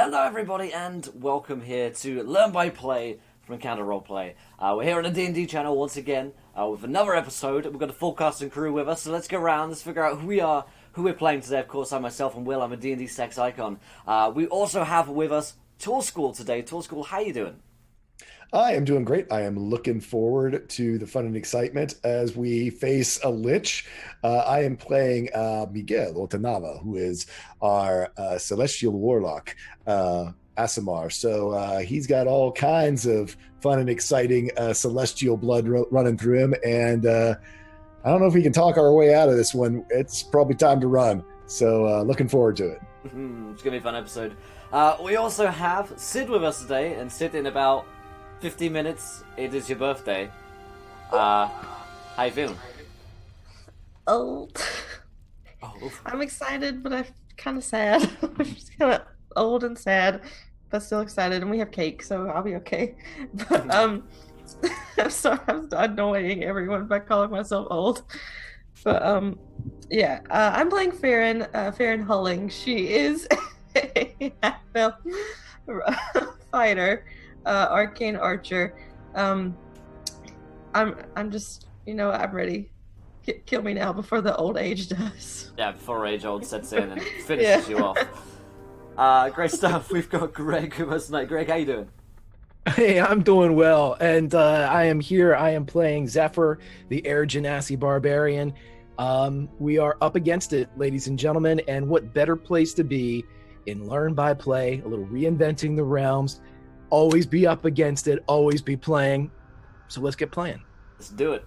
Hello everybody and welcome here to Learn by Play from Encounter Roleplay. We're here on the D&D channel once again with another episode. We've got a full cast and crew with us, so let's go around, let's figure out who we are, who we're playing today. Of course, I'm myself and Will, I'm a D&D sex icon. We also have with us Tour School today. Tour School, how you doing? I am doing great. I am looking forward to the fun and excitement as we face a lich. I am playing Miguel Otanava, who is our celestial warlock, Asimar. So he's got all kinds of fun and exciting celestial blood running through him. And I don't know if we can talk our way out of this one. It's probably time to run. So looking forward to it. It's going to be a fun episode. We also have Sid with us today, and Sid in about 50 minutes, it is your birthday. How you feeling? Old. Oh. I'm excited, but I'm kind of sad. I'm just kind of old and sad, but still excited. And we have cake, so I'll be okay. But I'm sorry, I'm annoying everyone by calling myself old. But yeah, I'm playing Farron. Farron Hulling. She is a half-elf fighter. Arcane archer. I'm just, I'm ready. Kill me now before the old age does. Yeah, before age old sets in and finishes you off. Great stuff. We've got Greg with us tonight. Greg, how you doing? Hey, I'm doing well, and I am here. I am playing Zephyr, the Air Genasi Barbarian. We are up against it, ladies and gentlemen, and what better place to be in Learn by Play, a little reinventing the realms. Always be up against it, always be playing. So let's get playing. Let's do it.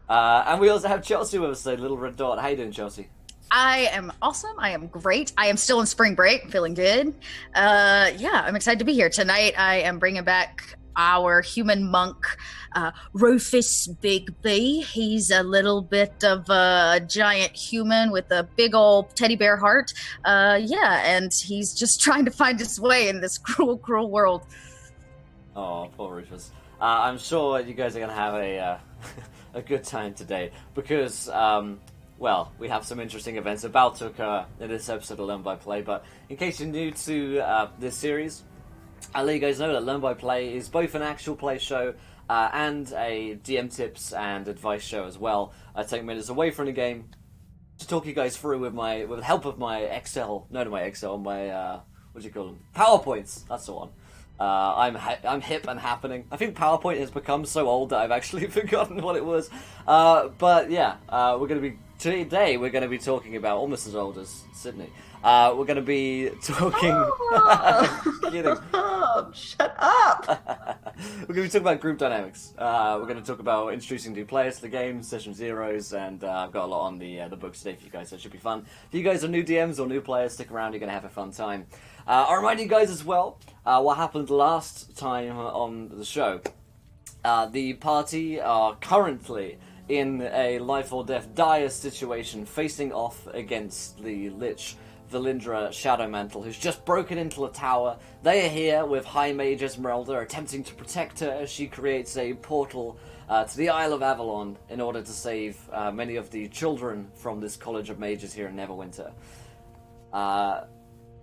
And we also have Chelsea with us today, Little Red Dot. How you doing, Chelsea? I am awesome. I am great. I am still in spring break, feeling good. Yeah, I'm excited to be here. Tonight I am bringing back our human monk, Rufus Bigby. He's a little bit of a giant human with a big old teddy bear heart. Yeah, and he's just trying to find his way in this cruel, cruel world. Oh, poor Rufus. I'm sure you guys are going to have a good time today because, well, we have some interesting events about to occur in this episode of Learn by Play. But in case you're new to this series, I'll let you guys know that Learn by Play is both an actual play show and a DM tips and advice show as well. I take minutes away from the game to talk you guys through with the help of my Excel, my what do you call them? PowerPoints. That's the one. I'm hip and happening. I think PowerPoint has become so old that I've actually forgotten what it was. But yeah, today we're going to be talking about almost as old as Sydney. We're going to be talking. Kidding. Shut up. We're going to be talking about group dynamics. We're going to talk about introducing new players to the game, session zeros, and I've got a lot on the books today for you guys, so it should be fun. If you guys are new DMs or new players, stick around. You're going to have a fun time. I'll remind you guys as well what happened last time on the show. The party are currently in a life or death dire situation, facing off against the Lich Valindra Shadowmantle, who's just broken into the tower. They are here with High Mage Esmeralda, attempting to protect her as she creates a portal to the Isle of Avalon in order to save many of the children from this College of Mages here in Neverwinter.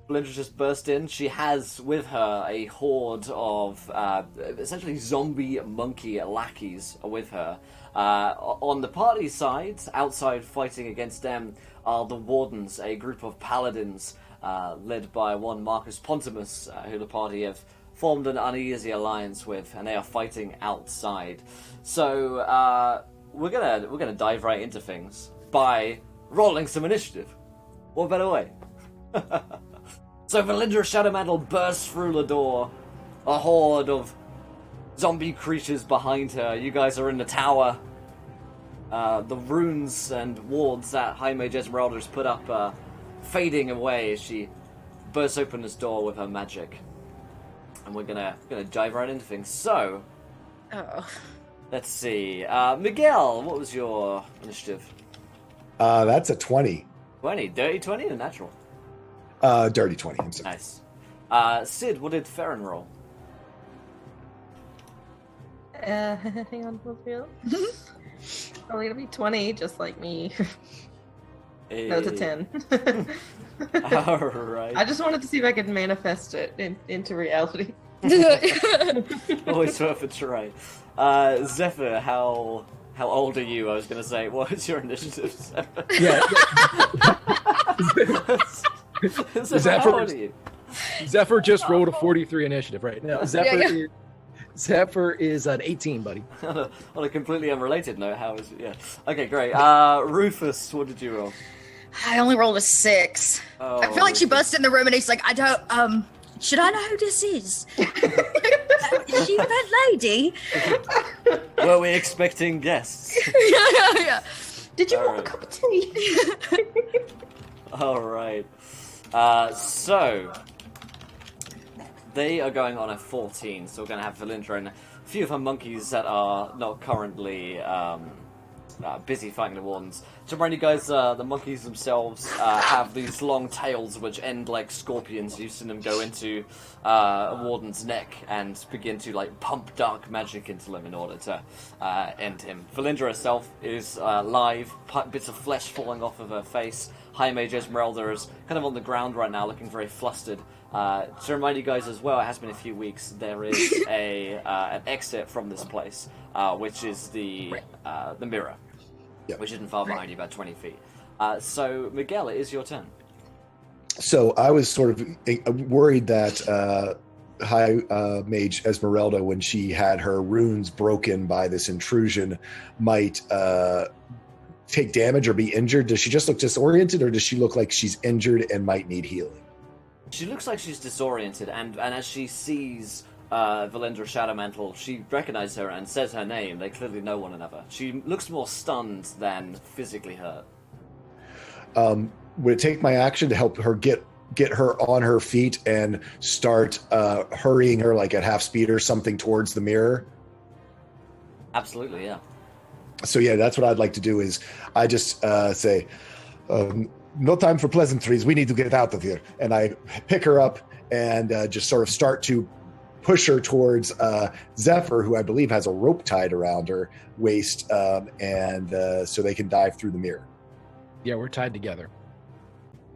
Valindra just burst in. She has with her a horde of essentially zombie monkey lackeys with her. On the party side, outside fighting against them, are the Wardens, a group of paladins led by one Marcus Pontimus, who the party have formed an uneasy alliance with, and they are fighting outside. So we're gonna dive right into things by rolling some initiative. What better way? So Valindra Shadowmantle bursts through the door, a horde of zombie creatures behind her. You guys are in the tower. The runes and wards that High Mage Esmeralda has put up fading away as she bursts open this door with her magic. And we're gonna dive right into things. So, let's see. Miguel, what was your initiative? That's a 20. 20. Dirty 20 or natural? Dirty 20. I'm sorry. Nice. Sid, what did Farron roll? Hang on, let's feel. Probably gonna be 20, just like me. Hey. No, it's a 10. All right. I just wanted to see if I could manifest it into reality. Always worth a try. Zephyr, how old are you? I was going to say, what is your initiative, Zephyr? Yeah. Zephyr, how old are you? Zephyr just rolled a 43 initiative right now. Zephyr is an 18, buddy. On a completely unrelated note, how is it? Yeah. Okay, great. Rufus, what did you roll? I only rolled a 6. Oh, I feel like she busts in the room and he's like, I don't, should I know who this is? Is she that lady? Were we expecting guests? Yeah. Did you All want a right. cup of tea? All right. So they are going on a 14, so we're going to have Valindra and a few of her monkeys that are not currently busy fighting the wardens. To remind you guys, the monkeys themselves have these long tails which end like scorpions. You've seen them go into a warden's neck and begin to like pump dark magic into him in order to end him. Valindra herself is live, bits of flesh falling off of her face. High Mage Esmeralda is kind of on the ground right now, looking very flustered. To remind you guys as well, it has been a few weeks. There is an exit from this place, which is the mirror, Yep. which isn't far behind you, about 20 feet. So, Miguel, it is your turn. So I was sort of worried that High Mage Esmeralda, when she had her runes broken by this intrusion, might take damage or be injured. Does she just look disoriented, or does she look like she's injured and might need healing? She looks like she's disoriented, and as she sees Valindra Shadowmantle, she recognizes her and says her name. They clearly know one another. She looks more stunned than physically hurt. Would it take my action to help her get her on her feet and start hurrying her like at half speed or something towards the mirror? Absolutely, yeah. So yeah, that's what I'd like to do. Is I just say, no time for pleasantries. We need to get out of here. And I pick her up and just sort of start to push her towards Zephyr, who I believe has a rope tied around her waist, and so they can dive through the mirror. Yeah, we're tied together.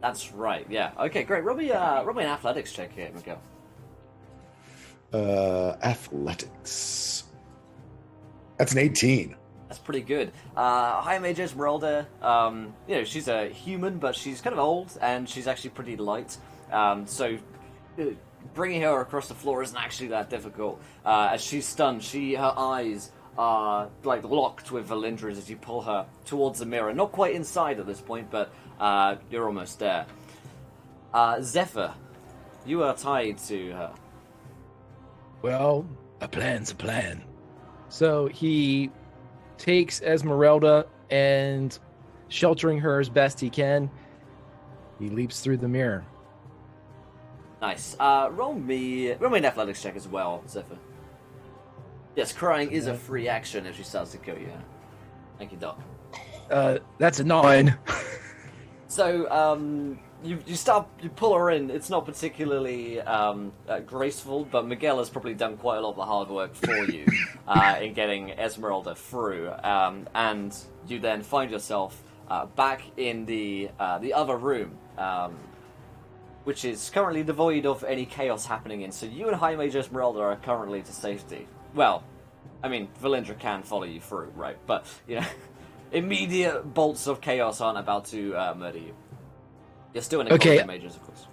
That's right, yeah. Okay, great. Roll me an athletics check here, Miguel. Athletics. That's an 18. That's pretty good. High Mage Esmeralda, she's a human, but she's kind of old, and she's actually pretty light. So bringing her across the floor isn't actually that difficult. As she's stunned, her eyes are like locked with Valindra's as you pull her towards the mirror. Not quite inside at this point, but you're almost there. Zephyr, you are tied to her. Well, a plan's a plan. So he takes Esmeralda and, sheltering her as best he can, he leaps through the mirror. Nice. Roll me an athletics check as well, Zephyr. Yes, crying is a free action if she starts to kill you. Thank you, Doc. That's a 9. So, you pull her in. It's not particularly graceful, but Miguel has probably done quite a lot of the hard work for you in getting Esmeralda through. And you then find yourself back in the other room, which is currently devoid of any chaos happening in. So you and High Mage Esmeralda are currently to safety. Well, I mean, Valindra can follow you through, right? But, immediate bolts of chaos aren't about to murder you. You're still in a combat mages, of course.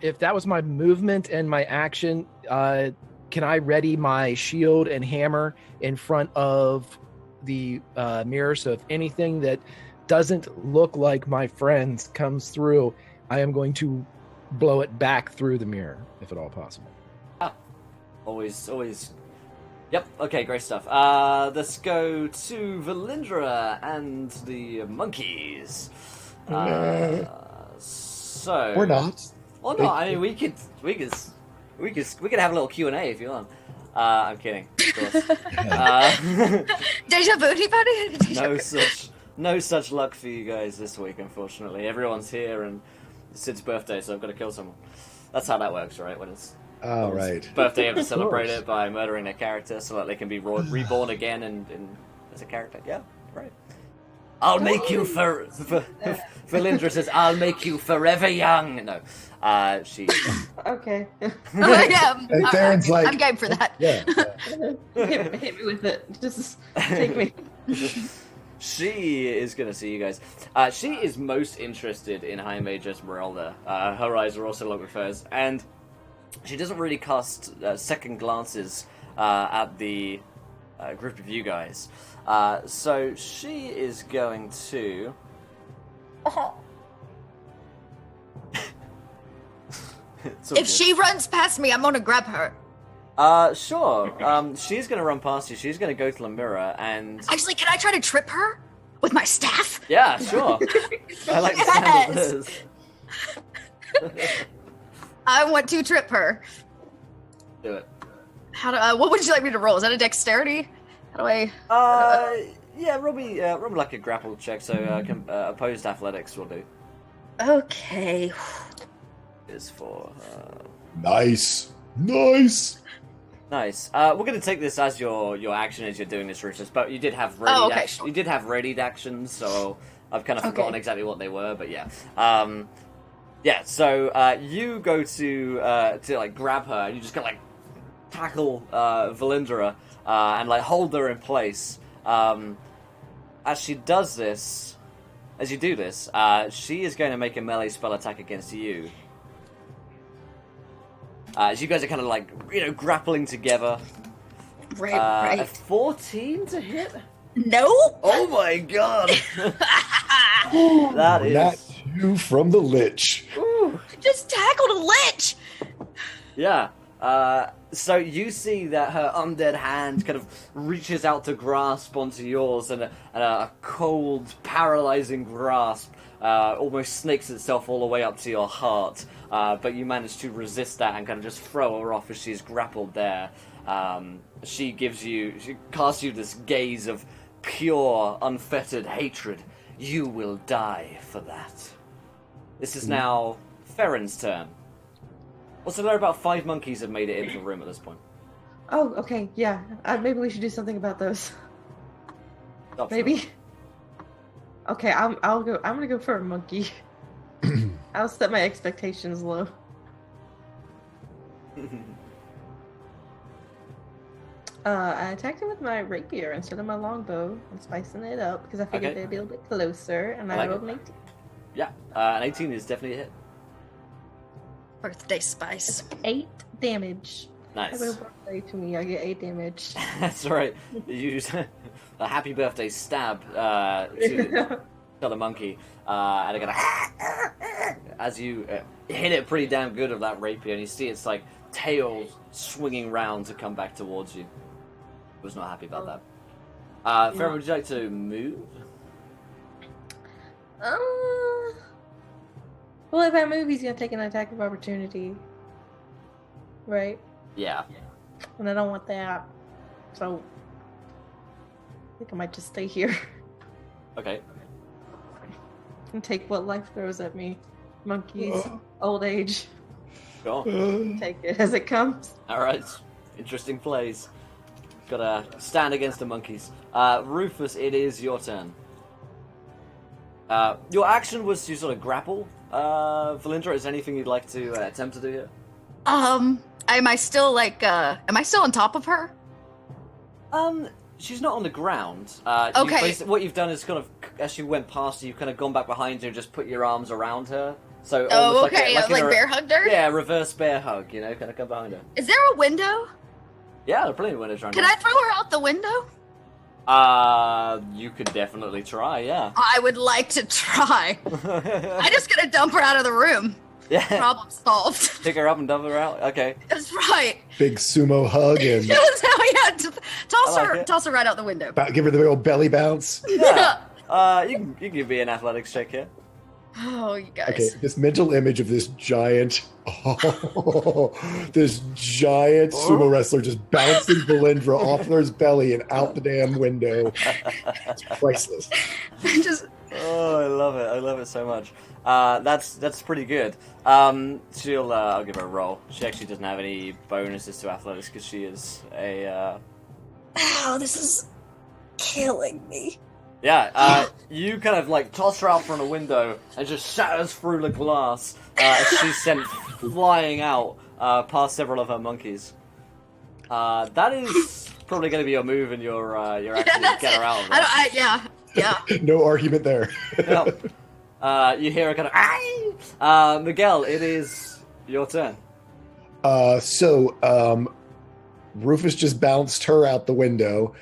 If that was my movement and my action, can I ready my shield and hammer in front of the mirror? So if anything that doesn't look like my friends comes through, I am going to blow it back through the mirror, if at all possible. Always. Yep, okay, great stuff. Let's go to Valindra and the monkeys. So Or not. Well, no, I mean we could have a little Q&A if you want. I'm kidding, of course. Deja vu, anybody? No such luck for you guys this week, unfortunately. Everyone's here and it's Sid's birthday, so I've got to kill someone. That's how that works, right? When it's Right. birthday, you have to celebrate it by murdering their character so that they can be reborn again and as a character. Yeah, right. I'll make you for Valindra says, I'll make you forever young. No. She Okay. Yeah, And Theron's like, I'm game for that. yeah. hit me with it. Just take me. She is going to see you guys. She is most interested in High Mage Esmeralda. Her eyes are also locked with hers, and she doesn't really cast second glances at the group of you guys. So she is going to... It's all If good. she runs past me, I'm gonna grab her. Sure. She's going to run past you. She's going to go to Lamira, and... Actually, can I try to trip her with my staff? Yeah, sure. I like the sound of this. I want to trip her. Do it. How do? What would you like me to roll? Is that a dexterity? How do I? Yeah, roll me like a grapple check, so opposed athletics will do. Okay. Is for Nice. nice. We're going to take this as your action as you're doing this, Rufus. But you did have readied okay. You did have readied actions, so I've kind of forgotten Okay. exactly what they were. But yeah, yeah. So you go to like grab her, and you just kind of like tackle Valindra and like hold her in place. As she does this, as you do this, she is going to make a melee spell attack against you. As you guys are kind of like, grappling together. Right. A Right. 14 to hit? No. Oh my god! That is... Not you from the Lich. Just tackled a lich. Yeah. So you see that her undead hand kind of reaches out to grasp onto yours, and a cold, paralyzing grasp almost snakes itself all the way up to your heart. But you manage to resist that and kind of just throw her off as she's grappled there. She casts you this gaze of pure, unfettered hatred. You will die for that. This is now Farron's turn. Also, there are about 5 monkeys have made it into the room at this point. Oh, okay, yeah. Maybe we should do something about those. Stop Maybe. Okay, I'm gonna go for a monkey. I'll set my expectations low. I attacked him with my rapier instead of my longbow. I'm spicing it up because I figured Okay. they'd be a little bit closer, and I I like rolled it. an 18. Yeah, an 18 is definitely a hit. Birthday spice. 8 damage. Nice. Happy birthday to me. I get 8 damage. That's right. You use a happy birthday stab to the monkey, and again, as you hit it pretty damn good with that rapier, and you see its like tail swinging round to come back towards you. Was not happy about that. Farron, would you like to move? Well, if I move, he's gonna take an attack of opportunity, right? Yeah. And I don't want that, so I think I might just stay here Okay. and take what life throws at me. Monkeys, old age. Sure. Take it as it comes. All right. Interesting plays. Gotta stand against the monkeys. Rufus, it is your turn. Your action was to sort of grapple. Valindra, is there anything you'd like to attempt to do here? Am I still on top of her? She's not on the ground. Okay. What you've done is kind of, as she went past you, you've kind of gone back behind her and just put your arms around her. So Oh, almost okay. in Like a- bear hugged her? Yeah, reverse bear hug, kind of come behind her. Is there a window? Yeah, there are plenty of windows around Can here. I throw her out the window? You could definitely try, yeah. I would like to try. I just gotta dump her out of the room. Yeah. Problem solved. Pick her up and dump her out? Okay. That's right. Big sumo hug and Toss I like her, it. toss her right out the window. give her the old belly bounce. Yeah. You can give me an athletics check here. Oh, you guys. Okay, this mental image of this giant, this giant sumo wrestler just bouncing Valindra off his belly and out the damn window. It's priceless. Just Oh, I love it. I love it so much. That's pretty good. I'll give her a roll. She actually doesn't have any bonuses to athletics because she is a, oh, this is killing me. Yeah, you kind of like toss her out from the window and just shatters through the glass as she's sent flying out past several of her monkeys. That is probably going to be your move, and your action to get her out of there. Yeah. No argument there. You hear her kind of, "Aye!" Miguel, it is your turn. So Rufus just bounced her out the window.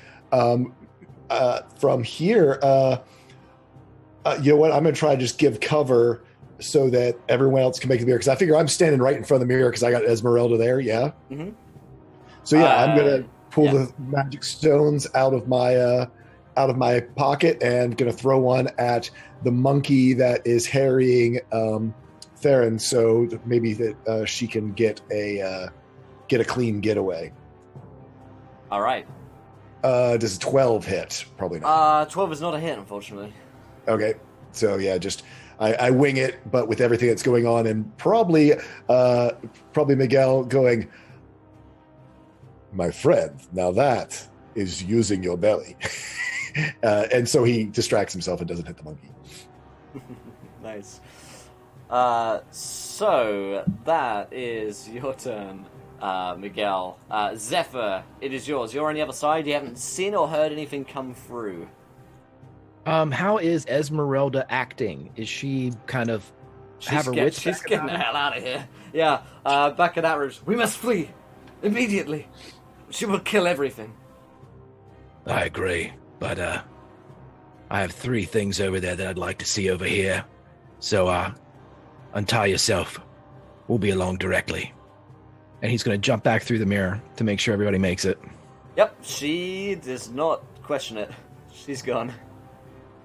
From here, you know what? I'm going to try to just give cover so that everyone else can make the mirror. Because I figure I'm standing right in front of the mirror because I got Esmeralda there. Yeah. Mm-hmm. So yeah, I'm going to pull the magic stones out of my pocket and going to throw one at the monkey that is harrying Theron, so that maybe that she can get a clean getaway. All right. Does 12 hit? Probably not. 12 is not a hit, unfortunately. Okay, so yeah, just I wing it, but with everything that's going on, and probably Miguel going, my friend, now that is using your belly. And so he distracts himself and doesn't hit the monkey. Nice. So that is your turn, Miguel. Zephyr, it is yours. You're on the other side. You haven't seen or heard anything come through. How is Esmeralda acting? Is she kind of have her wits? She's getting the hell out of here. Yeah, back in that room. We must flee immediately. She will kill everything. I agree, but I have 3 things over there that I'd like to see over here. So untie yourself. We'll be along directly. And he's going to jump back through the mirror to make sure everybody makes it. Yep, she does not question it. She's gone.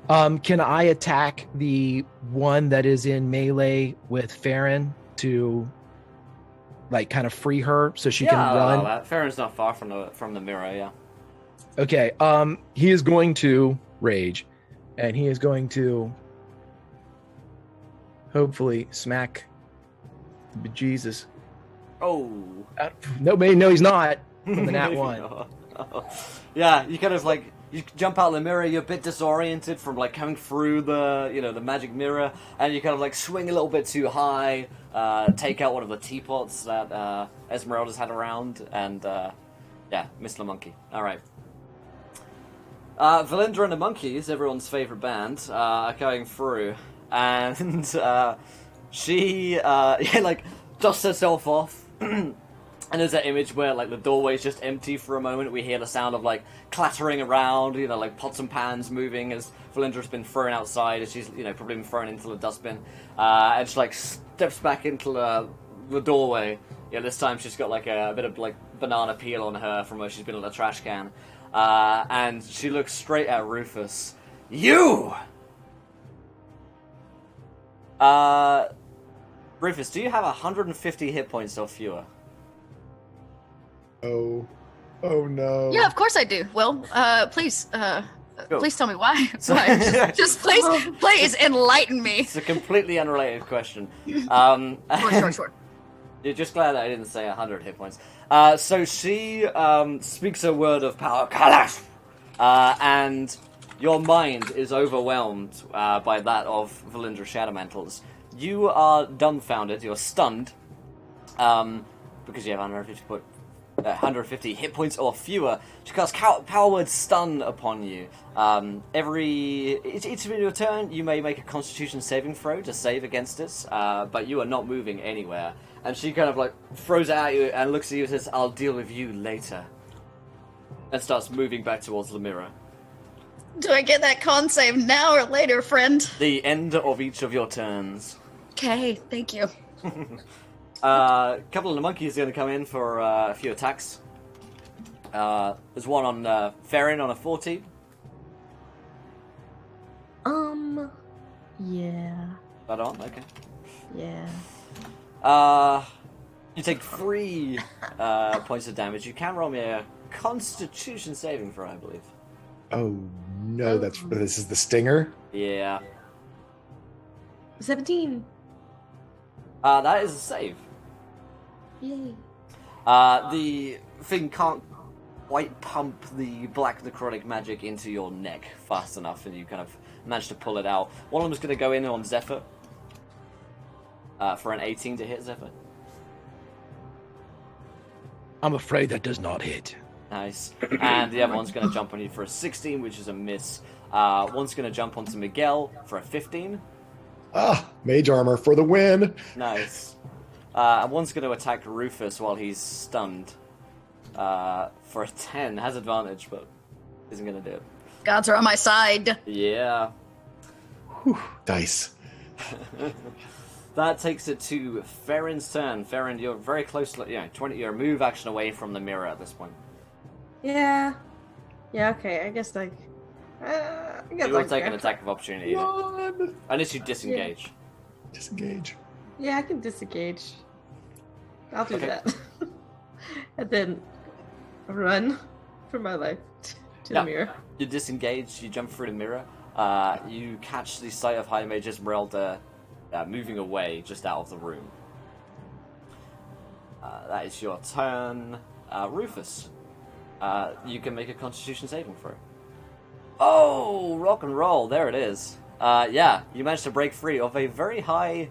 Can I attack the one that is in melee with Farron to, like, kind of free her so she can run? Farron's not far from the mirror, yeah. Okay, he is going to rage, and he is going to hopefully smack the bejesus. Oh. No, he's not. From the nat 1. Yeah, you kind of like, you jump out of the mirror, you're a bit disoriented from like coming through the magic mirror, and you kind of like swing a little bit too high, take out one of the teapots that Esmeralda's had around, and miss the monkey. Alright. Valindra and the Monkeys, everyone's favorite band, are going through, and she dusts herself off. And there's that image where like the doorway's just empty for a moment. We hear the sound of like clattering around, like pots and pans moving as Valindra's been thrown outside, as she's probably been thrown into the dustbin, and she like steps back into the doorway. This time she's got like a bit of like banana peel on her from where she's been in the trash can, and she looks straight at Rufus. You. Rufus, do you have 150 hit points or fewer? Oh no. Yeah, of course I do. Well, please tell me why. Just please enlighten me. It's a completely unrelated question. Sure. You're just glad that I didn't say 100 hit points. So she speaks a word of power, Kalash, and your mind is overwhelmed by that of Valindra Shadowmantles. You are dumbfounded, you're stunned, because you have 150 hit points or fewer. She casts Power Word Stun upon you. Each of your turn, you may make a Constitution saving throw to save against it, but you are not moving anywhere. And she kind of like throws it at you and looks at you and says, "I'll deal with you later," and starts moving back towards the mirror. Do I get that con save now or later, friend? The end of each of your turns. Okay, thank you. A couple of the monkeys are going to come in for a few attacks. There's one on Farron on a 14. Yeah. That on? Okay. Yeah. You take 3 points of damage. You can roll me a Constitution saving throw, I believe. Oh no, this is the stinger? Yeah. 17. That is a save. Yay. The thing can't quite pump the black necrotic magic into your neck fast enough, and you kind of manage to pull it out. One of them is going to go in on Zephyr for an 18 to hit Zephyr. I'm afraid that does not hit. Nice. And the other one's going to jump on you for a 16, which is a miss. One's going to jump onto Miguel for a 15. Mage armor for the win. Nice. And one's going to attack Rufus while he's stunned for a 10. Has advantage, but isn't going to do it. Gods are on my side. Yeah. Whew, dice. That takes it to Farron's turn. Farron, you're very close. 20. You're a move action away from the mirror at this point. Yeah. Yeah. Okay. I guess like. I guess You will like, take an attack of opportunity. Run. Unless you disengage. Disengage. Yeah, I can disengage. I'll do Okay. that. And then run for my life to Yeah. the mirror. You disengage, you jump through the mirror, you catch the sight of High Mage Esmeralda moving away just out of the room. That is your turn. Rufus, you can make a Constitution saving throw. Oh, rock and roll, there it is. Yeah, you managed to break free of a very high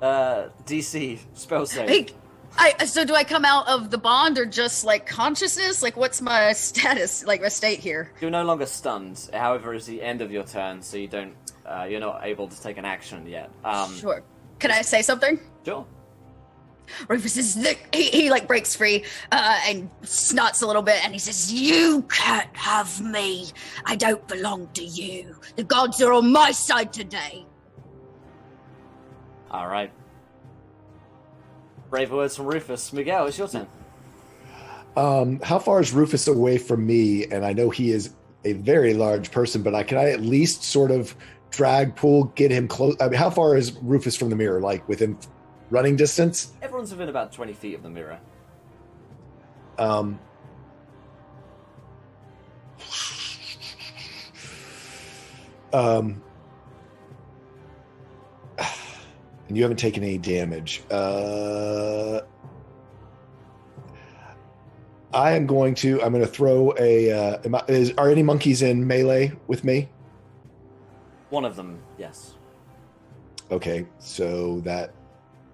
DC spell save. Hey, so do I come out of the bond or just like consciousness? Like, what's my status, like my state here? You're no longer stunned, however, it's the end of your turn, so you don't, you're not able to take an action yet. Sure. Can I say something? Sure. Rufus is he like breaks free and snots a little bit, and he says, "You can't have me. I don't belong to you. The gods are on my side today." All right. Brave words from Rufus. Miguel, it's your turn. How far is Rufus away from me? And I know he is a very large person, but can I at least sort of drag, pull, get him close? I mean, how far is Rufus from the mirror? Like within running distance? Everyone's within about 20 feet of the mirror. And you haven't taken any damage. I'm going to throw a. Are any monkeys in melee with me? One of them, yes. Okay, so that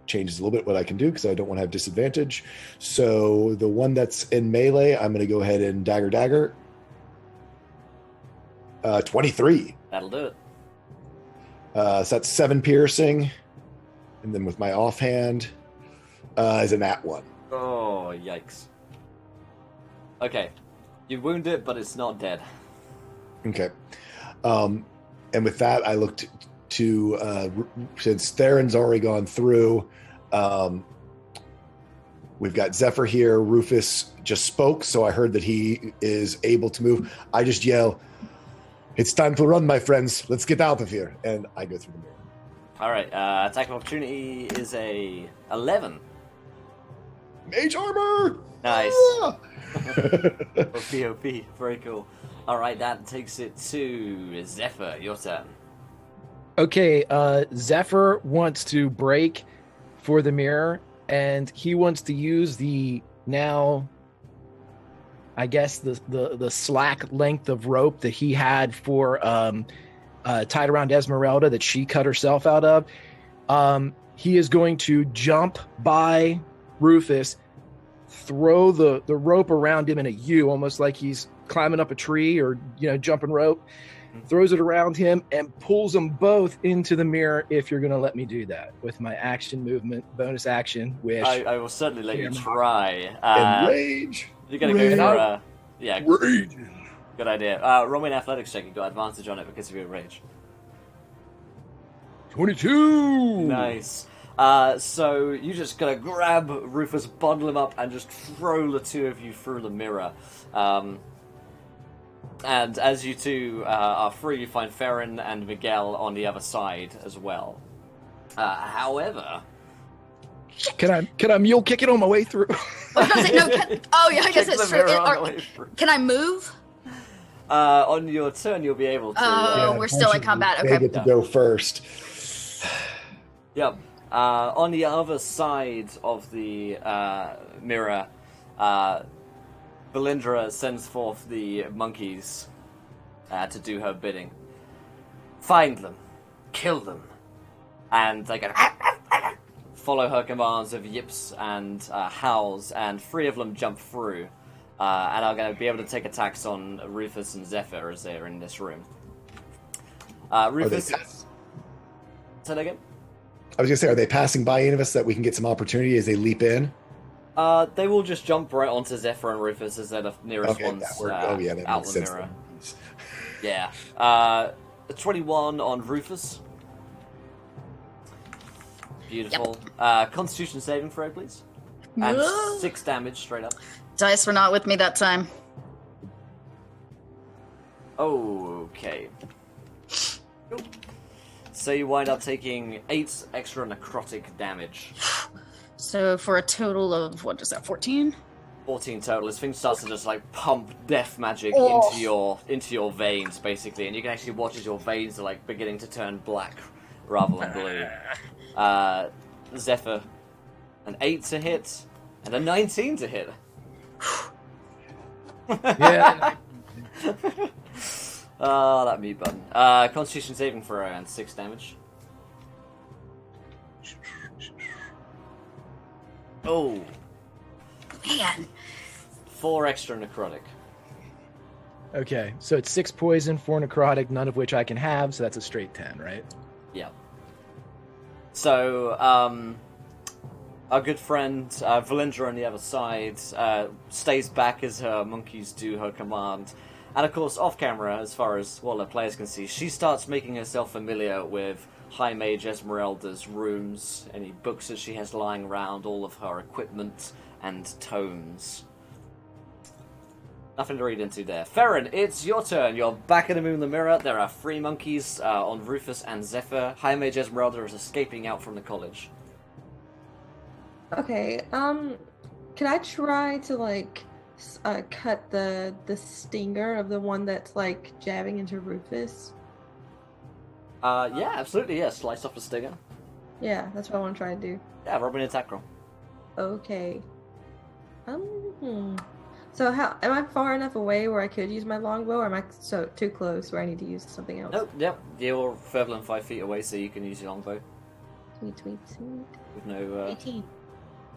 changes a little bit what I can do because I don't want to have disadvantage. So the one that's in melee, I'm going to go ahead and dagger. 23. That'll do it. So that's 7 piercing. And then with my offhand is a nat 1. Oh, yikes. Okay. You wound it, but it's not dead. Okay. And with that, I looked to, since Theron's already gone through, we've got Zephyr here. Rufus just spoke, so I heard that he is able to move. I just yell, "It's time to run, my friends. Let's get out of here." And I go through the mirror. All right. Attack of opportunity is a 11. Mage armor! Nice. Ah! OP. Very cool. All right, that takes it to Zephyr. Your turn. Okay, Zephyr wants to break for the mirror, and he wants to use the now, I guess, the slack length of rope that he had for tied around Esmeralda that she cut herself out of. He is going to jump by Rufus, throw the rope around him in a U, almost like he's climbing up a tree or jumping rope. Throws it around him and pulls them both into the mirror. If you're going to let me do that with my action movement, bonus action, which I will certainly let you try. Enrage! You're going to go for yeah. Rage! Good idea. Roll me an athletics check. You got advantage on it because of your rage. 22. Nice. So you just gotta grab Rufus, bundle him up, and just throw the two of you through the mirror. And as you two are free, you find Farron and Miguel on the other side as well. However, can I mule kick it on my way through? I was gonna say, no, I guess kick it's the true. mirror on the way through. Can I move? On your turn, you'll be able to. Oh, we're still in combat. They Okay. get to go first. Yep. On the other side of the mirror, Valindra sends forth the monkeys to do her bidding. Find them, kill them, and they go follow her commands of yips and howls, and 3 of them jump through and are going to be able to take attacks on Rufus and Zephyr as they're in this room. Rufus, say that again? I was going to say, are they passing by any of us that we can get some opportunity as they leap in? They will just jump right onto Zephyr and Rufus as they're the nearest ones that out makes the sense. mirror. Yeah. 21 on Rufus. Beautiful. Constitution saving throw, please. And 6 damage straight up. Dice were not with me that time. Okay. So you wind up taking 8 extra necrotic damage. So for a total of, what is that, 14? 14 total. This thing starts to just like pump death magic into your veins, basically, and you can actually watch as your veins are like beginning to turn black rather than blue. Zephyr, an 8 to hit and a 19 to hit. Yeah. Oh, that mute button. Constitution saving throw and 6 damage. Oh. Man. 4 extra necrotic. Okay, so it's 6 poison, 4 necrotic, none of which I can have, so that's a straight 10, right? Yeah. So, our good friend Valindra on the other side stays back as her monkeys do her command. And of course, off camera, as far as what the players can see, she starts making herself familiar with High Mage Esmeralda's rooms, any books that she has lying around, all of her equipment and tomes. Nothing to read into there. Farron, it's your turn. You're back in the moon in the mirror. There are 3 monkeys on Rufus and Zephyr. High Mage Esmeralda is escaping out from the college. Okay, can I try to, like, cut the stinger of the one that's, like, jabbing into Rufus? Yeah, absolutely, yeah. Slice off the stinger. Yeah, that's what I want to try to do. Yeah, roll me an attack roll. Okay. So how am I far enough away where I could use my longbow, or am I too close where I need to use something else? Nope, yep. You're further than 5 feet away, so you can use your longbow. Sweet. With no 18.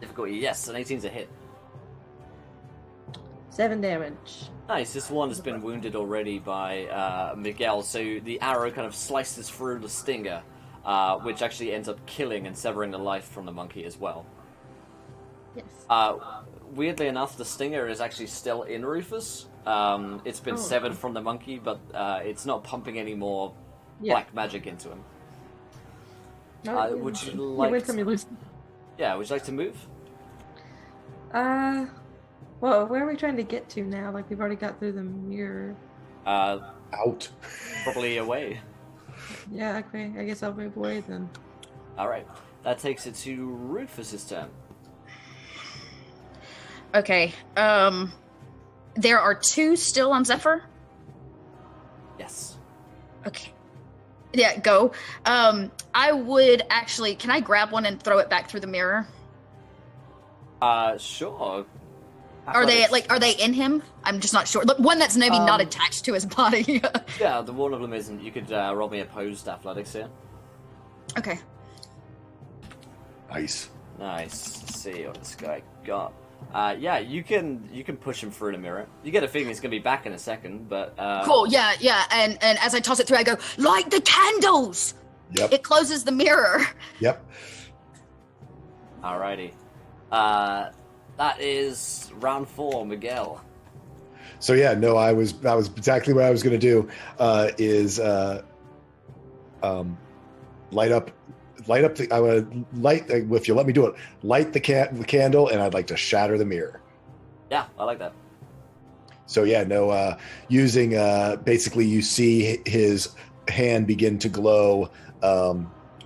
difficulty. Yes, an 18's a hit. 7 damage. Nice, this one has been wounded already by Miguel, so the arrow kind of slices through the stinger, which actually ends up killing and severing the life from the monkey as well. Yes. Weirdly enough, the stinger is actually still in Rufus. It's been severed from the monkey, but it's not pumping any more black magic into him. Would you like to... Yeah, would you like to move? Well, where are we trying to get to now? Like, we've already got through the mirror. Out. Probably away. Yeah, okay. I guess I'll move away then. Alright. That takes it to Rufus's turn. Okay, there are 2 still on Zephyr? Yes. Okay. Yeah, go. I would actually... Can I grab one and throw it back through the mirror? Sure. Are they in him? I'm just not sure. Look, one that's maybe not attached to his body. Yeah, the one of them isn't. You could roll me opposed athletics here. Okay. Nice. Let's see what this guy got. Yeah, you can push him through the mirror. You get a feeling he's gonna be back in a second, but cool. Yeah. And as I toss it through, I go, light the candles. Yep. It closes the mirror. Yep. Alrighty. That is round 4, Miguel. So yeah, no, that was exactly what I was going to do. Light up. I would light, if you let me do it. Light the candle, and I'd like to shatter the mirror. Yeah, I like that. So yeah, no. Using basically, you see his hand begin to glow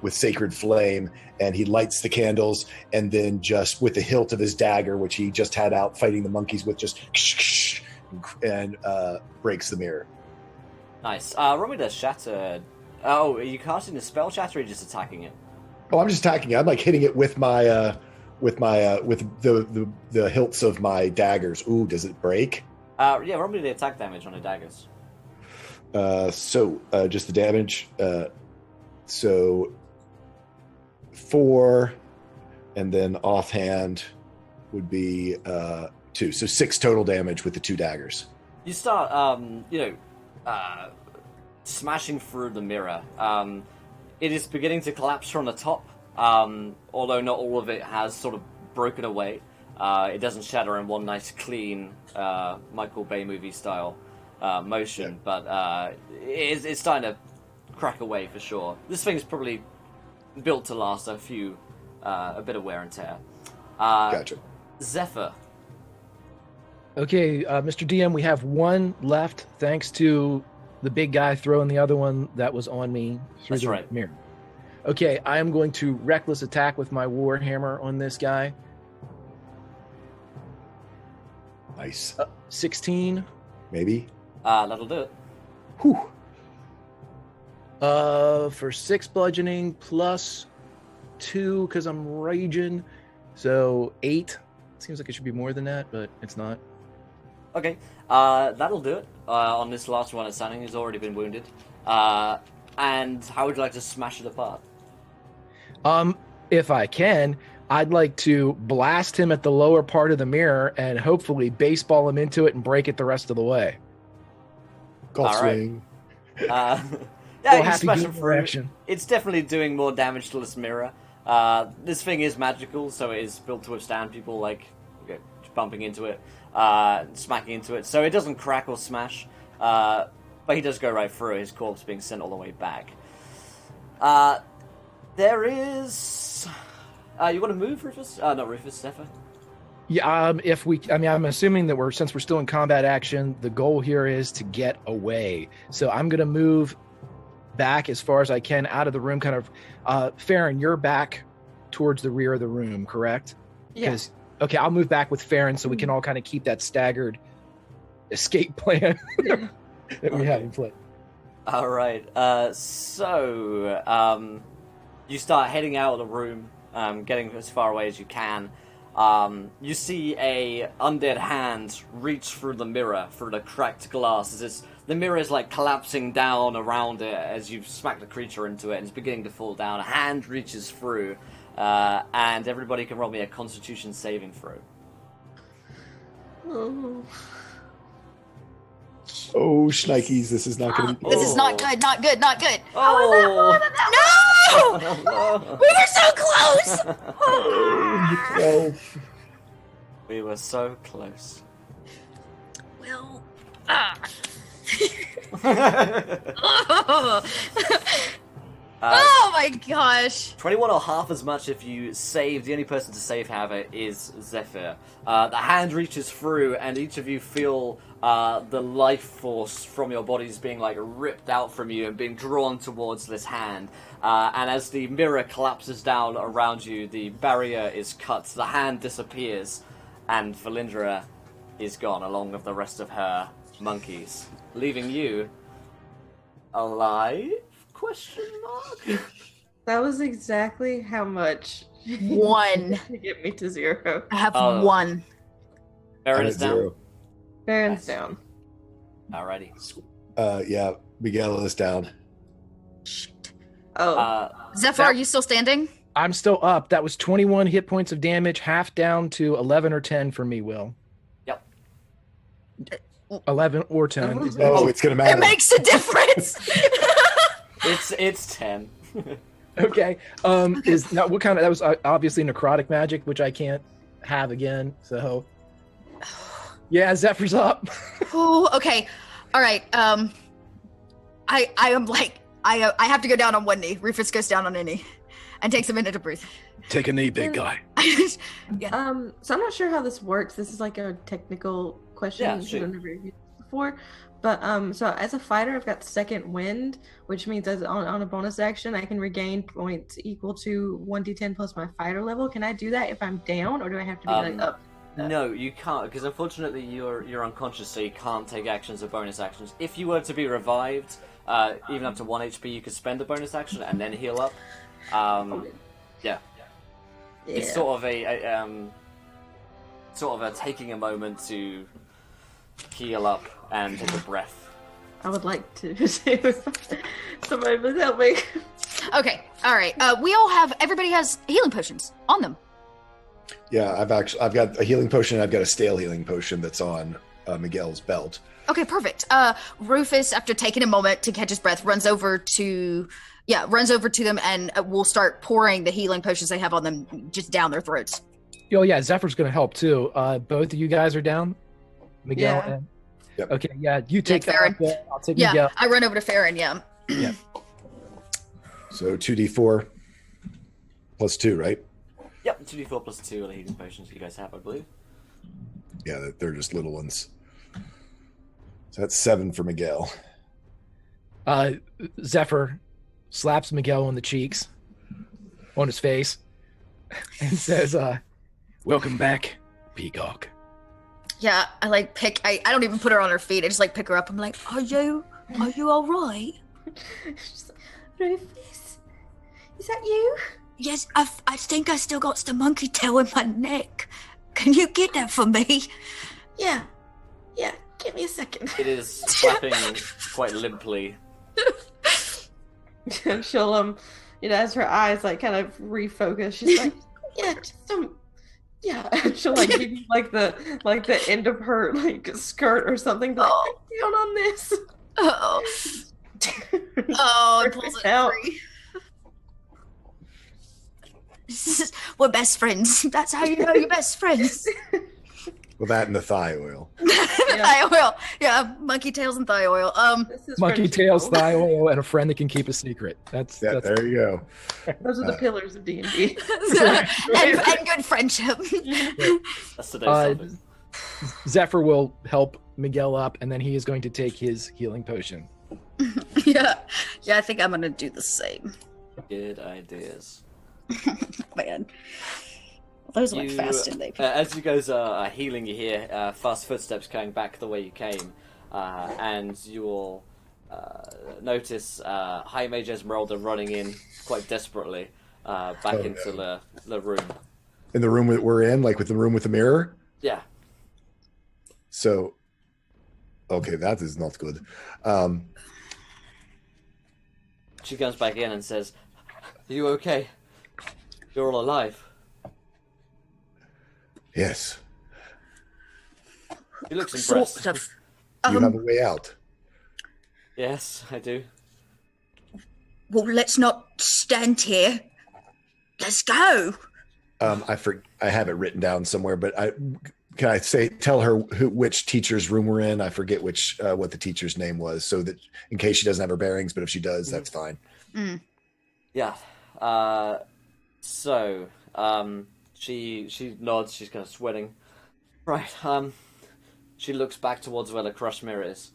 with sacred flame, and he lights the candles, and then just with the hilt of his dagger, which he just had out fighting the monkeys with, just and breaks the mirror. Nice. Roll me to shatter. Oh, are you casting a spell shatter or are you just attacking it? Oh, I'm just attacking it. I'm like hitting it with my with my with the hilts of my daggers. Ooh, does it break? Yeah, roll me the attack damage on the daggers. So just the damage. So 4, and then offhand would be 2. So 6 total damage with the 2 daggers. You start, smashing through the mirror. It is beginning to collapse from the top, although not all of it has sort of broken away. It doesn't shatter in one nice, clean Michael Bay movie style motion, but it's starting to crack away for sure. This thing's probably built to last a bit of wear and tear. Gotcha. Zephyr. Okay, Mr. DM, we have one left, thanks to the big guy throwing the other one that was on me through That's the right. mirror. Okay, I am going to reckless attack with my warhammer on this guy. Nice. 16. Maybe. That'll do it. Whew. For 6 bludgeoning plus 2 because I'm raging, so 8. Seems like it should be more than that, but it's not. Okay, that'll do it. On this last one at standing, he's already been wounded. And how would you like to smash it apart? If I can, I'd like to blast him at the lower part of the mirror and hopefully baseball him into it and break it the rest of the way. Golf All right. swing. Yeah, Well, you happy smash game it through. action. It's definitely doing more damage to this mirror. This thing is magical, so it is built to withstand people like bumping into it, smacking into it. So it doesn't crack or smash, but he does go right through it, his corpse being sent all the way back. There is... you want to move, Rufus? Not Rufus, Zephyr. Yeah, I'm assuming that since we're still in combat action, the goal here is to get away. So I'm going to move back as far as I can out of the room, kind of, Farron, you're back towards the rear of the room, correct? Yeah. Okay, I'll move back with Farron so we can all kind of keep that staggered escape plan that we have in play. All right. So you start heading out of the room, getting as far away as you can. You see a undead hand reach through the mirror, through the cracked glass. The mirror is like collapsing down around it as you've smacked the creature into it, and it's beginning to fall down. A hand reaches through, and everybody can roll me a Constitution saving throw. Oh. Oh, shnikes, this is not going to be... This is not good, not good, not good. Oh! No! We were so close! Oh, We were so close. Well, oh my gosh. 21 or half as much if you save. The only person to save, however, is Zephyr. The hand reaches through, and each of you feel the life force from your bodies being like ripped out from you and being drawn towards this hand. And as the mirror collapses down around you, the barrier is cut, the hand disappears, and Valindra is gone along with the rest of her monkeys, leaving you alive? Question mark? That was exactly how much 1. to get me to 0. I have Oh. 1. Baron I'm is at down. 0. Baron's Nice. down. Alrighty. Yeah, Miguel is down. Shit. Oh, Zephyr, are you still standing? I'm still up. That was 21 hit points of damage, half down to 11 or 10 for me, Will. Yep. 11 or 10. Is Oh, that- it's going to matter. It makes a difference. It's 10. Okay. Is now what kind of, that was obviously necrotic magic, which I can't have again. So yeah, Zephyr's up. Oh, okay. All right. I am like I have to go down on one knee. Rufus goes down on a knee and takes a minute to breathe. Take a knee, big guy. Yeah. so I'm not sure how this works. This is like a technical question Yeah, because shoot. I've never used it before. But so as a fighter, I've got second wind, which means as on a bonus action, I can regain points equal to 1d10 plus my fighter level. Can I do that if I'm down, or do I have to be like up? No, you can't, because unfortunately you're unconscious, so you can't take actions or bonus actions. If you were to be revived, even up to 1 HP, you could spend a bonus action and then heal up. Yeah. It's sort of a taking a moment to heal up and take a breath. I would like to do somebody please help me. Okay, all right. Everybody has healing potions on them. Yeah, I've got a healing potion. And I've got a stale healing potion that's on Miguel's belt. Okay, perfect. Rufus, after taking a moment to catch his breath, runs over to them and will start pouring the healing potions they have on them just down their throats. Oh yeah, Zephyr's gonna help too. Both of you guys are down. Miguel Yeah. and Yep. okay, yeah, you take Farron. I'll take Yeah, Miguel. I run over to Farron, yeah. Yeah. So 2d4 plus 2, right? Yep, 2d4 plus 2 are the healing potions you guys have, I believe. Yeah, they're just little ones. So that's 7 for Miguel. Zephyr slaps Miguel on the cheeks, on his face, and says, "Welcome back, Peacock." Yeah, I don't even put her on her feet. I just pick her up. I'm like, are you all right? She's like, Rufus, is that you? Yes, I think I still got the monkey tail in my neck. Can you get that for me? Yeah, give me a second. It is flapping quite limply. And she'll as her eyes kind of refocus, she's like, yeah, just and she'll give you the end of her skirt or something. Down on this. Oh, it pulls it out. free. We're best friends. That's how you know you're best friends. Well, that and the thigh oil. Thigh oil. Yeah, monkey tails and thigh oil. This is Monkey friendship. tails, thigh oil, and a friend that can keep a secret. That's There you go. Those are the pillars of D&D. and good friendship. That's today's topic. Zephyr will help Miguel up, and then he is going to take his healing potion. Yeah, I think I'm gonna do the same. Good ideas. Man, those went You, fast, didn't they? as you guys are healing, you hear fast footsteps going back the way you came, and you will notice High Mage Esmeralda running in quite desperately back into the room. In the room that we're in, with the room with the mirror? Yeah. So, okay, that is not good. She comes back in and says, "Are you okay? You're all alive." Yes. She looks impressed. Sort of. You have a way out. Yes, I do. Well, let's not stand here. Let's go. I have it written down somewhere, but can I tell her which teacher's room we're in? I forget what the teacher's name was, so that in case she doesn't have her bearings, but if she does, that's fine. Mm. Yeah. So, she nods. She's kind of sweating. Right. She looks back towards where the crushed mirror is.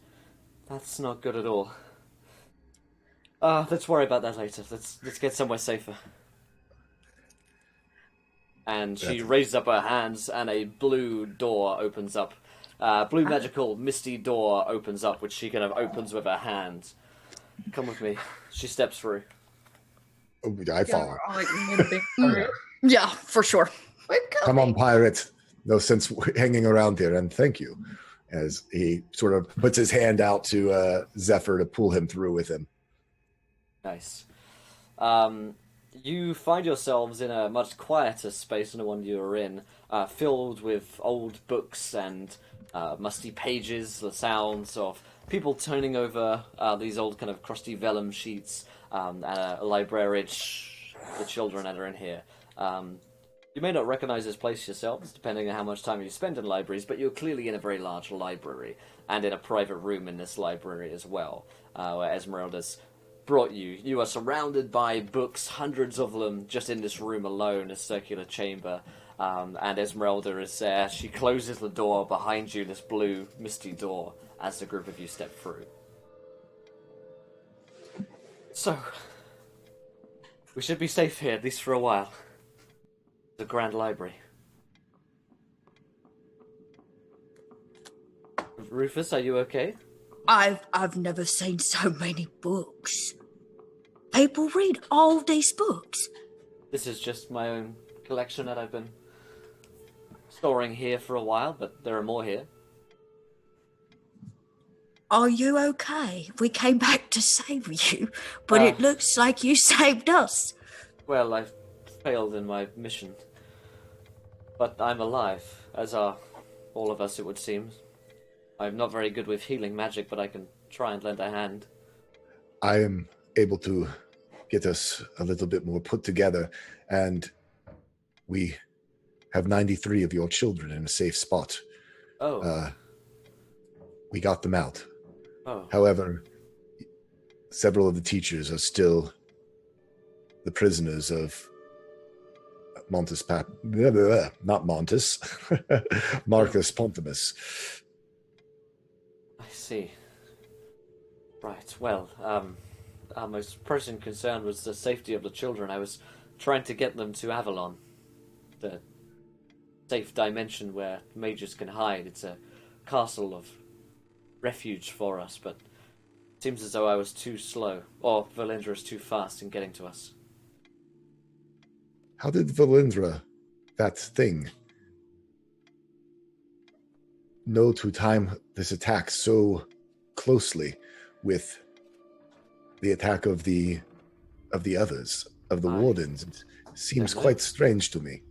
That's not good at all. Let's worry about that later. Let's get somewhere safer. And she raises up her hands, and a blue door opens up. Blue magical misty door opens up, which she kind of opens with her hands. Come with me. She steps through. Oh, I follow. Yeah, for sure. Come on, pirate. No sense hanging around here, and thank you. As he sort of puts his hand out to Zephyr to pull him through with him. Nice. You find yourselves in a much quieter space than the one you were in, filled with old books and musty pages, the sounds of people turning over these old kind of crusty vellum sheets, and a librarian, the children that are in here. You may not recognize this place yourselves, depending on how much time you spend in libraries, but you're clearly in a very large library, and in a private room in this library as well, where Esmeralda's brought you. You are surrounded by books, hundreds of them, just in this room alone, a circular chamber, and Esmeralda is there. She closes the door behind you, this blue, misty door, as the group of you step through. So, we should be safe here, at least for a while. The Grand Library. Rufus, are you okay? I've never seen so many books. People read all these books. This is just my own collection that I've been storing here for a while, but there are more here. Are you okay? We came back to save you, but it looks like you saved us. Well, I've failed in my mission. But I'm alive, as are all of us, it would seem. I'm not very good with healing magic, but I can try and lend a hand. I am able to get us a little bit more put together, and we have 93 of your children in a safe spot. Oh. We got them out. Oh. However, several of the teachers are still the prisoners of Marcus Pontimus. I see. Right, well, our most pressing concern was the safety of the children. I was trying to get them to Avalon, the safe dimension where mages can hide. It's a castle of refuge for us, but it seems as though I was too slow, or Valindra is too fast in getting to us. How did Valindra, that thing, know to time this attack so closely with the attack of the others, of the wardens? It seems quite strange to me.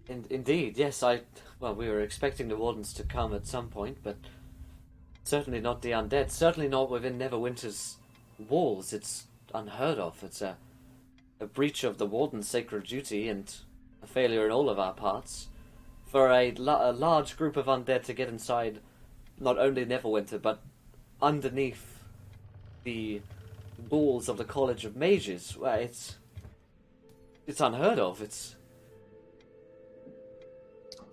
Indeed, yes. Well, we were expecting the wardens to come at some point, but certainly not the undead. Certainly not within Neverwinter's walls. It's unheard of. It's a breach of the warden's sacred duty and a failure in all of our parts. For a large group of undead to get inside not only Neverwinter, but underneath the walls of the College of Mages, well, it's unheard of.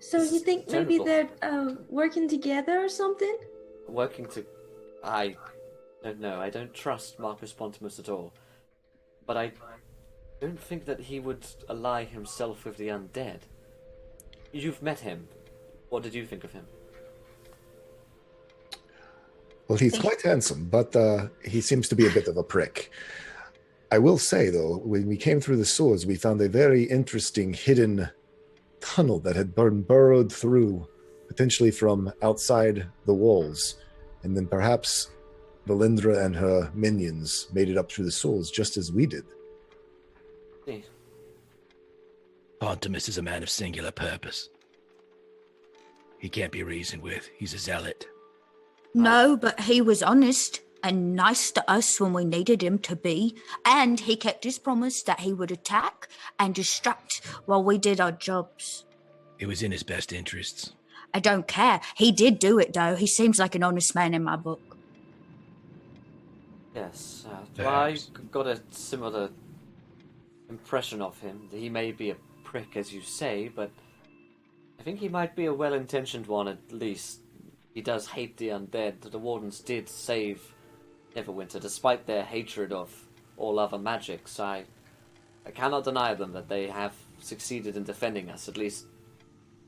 So you think maybe they're working together or something? I don't know. I don't trust Marcus Pontimus at all. But I don't think that he would ally himself with the undead. You've met him. What did you think of him? Well, he's quite handsome, but he seems to be a bit of a prick. I will say, though, when we came through the swords, we found a very interesting hidden tunnel that had been burrowed through, potentially from outside the walls. And then perhaps Valindra and her minions made it up through the swords just as we did. Pontimus is a man of singular purpose. He can't be reasoned with. He's a zealot. No, but he was honest and nice to us when we needed him to be. And he kept his promise that he would attack and distract while we did our jobs. It was in his best interests. I don't care. He did do it, though. He seems like an honest man in my book. Yes. Well, I got a similar impression of him. He may be a prick, as you say, but I think he might be a well-intentioned one, at least. He does hate the undead. The wardens did save Neverwinter, despite their hatred of all other magics. I cannot deny them that they have succeeded in defending us, at least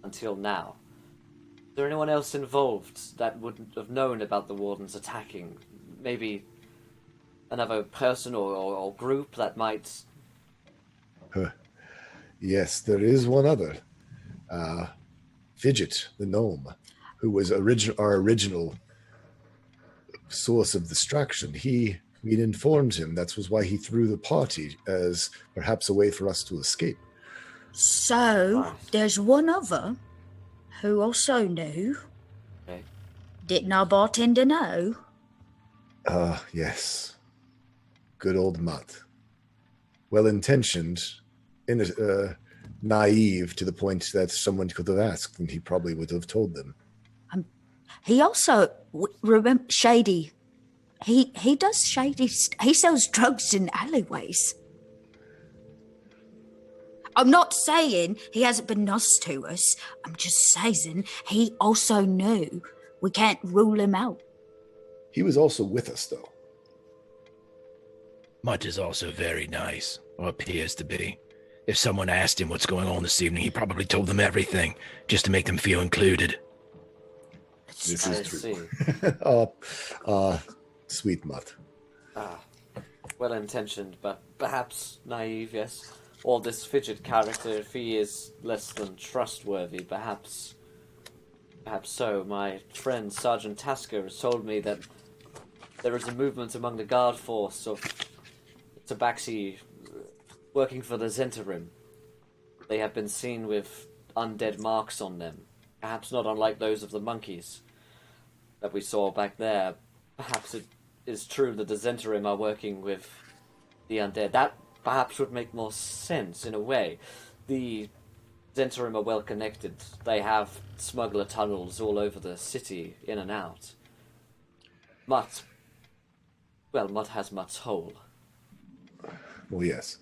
until now. Is there anyone else involved that would have known about the wardens attacking? Maybe another person or group that might... Yes, there is one other. Fidget, the gnome, who was our original source of distraction. We'd informed him that was why he threw the party as perhaps a way for us to escape. So, there's one other who also knew. Okay. Didn't our bartender know? Yes. Good old Mutt. Well-intentioned, naive to the point that someone could have asked, and he probably would have told them. He also, remember, shady. He does shady. He sells drugs in alleyways. I'm not saying he hasn't been nice to us. I'm just saying he also knew. We can't rule him out. He was also with us, though. Mutt is also very nice, or appears to be. If someone asked him what's going on this evening, he probably told them everything, just to make them feel included. This is true. Sweet Mutt. Well-intentioned, but perhaps naive, yes. or this fidget character, if he is less than trustworthy, perhaps so. My friend Sergeant Tasker has told me that there is a movement among the guard force of Tabaxi working for the Zentarim. They have been seen with undead marks on them, perhaps not unlike those of the monkeys that we saw back there. Perhaps it is true that the Zentarim are working with the undead. That perhaps would make more sense in a way. The Zentarim are well connected. They have smuggler tunnels all over the city, in and out. Mutt has Mutt's hole. Well, yes.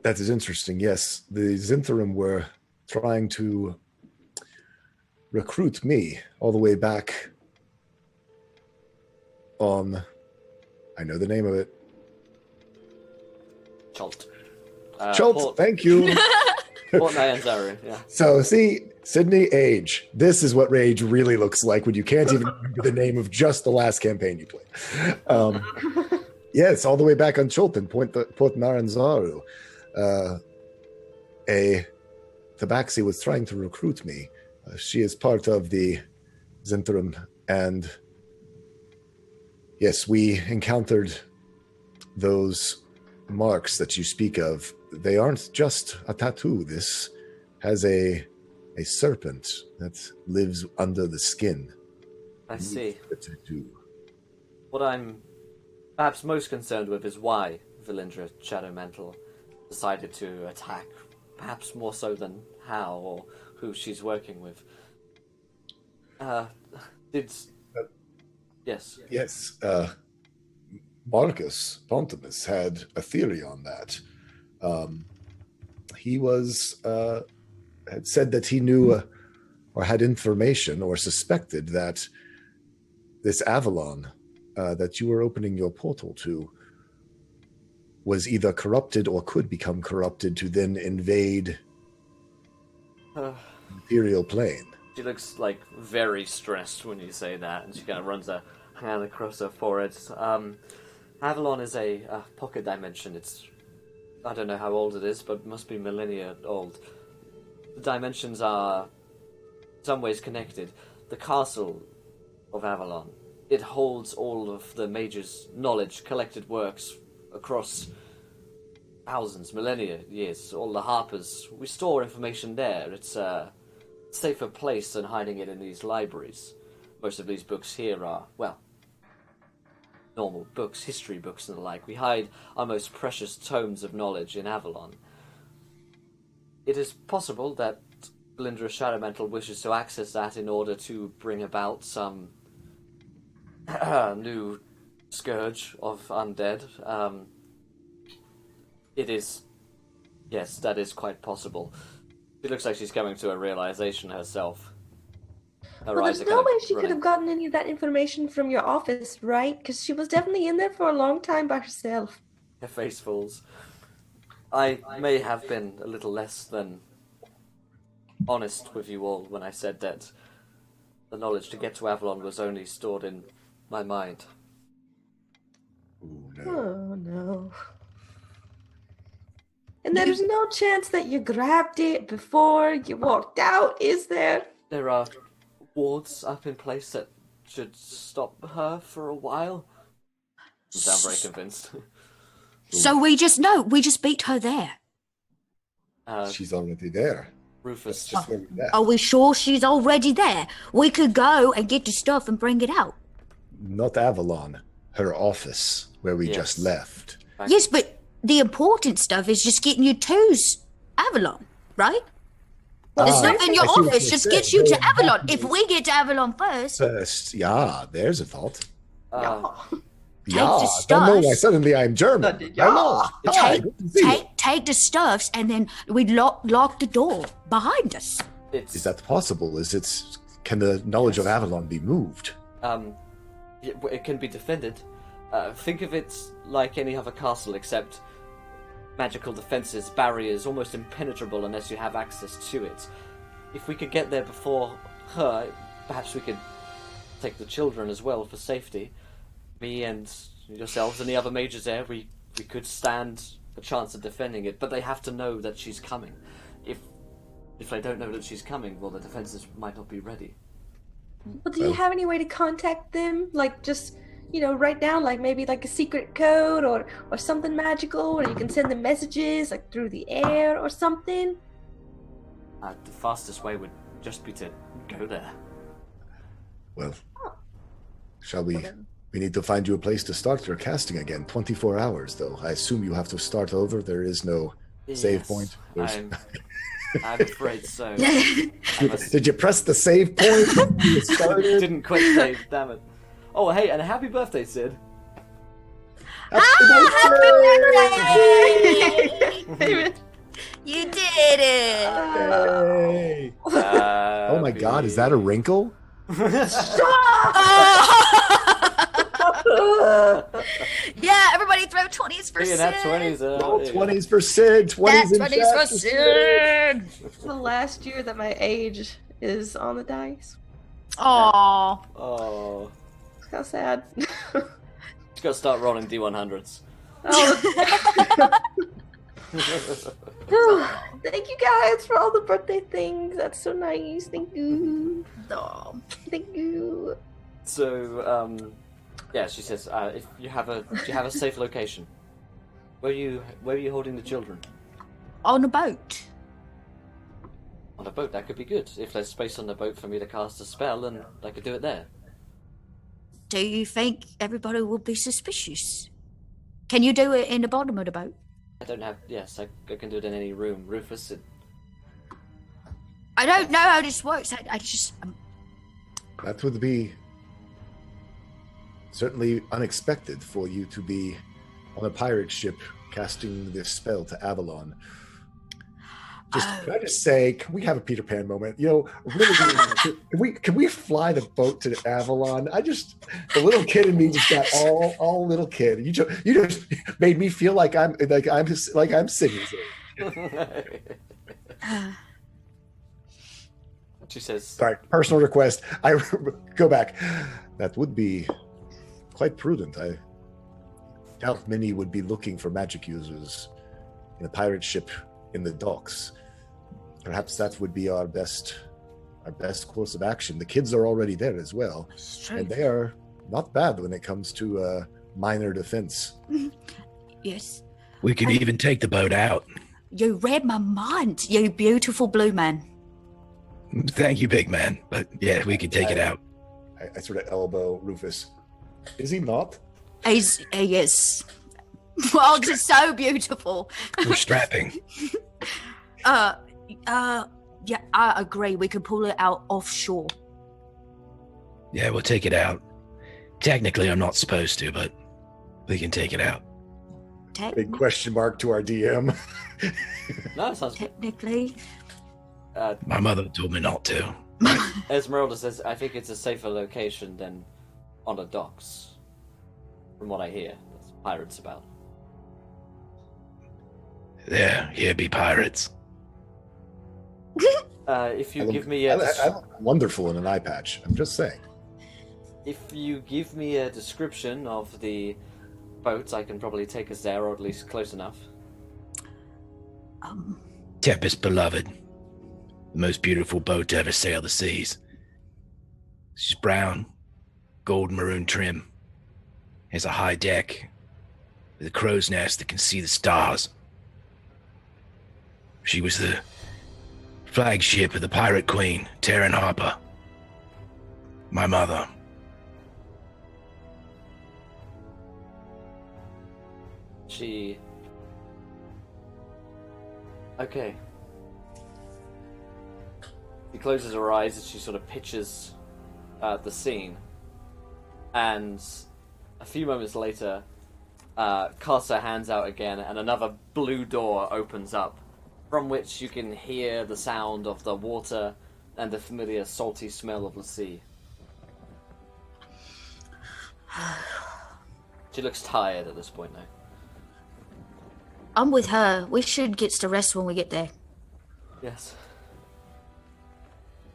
That is interesting, yes. The Zentharim were trying to recruit me all the way back on... I know the name of it. Chult. Chult, thank you. Port Nyanzaru, yeah. So, see, Sydney, age. This is what rage really looks like when you can't even remember the name of just the last campaign you played. Yes, all the way back on Chultan, Port Nyanzaru. A Tabaxi was trying to recruit me. She is part of the Zentharim, and yes, we encountered those marks that you speak of. They aren't just a tattoo. This has a serpent that lives under the skin. I see. The tattoo. What I'm perhaps most concerned with is why Valindra Shadowmantle decided to attack, perhaps more so than how or who she's working with. Yes. Yes, Marcus Pontimus had a theory on that. He had said that he knew or had information or suspected that this Avalon that you were opening your portal to was either corrupted or could become corrupted to then invade Imperial Plane. She looks like very stressed when you say that, and she kind of runs a hand across her forehead. Avalon is a pocket dimension. I don't know how old it is, but it must be millennia old. The dimensions are in some ways connected. The castle of Avalon, it holds all of the mage's knowledge, collected works across thousands, millennia years. All the Harpers, we store information there. It's a safer place than hiding it in these libraries. Most of these books here are, well, normal books, history books and the like. We hide our most precious tomes of knowledge in Avalon. It is possible that Valindra Shadowmantle wishes to access that in order to bring about some new scourge of undead. Yes, that is quite possible. It looks like she's coming to a realization herself. Well, there's no way she could have gotten any of that information from your office, right? Because she was definitely in there for a long time by herself. Her face falls. I may have been a little less than honest with you all when I said that the knowledge to get to Avalon was only stored in my mind. Ooh, no. Oh, no. And there's no chance that you grabbed it before you walked out, is there? There are wards up in place that should stop her for a while. You sound very convinced. So we just beat her there. She's already there. Rufus. Just where we left. Are we sure she's already there? We could go and get the stuff and bring it out. Not Avalon, her office, where we just left. Yes, but the important stuff is just getting you to Avalon, right? The stuff in your office just gets you to Avalon. If we get to Avalon first, yeah, there's a thought. the don't know why stuff. suddenly I'm German. Take the stuffs and then we lock the door behind us. Is that possible? Can the knowledge of Avalon be moved? It can be defended. Think of it like any other castle, except magical defenses, barriers, almost impenetrable unless you have access to it. If we could get there before her, perhaps we could take the children as well for safety. Me and yourselves and the other mages there, we we could stand a chance of defending it, but they have to know that she's coming. If they don't know that she's coming, well, the defenses might not be ready. Well, do you have any way to contact them? Like, just, write down, like, maybe, like, a secret code or something magical, or you can send them messages, like, through the air or something? The fastest way would just be to go there. Well, shall we? We need to find you a place to start your casting again. 24 hours, though. I assume you have to start over. There is no save point. I'm afraid so. Did you press the save point when you started? Didn't quick save, damn it. Oh, hey, and happy birthday, Sid. Happy birthday! You did it! Hey. Oh my god, is that a wrinkle? Yeah, everybody throw 20s for Sid. 20s. 20s for Sid. 20s for Sid. It's the last year that my age is on the dice. Aww. Oh. It's kind of sad. Just gotta start rolling D100s. Thank you guys for all the birthday things. That's so nice. Thank you. Oh. Thank you. So, yeah, she says, if you have do you have a safe location? Where are you holding the children? On a boat. On a boat, that could be good. If there's space on the boat for me to cast a spell, then I could do it there. Do you think everybody will be suspicious? Can you do it in the bottom of the boat? I don't have... Yes, I can do it in any room. Rufus... I don't know how this works. I just... That would be certainly unexpected for you to be on a pirate ship casting this spell to Avalon. Can I just say, can we have a Peter Pan moment? Really, can we fly the boat to Avalon? The little kid in me just got all little kid. You just made me feel like I'm singing. She says, "Sorry, personal request. I go back. That would be quite prudent. I doubt many would be looking for magic users in a pirate ship in the docks. Perhaps that would be our best course of action. The kids are already there as well, and they are not bad when it comes to minor defense." Yes. We could even take the boat out. You read my mind, you beautiful blue man. Thank you, big man. But yeah, we could take it out. I sort of elbow Rufus. Is he not? He is. Well, just so beautiful. We're strapping. Yeah, I agree. We could pull it out offshore. Yeah, we'll take it out. Technically, I'm not supposed to, but we can take it out. Big question mark to our DM. no, it sounds technically. My mother told me not to. Esmeralda says, I think it's a safer location than on the docks. From what I hear. There's pirates about. Yeah, here be pirates. If you give me a... I look wonderful in an eye patch. I'm just saying. If you give me a description of the boat, I can probably take us there, or at least close enough. Tempest Beloved. The most beautiful boat to ever sail the seas. She's brown, gold maroon trim. Has a high deck with a crow's nest that can see the stars. She was the flagship of the Pirate Queen, Taryn Harper. My mother. She... Okay. She closes her eyes as she sort of pictures the scene. And a few moments later, casts her hands out again, and another blue door opens up, from which you can hear the sound of the water and the familiar salty smell of the sea. She looks tired at this point now. I'm with her. We should get to rest when we get there. Yes.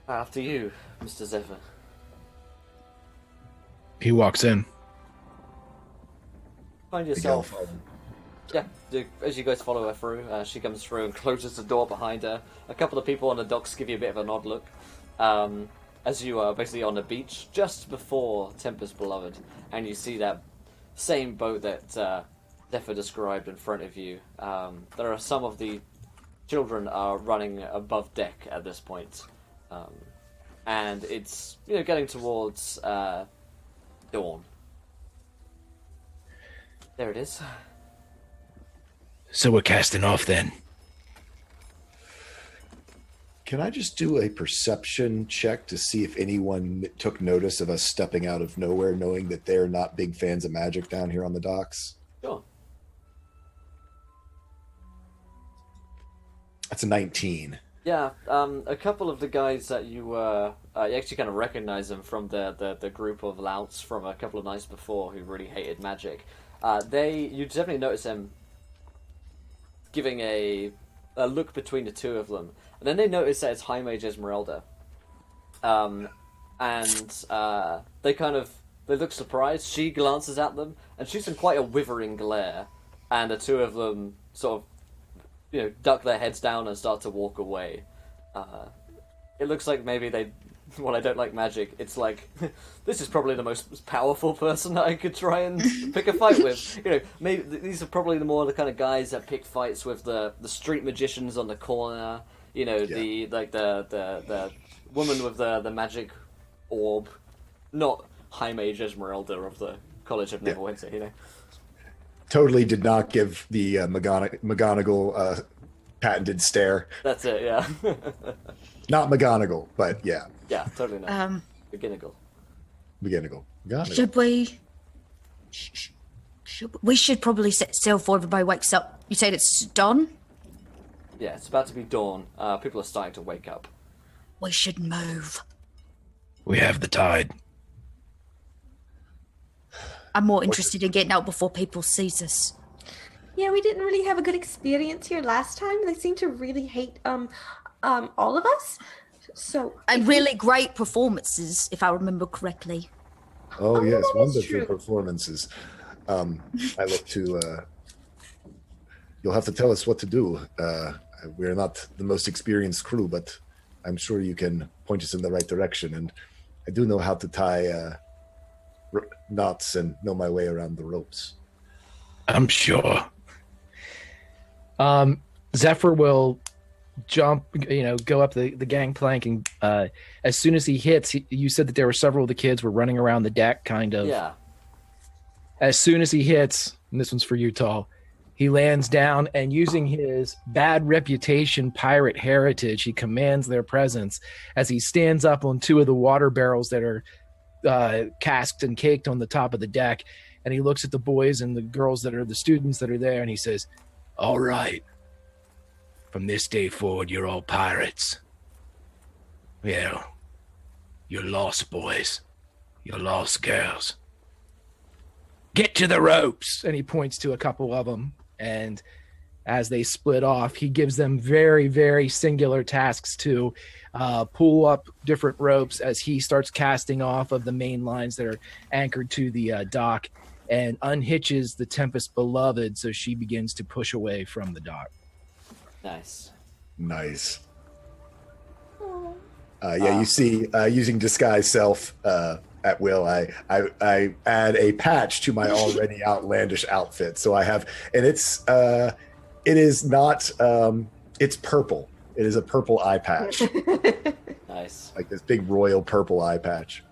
After you, Mr. Zephyr. He walks in. Find yourself Yeah, as you guys follow her through, she comes through and closes the door behind her. A couple of people on the docks give you a bit of an odd look. As you are basically on the beach just before Tempest Beloved, and you see that same boat that Zephyr described in front of you. There are some of the children are running above deck at this point. And it's getting towards dawn. There it is. So we're casting off then. Can I just do a perception check to see if anyone took notice of us stepping out of nowhere, knowing that they're not big fans of magic down here on the docks? Sure. That's a 19. Yeah, a couple of the guys that you actually kind of recognize them from the group of louts from a couple of nights before who really hated magic. You definitely notice them giving a look between the two of them. And then they notice that it's High Mage Esmeralda. They look surprised. She glances at them and shoots them quite a withering glare. And the two of them sort of, duck their heads down and start to walk away. It looks like maybe well, I don't like magic. It's like, this is probably the most powerful person that I could try and pick a fight with. Maybe these are probably the kind of guys that pick fights with the street magicians on the corner. The woman with the magic orb, not High Mage Esmeralda of the College of Neverwinter. Totally did not give the McGonagall patented stare. That's it, yeah. Not McGonagall, but yeah. Yeah, totally not. McGonagall. Should we? We should probably set sail before everybody wakes up. You said it's dawn? Yeah, it's about to be dawn. People are starting to wake up. We should move. We have the tide. I'm more interested in getting out before people sees us. Yeah, we didn't really have a good experience here last time. They seem to really hate all of us. So and really great performances, if I remember correctly. Oh yes, wonderful true. performances. I look to. You'll have to tell us what to do. We're not the most experienced crew, but I'm sure you can point us in the right direction. And I do know how to tie knots and know my way around the ropes. I'm sure. Zephyr will jump, go up the gangplank, and as soon as he hits, you said that there were several of the kids were running around the deck, kind of. Yeah. As soon as he hits, and this one's for you, Tall, he lands down, and using his bad reputation, pirate heritage, he commands their presence as he stands up on two of the water barrels that are casked and caked on the top of the deck, and he looks at the boys and the girls that are the students that are there, and he says, "All right. From this day forward, you're all pirates. Well, you're lost boys. You're lost girls. Get to the ropes." and he points to a couple of them, and as they split off, he gives them very, very singular tasks to pull up different ropes as he starts casting off of the main lines that are anchored to the dock, and unhitches the Tempest Beloved so she begins to push away from the dock. Nice. You see, using disguise self at will, I add a patch to my already outlandish outfit. So I have, and it is not, it's purple. It is a purple eye patch. Nice. Like this big royal purple eye patch.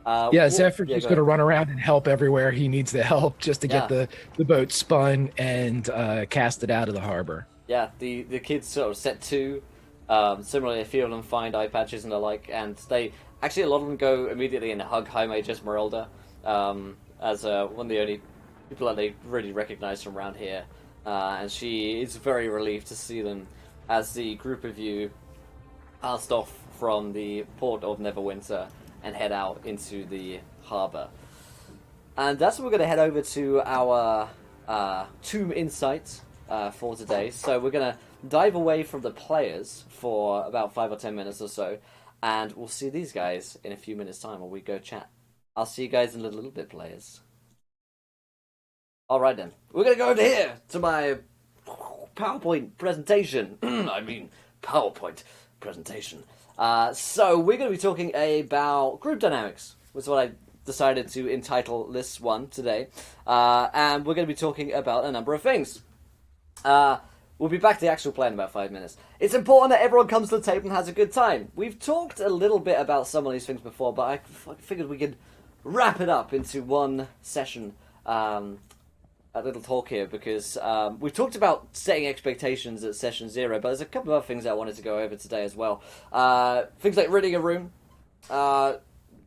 Zephyr's just going to run around and help everywhere he needs the help just to get the boat spun and cast it out of the harbor. Yeah, the kids sort of set to. Similarly, they feel and find eye patches and the like, and they actually, a lot of them go immediately and hug High Mage Esmeralda as one of the only people that they really recognize from around here, and she is very relieved to see them as the group of you passed off from the port of Neverwinter and head out into the harbor. And that's when we're going to head over to our Tomb Insight for today. So we're going to dive away from the players for about 5 or 10 minutes or so, and we'll see these guys in a few minutes' time when we go chat. I'll see you guys in a little bit, players. All right then, we're gonna go over here to my PowerPoint presentation. I mean, PowerPoint presentation. So we're going to be talking about group dynamics, which is what I decided to entitle this one today. And we're going to be talking about a number of things. We'll be back to the actual plan in about 5 minutes. It's important that everyone comes to the table and has a good time. We've talked a little bit about some of these things before, but I figured we could wrap it up into one session. A little talk here, because we've talked about setting expectations at session 0, but there's a couple of other things I wanted to go over today as well. Things like reading a room,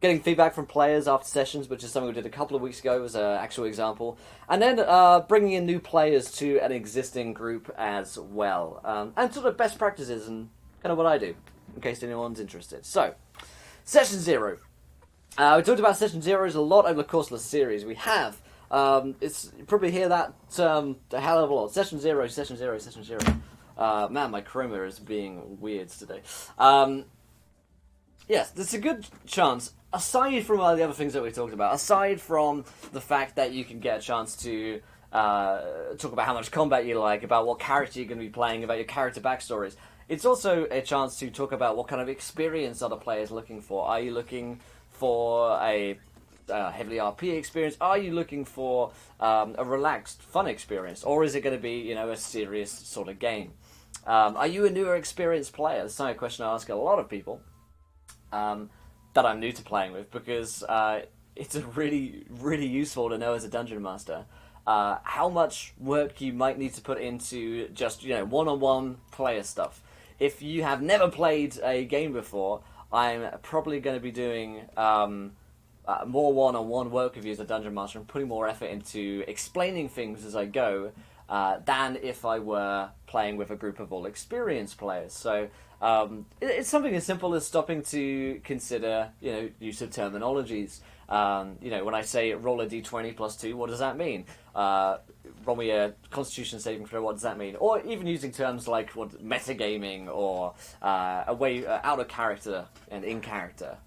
getting feedback from players after sessions, which is something we did a couple of weeks ago, was an actual example, and then bringing in new players to an existing group as well, and sort of best practices and kind of what I do, in case anyone's interested. So, session 0. We talked about session 0s a lot over the course of the series. We have you probably hear that a hell of a lot. Session 0, session 0, session 0. Man, my chroma is being weird today. Yes, there's a good chance, aside from all the other things that we talked about, aside from the fact that you can get a chance to talk about how much combat you like, about what character you're going to be playing, about your character backstories, it's also a chance to talk about what kind of experience other players looking for. Are you looking for a heavily RP experience? Are you looking for a relaxed, fun experience? Or is it going to be, a serious sort of game? Are you a newer experienced player? That's a question I ask a lot of people that I'm new to playing with, because it's a really, really useful to know as a dungeon master how much work you might need to put into just, one-on-one player stuff. If you have never played a game before, I'm probably going to be doing more one-on-one work with you as a dungeon master and putting more effort into explaining things as I go than if I were playing with a group of all experienced players. So it's something as simple as stopping to consider, use of terminologies. When I say roll a d20 plus 2, what does that mean? Roll me a Constitution saving throw, what does that mean? Or even using terms like metagaming or a way out of character and in character.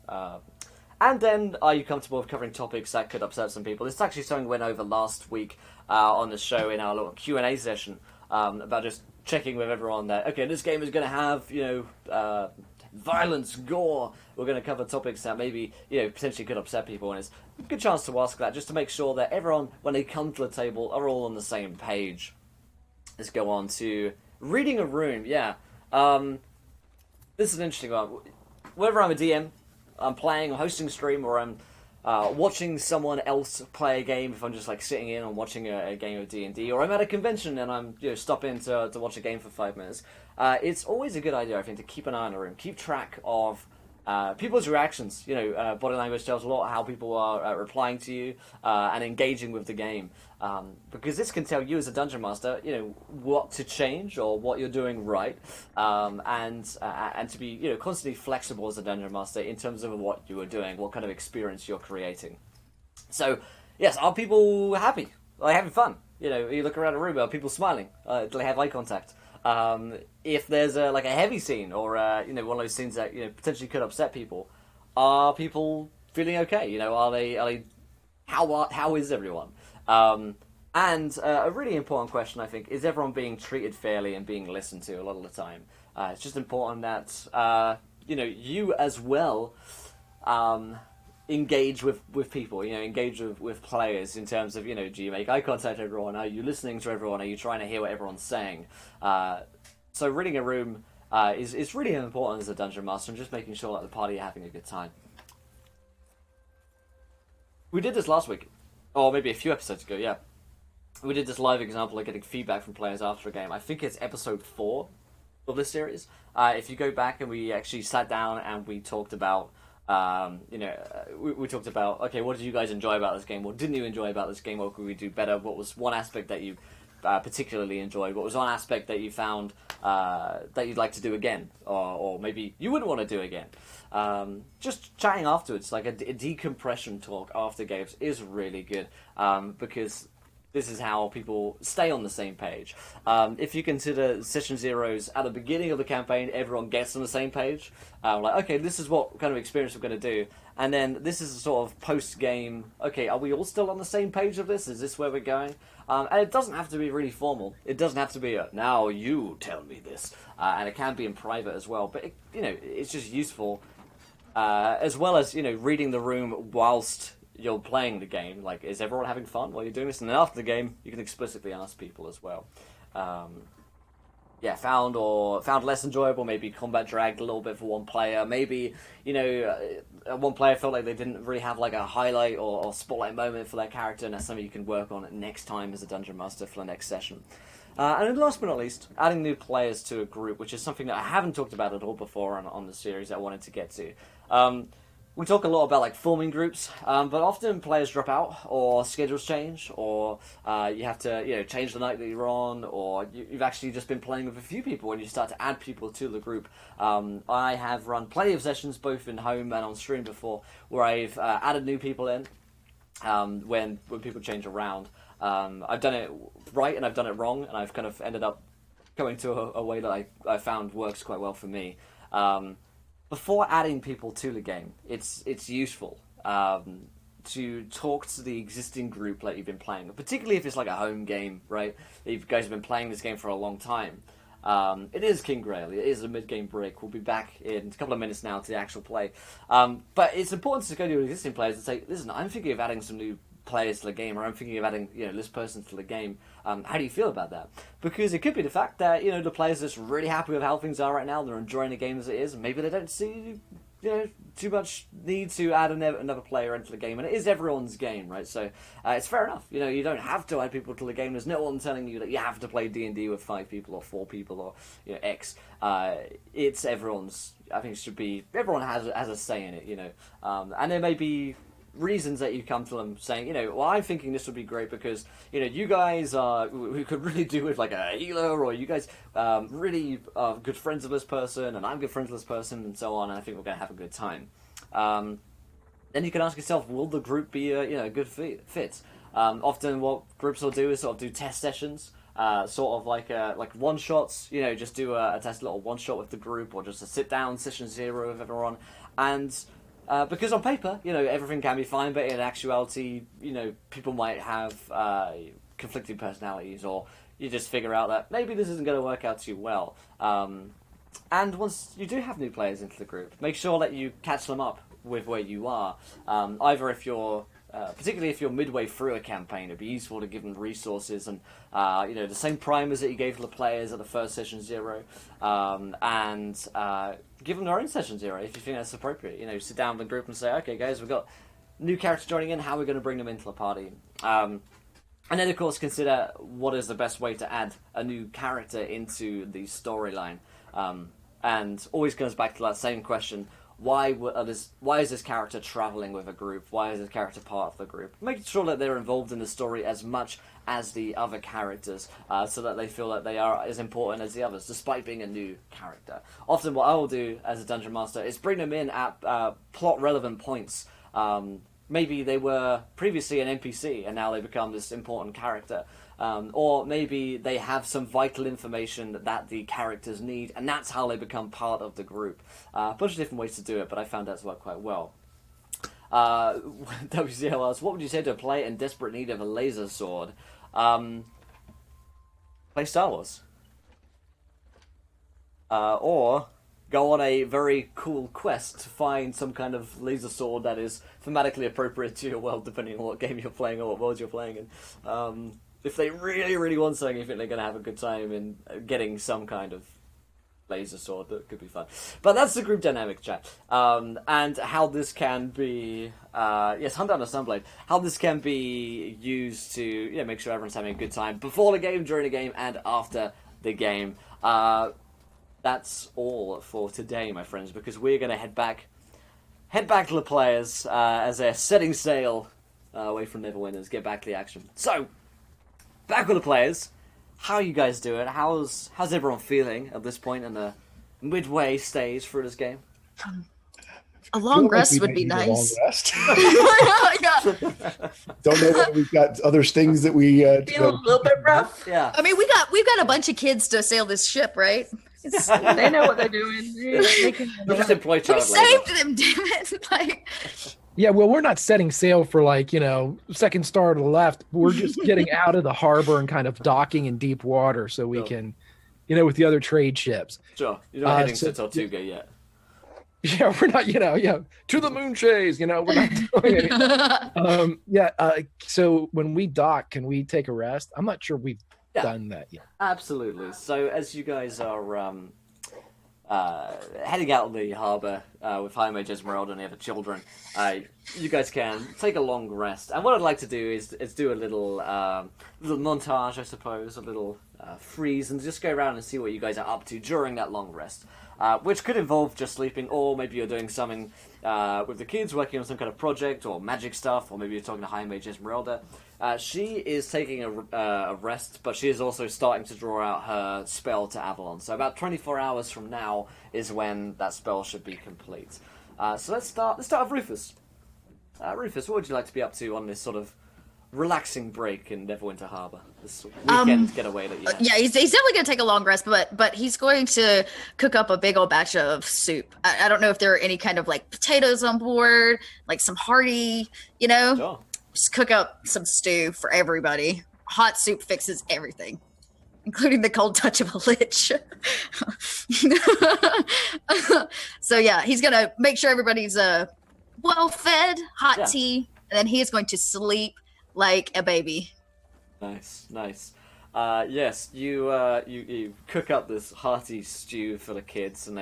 And then, are you comfortable with covering topics that could upset some people? This is actually something we went over last week on the show in our little Q&A session about just checking with everyone that, okay, this game is going to have, violence, gore. We're going to cover topics that maybe, potentially could upset people, and it's a good chance to ask that just to make sure that everyone, when they come to the table, are all on the same page. Let's go on to reading a room. Yeah. This is an interesting one. Whether I'm a DM, I'm playing or hosting a stream, or I'm watching someone else play a game, if I'm just sitting in and watching a game of D&D, or I'm at a convention and I'm stopping to watch a game for 5 minutes, it's always a good idea, I think, to keep an eye on a room, keep track of people's reactions. Body language tells a lot how people are replying to you and engaging with the game, because this can tell you as a dungeon master, what to change or what you're doing right, and to be constantly flexible as a dungeon master in terms of what you are doing, what kind of experience you're creating. So, yes, are people happy? Are they having fun? You look around a room, are people smiling? Do they have eye contact? If there's a heavy scene or one of those scenes that potentially could upset people, are people feeling okay? Are they how is everyone? And a really important question, I think, is everyone being treated fairly and being listened to a lot of the time? It's just important that you as well engage with people, engage with players in terms of, do you make eye contact with everyone? Are you listening to everyone? Are you trying to hear what everyone's saying? So reading a room is really important as a dungeon master, and just making sure that the party are having a good time. We did this last week, or maybe a few episodes ago, yeah. We did this live example of getting feedback from players after a game. I think it's episode 4 of this series. If you go back, and we actually sat down and we talked about we talked about, okay, what did you guys enjoy about this game? What didn't you enjoy about this game? What could we do better? What was one aspect that you particularly enjoyed? What was one aspect that you found that you'd like to do again? Or maybe you wouldn't want to do again? Just chatting afterwards, like a decompression talk after games is really good, because this is how people stay on the same page. If you consider session zeros at the beginning of the campaign, everyone gets on the same page. Like, okay, this is what kind of experience we're going to do. And then this is a sort of post-game, okay, are we all still on the same page of this? Is this where we're going? And it doesn't have to be really formal. It doesn't have to be now you tell me this. And it can be in private as well. But, it's just useful. As well as, reading the room whilst you're playing the game. Like, is everyone having fun while you're doing this? And then after the game, you can explicitly ask people as well. Found less enjoyable, maybe combat dragged a little bit for one player, maybe, one player felt like they didn't really have like a highlight or spotlight moment for their character, and that's something you can work on next time as a Dungeon Master for the next session. And then last but not least, adding new players to a group, which is something that I haven't talked about at all before on the series I wanted to get to. We talk a lot about like forming groups, but often players drop out, or schedules change, or you have to change the night that you're on, or you've actually just been playing with a few people and you start to add people to the group. I have run plenty of sessions both in home and on stream before where I've added new people in when people change around. I've done it right and I've done it wrong, and I've kind of ended up going to a way that I found works quite well for me. Before adding people to the game, it's useful to talk to the existing group that you've been playing, particularly if it's like a home game, right? You guys have been playing this game for a long time. It is King Grail. It is a mid-game break. We'll be back in a couple of minutes now to the actual play. But it's important to go to your existing players and say, listen, I'm thinking of adding some new players to the game, or I'm thinking of adding this person to the game. How do you feel about that? Because it could be the fact that the players are just really happy with how things are right now, they're enjoying the game as it is, and maybe they don't see too much need to add another player into the game, and it is everyone's game, right? So it's fair enough. You don't have to add people to the game. There's no one telling you that you have to play D&D with 5 people or 4 people or X. It's everyone's. I think it should be, everyone has a say in it, and there may be reasons that you come to them saying, I'm thinking this would be great because, you guys we could really do with like a healer, or you guys really are good friends of this person, and I'm good friends with this person, and so on, and I think we're going to have a good time. Then you can ask yourself, will the group be a good fit? Often what groups will do is sort of do test sessions, sort of like one-shots, just do a test little one-shot with the group, or just a sit-down session 0 with everyone, and because on paper, everything can be fine, but in actuality, people might have conflicting personalities, or you just figure out that maybe this isn't going to work out too well. And once you do have new players into the group, make sure that you catch them up with where you are. Either if you're particularly if you're midway through a campaign, it'd be useful to give them resources and the same primers that you gave to the players at the first session 0, and give them their own session 0 if you think that's appropriate. Sit down with the group and say, okay guys, we've got new characters joining in, how are we going to bring them into the party? And then of course consider what is the best way to add a new character into the storyline, and always comes back to that same question: why is this character traveling with a group? Why is this character part of the group? Making sure that they're involved in the story as much as the other characters, so that they feel that they are as important as the others, despite being a new character. Often what I will do as a Dungeon Master is bring them in at plot-relevant points. Maybe they were previously an NPC, and now they become this important character. Or maybe they have some vital information that the characters need, and that's how they become part of the group. A bunch of different ways to do it, but I found that to work quite well. WCL asks, what would you say to a player in desperate need of a laser sword? Play Star Wars. Or go on a very cool quest to find some kind of laser sword that is thematically appropriate to your world, depending on what game you're playing or what world you're playing in. If they really, really want something, you think they're going to have a good time in getting some kind of laser sword, that could be fun. But that's the group dynamic, chat. And how this can be... hunt down a Sunblade. How this can be used to make sure everyone's having a good time before the game, during the game, and after the game. That's all for today, my friends, because we're going to head back to the players as they're setting sail away from Neverwinter's, get back to the action. So... back with the players. How are you guys doing? How's everyone feeling at this point in the midway stage through this game? A long Feel like rest we would might be need a long nice. rest. Yeah. Don't know whether we've got other things that we Feel a little bit rough. Yeah. I mean, we've got a bunch of kids to sail this ship, right? They know what they're doing. They can We just employ We child labor. saved them, damn it! Like, Yeah, well, we're not setting sail for like, second star to the left. We're just getting out of the harbor and kind of docking in deep water so we Sure. can, with the other trade ships. Sure. You're not heading so- to Tortuga yet. Yeah, we're not, to the moon chase, we're not doing anything. So when we dock, can we take a rest? I'm not sure we've Yeah. done that yet. Absolutely. So as you guys are heading out in the harbour with High Mage Esmeralda and the other children, you guys can take a long rest. And what I'd like to do is do a little montage, I suppose, a little freeze, and just go around and see what you guys are up to during that long rest. Which could involve just sleeping, or maybe you're doing something with the kids, working on some kind of project, or magic stuff, or maybe you're talking to High Mage Esmeralda. She is taking a rest, but she is also starting to draw out her spell to Avalon. So about 24 hours from now is when that spell should be complete. So let's start with Rufus. Rufus, what would you like to be up to on this sort of relaxing break in Neverwinter Harbor? This weekend getaway that you had? yeah, he's definitely gonna take a long rest, but he's going to cook up a big old batch of soup. I don't know if there are any kind of like potatoes on board, like some hearty, Sure. just cook up some stew for everybody. Hot soup fixes everything, including the cold touch of a lich. So yeah, he's gonna make sure everybody's well fed, hot Yeah. tea, and then he is going to sleep like a baby. Nice. Yes, you cook up this hearty stew for the kids, and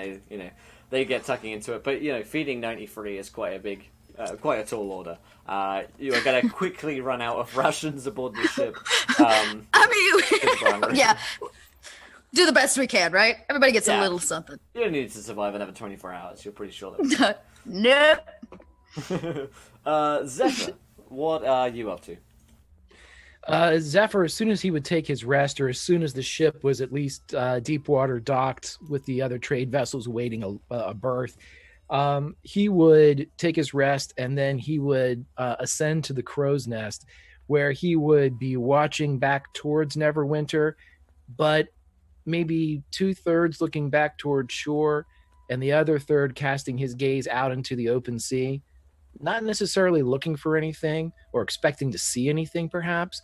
they get tucking into it. But feeding 93 is quite a tall order. You are going to quickly run out of rations aboard the ship. Yeah, do the best we can, right? Everybody gets Yeah. a little something. You don't need to survive another 24 hours. You're pretty sure that. Nope. Zephyr, what are you up to? Zephyr, as soon as he would take his rest, or as soon as the ship was at least deep water docked with the other trade vessels awaiting a berth, he would take his rest, and then he would ascend to the crow's nest, where he would be watching back towards Neverwinter, but maybe 2/3 looking back toward shore, and the other third casting his gaze out into the open sea, not necessarily looking for anything or expecting to see anything, perhaps,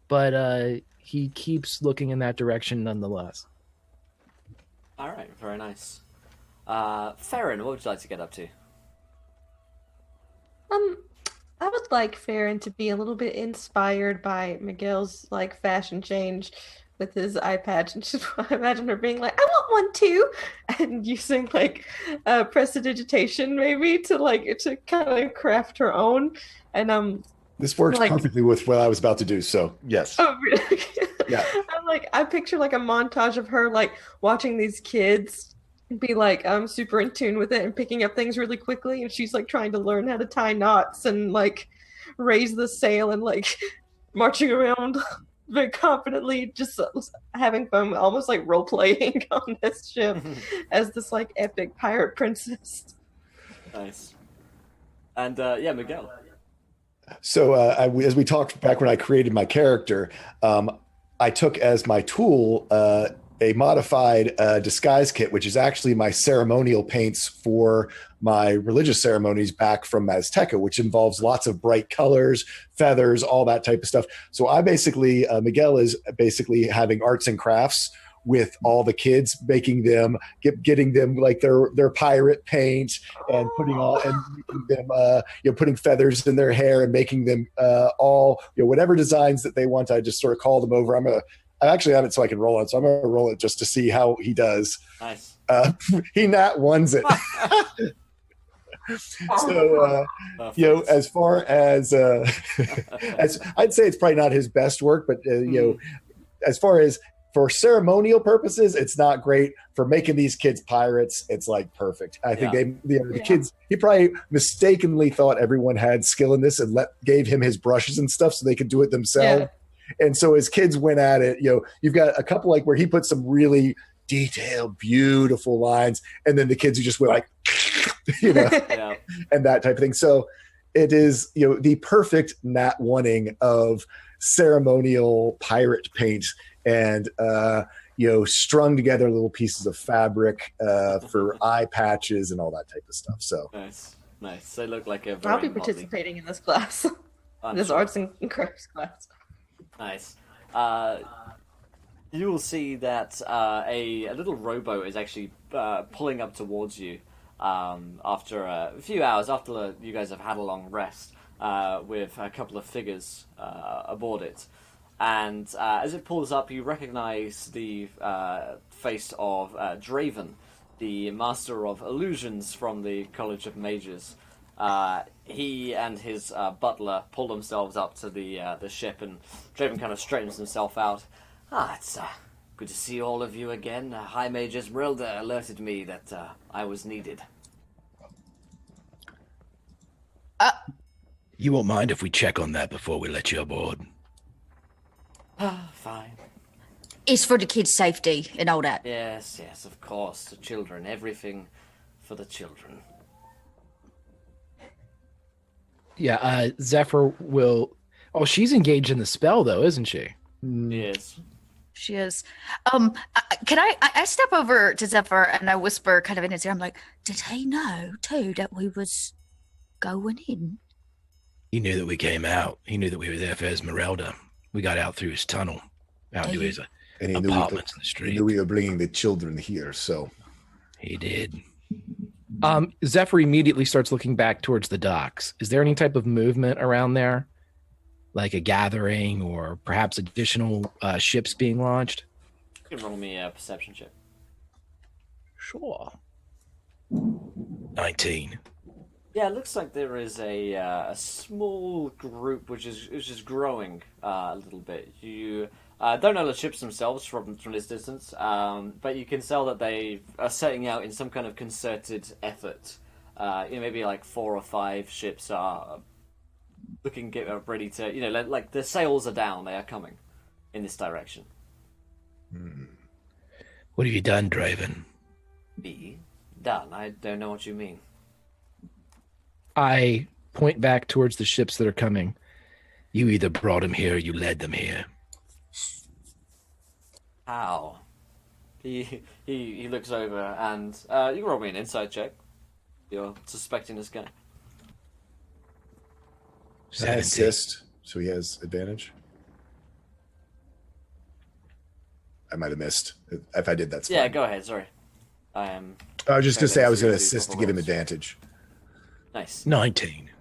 but he keeps looking in that direction nonetheless. All right, very nice. Farron, what would you like to get up to? I would like Farron to be a little bit inspired by Miguel's fashion change with his eye patch, and just I imagine her being like, "I want one too," and using prestidigitation maybe to kind of craft her own. And This works perfectly with what I was about to do. So yes. Oh, really? Yeah. I picture a montage of her watching these kids be super in tune with it and picking up things really quickly, and she's trying to learn how to tie knots and raise the sail and marching around very confidently, just having fun, almost role playing on this ship as this epic pirate princess. Nice. And Miguel. So as we talked back when I created my character, I took as my tool a modified disguise kit, which is actually my ceremonial paints for my religious ceremonies back from Azteca, which involves lots of bright colors, feathers, all that type of stuff. So I basically, Miguel is basically having arts and crafts with all the kids, making them, getting them their pirate paint and putting them, putting feathers in their hair and making them all, whatever designs that they want. I just sort of call them over. I actually have it so I can roll it. So I'm going to roll it just to see how he does. Nice. He nat ones it. So, as far as, as I'd say it's probably not his best work, but, as far as for ceremonial purposes, it's not great. For making these kids pirates, it's perfect. I think the kids, he probably mistakenly thought everyone had skill in this and gave him his brushes and stuff so they could do it themselves. Yeah. And so as kids went at it, you've got a couple where he put some really detailed, beautiful lines, and then the kids who just went Yeah. and that type of thing. So it is, the perfect Nat One-ing of ceremonial pirate paint and, strung together little pieces of fabric for eye patches and all that type of stuff. So nice. They look like a very I'll be participating in this class. This arts and crafts class. Nice. You will see that a little rowboat is actually pulling up towards you after a few hours, after you guys have had a long rest, with a couple of figures aboard it. And as it pulls up, you recognize the face of Draven, the Master of Illusions from the College of Mages. He and his butler pull themselves up to the ship, and Draven kind of straightens himself out. It's good to see all of you again. High Mage Esmeralda alerted me that I was needed. You won't mind if we check on that before we let you aboard? Fine. It's for the kids' safety and all that. Yes, of course. The children. Everything for the children. Yeah, Zephyr will... Oh, she's engaged in the spell, though, isn't she? Yes. She is. Can I step over to Zephyr and I whisper kind of in his ear, I'm like, did he know, too, that we was going in? He knew that we came out. He knew that we were there for Esmeralda. We got out through his tunnel, out to his apartments in the street. He knew we were bringing the children here, so... He did. Zephyr immediately starts looking back towards the docks. Is there any type of movement around there? Like a gathering or perhaps additional ships being launched? You can roll me a perception check. Sure. 19. Yeah, it looks like there is a small group which is growing a little bit. You don't know the ships themselves from this distance, but you can tell that they are setting out in some kind of concerted effort. Maybe like 4 or 5 ships are looking ready to, like the sails are down. They are coming in this direction. What have you done, Draven? Be done. I don't know what you mean. I point back towards the ships that are coming. You either brought them here or you led them here. How? He looks over and you can roll me an insight check. You're suspecting this guy. I assist, so he has advantage. I might have missed. If I did, that's fine. Yeah, go ahead. Sorry. I was just going to say I was going to assist to give him advantage. Nice. 19.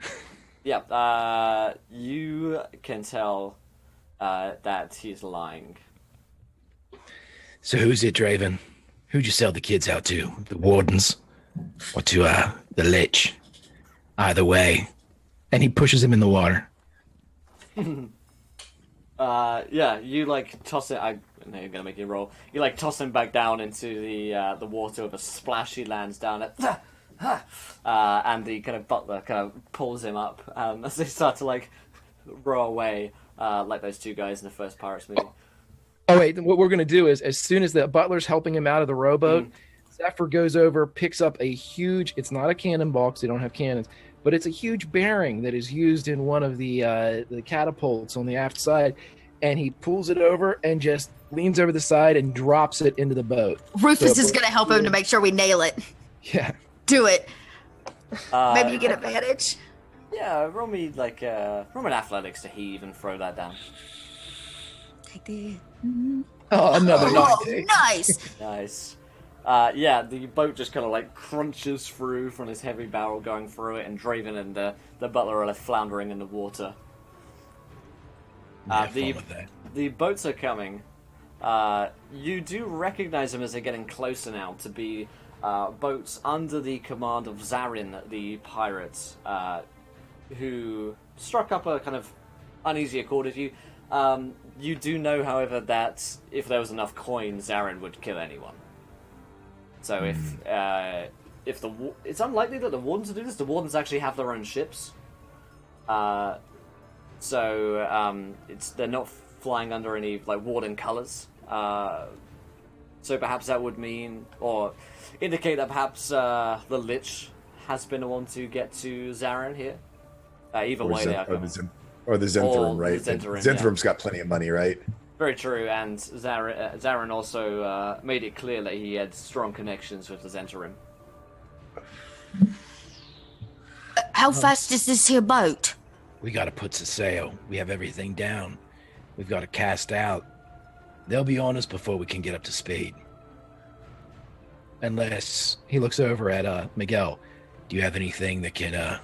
Yeah, you can tell that he's lying. So who's it, Draven? Who'd you sell the kids out to? The wardens? Or to the lich? Either way. And he pushes him in the water. Yeah, you toss it. I'm going to make you roll. You toss him back down into the water with a splash. He lands down it. And the kind of butler kind of pulls him up as they start to row away like those two guys in the first Pirates movie. Oh wait, what we're gonna do is as soon as the butler's helping him out of the rowboat, Zephyr goes over, picks up a huge. It's not a cannonball because they don't have cannons, but it's a huge bearing that is used in one of the catapults on the aft side, and he pulls it over and just leans over the side and drops it into the boat. Rufus is gonna help him to make sure we nail it. Yeah. Do it. Maybe you get advantage. Yeah, roll me roll an athletics to heave and throw that down. Take the. Oh, another nice. Nice. Yeah, the boat just kind of crunches through from this heavy barrel going through it, and Draven and the butler are left floundering in the water. The boats are coming. You do recognize them as they're getting closer now to be boats under the command of Zarin, the pirate, who struck up a kind of uneasy accord with you. You do know, however, that if there was enough coin, Zarin would kill anyone. So if it's unlikely that the Wardens will do this. The Wardens actually have their own ships. They're not flying under any Warden colours. So perhaps that would mean or indicate that perhaps the Lich has been the one to get to Zarin here. Either Or way, they are the coming. Zentherim, right? The Zentherim, Zentherim's got plenty of money, right? Very true, and Zarin also made it clear that he had strong connections with the Zentherim. How fast is this here boat? We gotta put to sail. We have everything down. We've got to cast out. They'll be on us before we can get up to speed. Unless he looks over at Miguel. Do you have anything that can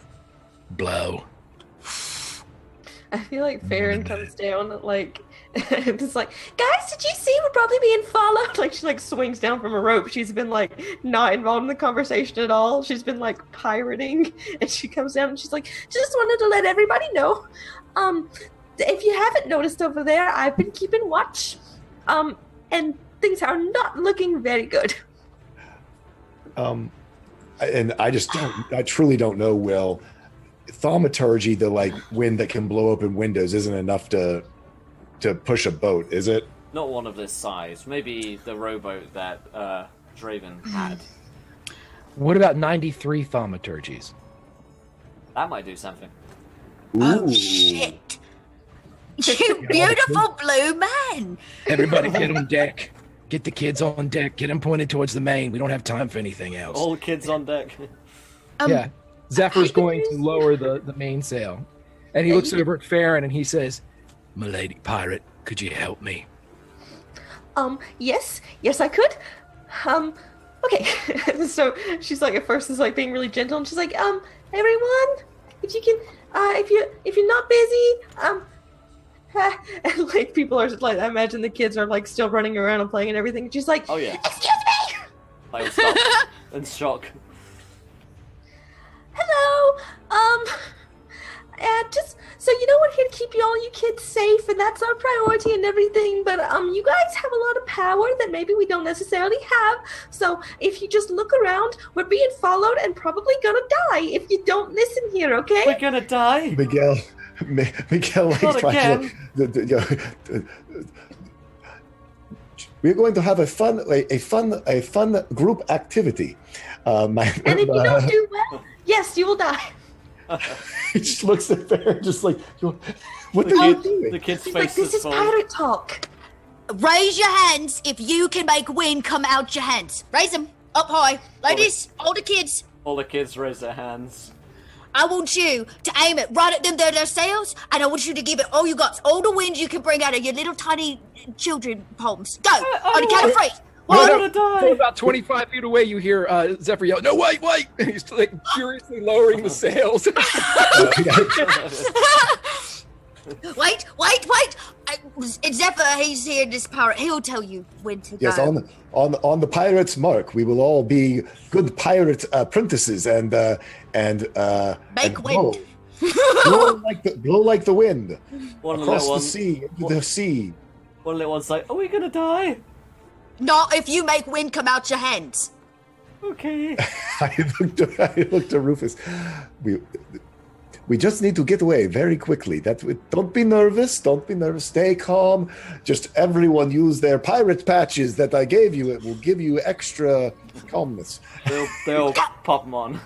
blow? I feel like Farron comes down like it's like, guys, did you see we're probably being followed? Like she like swings down from a rope. She's been like not involved in the conversation at all. She's been like pirating, and she comes down and she's like, just wanted to let everybody know, if you haven't noticed over there, I've been keeping watch, and things are not looking very good. And I truly don't know, Will. Thaumaturgy, the like wind that can blow open windows, isn't enough to push a boat, is it? Not one of this size. Maybe the rowboat that Draven had. What about 93 thaumaturgies? That might do something. Oh, shit. You beautiful blue man. Everybody get on deck. Get the kids on deck. Get them pointed towards the main. We don't have time for anything else. All kids on deck. Yeah. Zephyr's going to lower the mainsail. And he looks over at Farron and he says, Milady pirate, could you help me? Yes, I could. Okay. So she's like, at first is like being really gentle, and she's like, everyone, if you can, if you're not busy, and like people are just like, I imagine the kids are like still running around and playing and everything. She's like, Oh yeah. excuse me. Like stop. In shock. Hello. Just so you know, we're here to keep all you kids safe, and that's our priority and everything. But you guys have a lot of power that maybe we don't necessarily have. So if you just look around, we're being followed and probably gonna die if you don't listen here. Okay? We're gonna die. Miguel, like, Not trying again. we're going to have a fun group activity. And if you don't do well, yes, you will die. He just looks at there, just like, what are you doing? The kid's He's face like, this is full. pirate talk. Raise your hands if you can make wind come out your hands. Raise them up high. Ladies, older kids. All the kids raise their hands. I want you to aim it right at them their sails, and I want you to give it all you got. All the wind you can bring out of your little tiny children palms. Go! On the count of three. We're One, gonna from die. about 25 feet away, you hear Zephyr yell, "No, wait!" And he's like furiously lowering the sails. wait. It's Zephyr, he's here, this pirate. He'll tell you when to Yes, go. on the pirate's mark, we will all be good pirate apprentices and Make blow. wind. blow like the wind One across little the one. sea, into the sea. One little one's like, "Are we gonna die?" Not if you make wind come out your hands. Okay. I looked at Rufus. We just need to get away very quickly. Don't be nervous. Stay calm. Just everyone use their pirate patches that I gave you. It will give you extra calmness. They'll pop them on.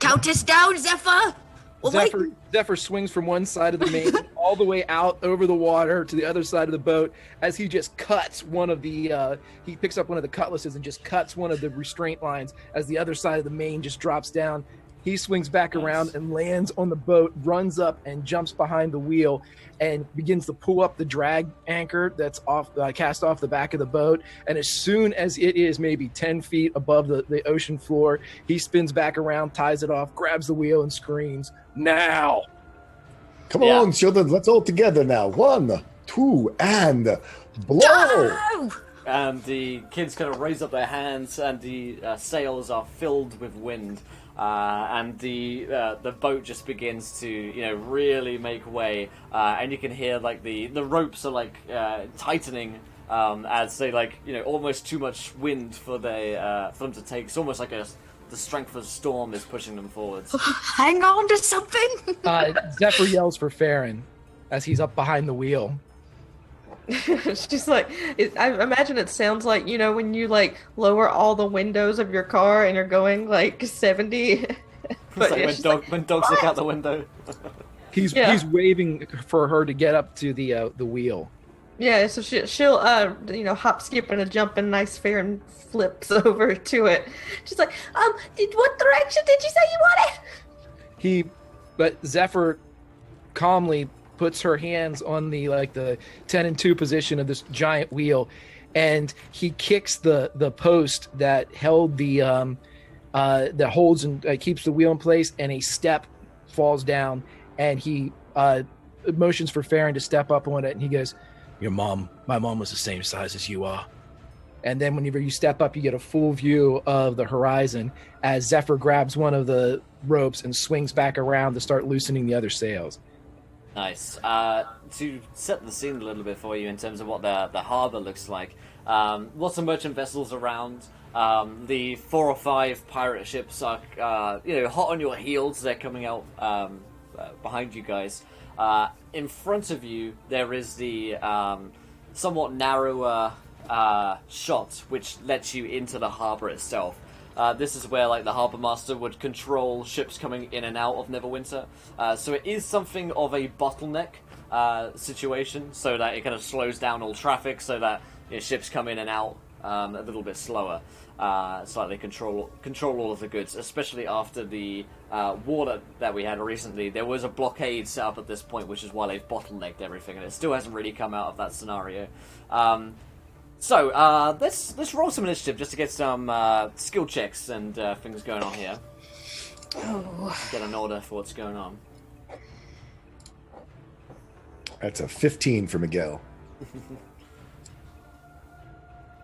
Count us down, Zephyr. Well, wait. Zephyr swings from one side of the main all the way out over the water to the other side of the boat as he just cuts one of the he picks up one of the cutlasses and just cuts one of the restraint lines as the other side of the main just drops down. He swings back around and lands on the boat, runs up and jumps behind the wheel and begins to pull up the drag anchor that's cast off the back of the boat. And as soon as it is maybe 10 feet above the ocean floor, he spins back around, ties it off, grabs the wheel and screams, "Now!" Come on, children. Let's all together now. 1, 2, and blow. Go! And the kids kind of raise up their hands, and the sails are filled with wind. And the boat just begins to really make way, and you can hear like the ropes are like tightening as they almost too much wind for them to take. It's almost like the strength of a storm is pushing them forwards. Hang on to something. Zephyr yells for Farron as he's up behind the wheel. She's like, I imagine it sounds like, when you like lower all the windows of your car and you're going like 70. It's like when dogs look out the window. He's waving for her to get up to the wheel. Yeah, so she'll hop, skip, and a jump, and nice Farron flips over to it. She's like, what direction did you say you wanted? But Zephyr calmly puts her hands on the 10 and 2 position of this giant wheel, and he kicks the post that held that holds and keeps the wheel in place, and a step falls down, and he motions for Farron to step up on it, and he goes, my mom was the same size as you are. And then whenever you step up, you get a full view of the horizon as Zephyr grabs one of the ropes and swings back around to start loosening the other sails. Nice. To set the scene a little bit for you in terms of what the harbour looks like, lots of merchant vessels around. The 4 or 5 pirate ships are, hot on your heels. They're coming out behind you guys. In front of you, there is the somewhat narrower shot, which lets you into the harbour itself. This is where the harbour master would control ships coming in and out of Neverwinter. So it is something of a bottleneck situation, so that it kind of slows down all traffic, so that ships come in and out a little bit slower, so that they control all of the goods. Especially after the water that we had recently, there was a blockade set up at this point, which is why they've bottlenecked everything, and it still hasn't really come out of that scenario. So, let's roll some initiative just to get some skill checks and things going on here. Oh. Get an order for what's going on. That's a 15 for Miguel.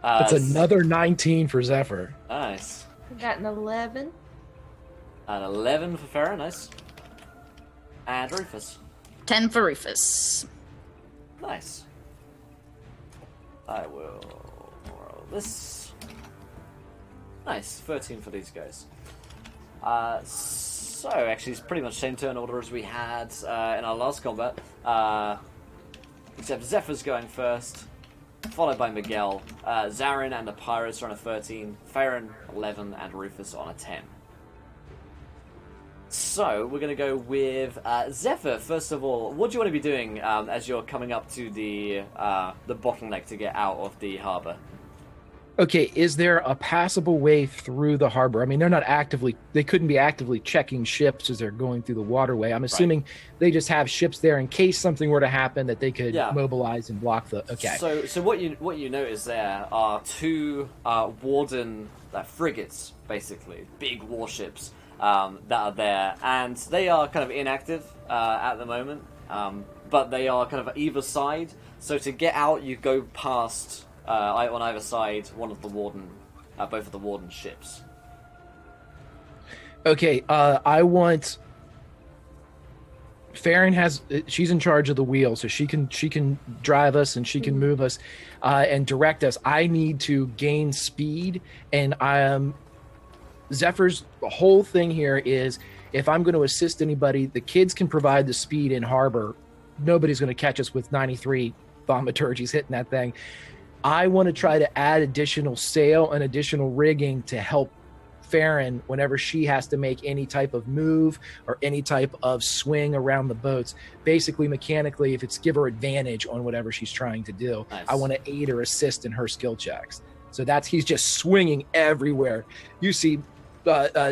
That's another 19 for Zephyr. Nice. I got an 11. An 11 for Farron, nice. And Rufus. 10 for Rufus. Nice. I will roll this. Nice, 13 for these guys. So, actually, it's pretty much the same turn order as we had in our last combat. Except Zephyr's going first, followed by Miguel. Zarin and the pirates are on a 13, Farron 11, and Rufus on a 10. So, we're going to go with Zephyr, first of all. What do you want to be doing as you're coming up to the bottleneck to get out of the harbour? Okay, is there a passable way through the harbor? I mean, they couldn't be actively checking ships as they're going through the waterway. I'm assuming they just have ships there in case something were to happen that they could mobilize and block the... Okay. So what you notice there are 2 warden frigates, basically, big warships that are there, and they are kind of inactive at the moment, but they are kind of either side. So to get out, you go past... on either side, both of the warden ships. Okay, I want... Farron she's in charge of the wheel, so she can drive us and she can move us and direct us. I need to gain speed, and Zephyr's whole thing here is, if I'm going to assist anybody, the kids can provide the speed in harbor. Nobody's going to catch us with 93 thaumaturgies hitting that thing. I want to try to add additional sail and additional rigging to help Farron whenever she has to make any type of move or any type of swing around the boats. Basically, mechanically, if it's give her advantage on whatever she's trying to do. Nice. I want to aid or assist in her skill checks. So he's just swinging everywhere. You see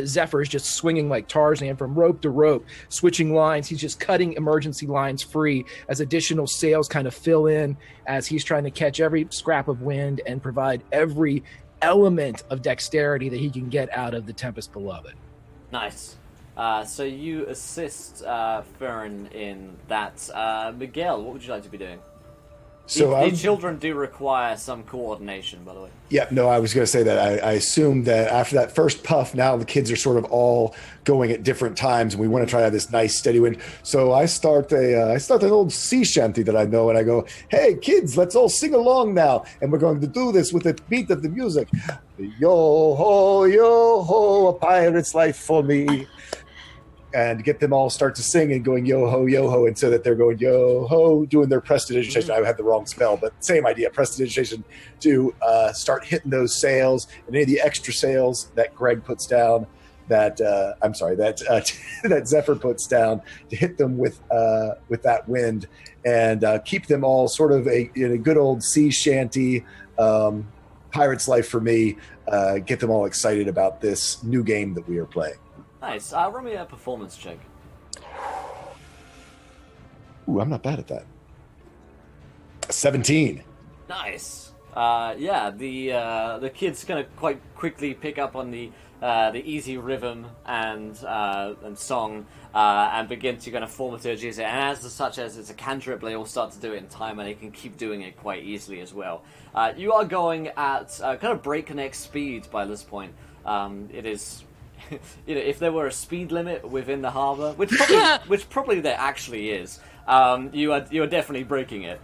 Zephyr is just swinging like Tarzan from rope to rope, switching lines. He's just cutting emergency lines free as additional sails kind of fill in as he's trying to catch every scrap of wind and provide every element of dexterity that he can get out of the Tempest Beloved. Nice. So you assist Farron in that. Miguel, what would you like to be doing? So the children do require some coordination, by the way. Yeah, no, I was going to say that. I assume that after that first puff, now the kids are sort of all going at different times, and we want to try to have this nice steady wind. So I start an old sea shanty that I know, and I go, "Hey, kids, let's all sing along now, and we're going to do this with the beat of the music. Yo ho, a pirate's life for me. and get them all start to sing and going yo ho, and so that they're going yo ho, doing their prestidigitation. I had the wrong spell, but same idea, prestidigitation, to start hitting those sails and any of the extra sails that Greg puts down. That that Zephyr puts down to hit them with that wind and keep them all sort of in a good old sea shanty pirate's life for me. Get them all excited about this new game that we are playing. Nice. Run me a performance check. Ooh, I'm not bad at that. 17. Nice. The kids kind of quite quickly pick up on the easy rhythm and song and begin to kind of form liturgies. And such as it's a cantrip, they all start to do it in time, and they can keep doing it quite easily as well. You are going at kind of breakneck speed by this point. It is, if there were a speed limit within the harbor, which probably there actually is, you are definitely breaking it.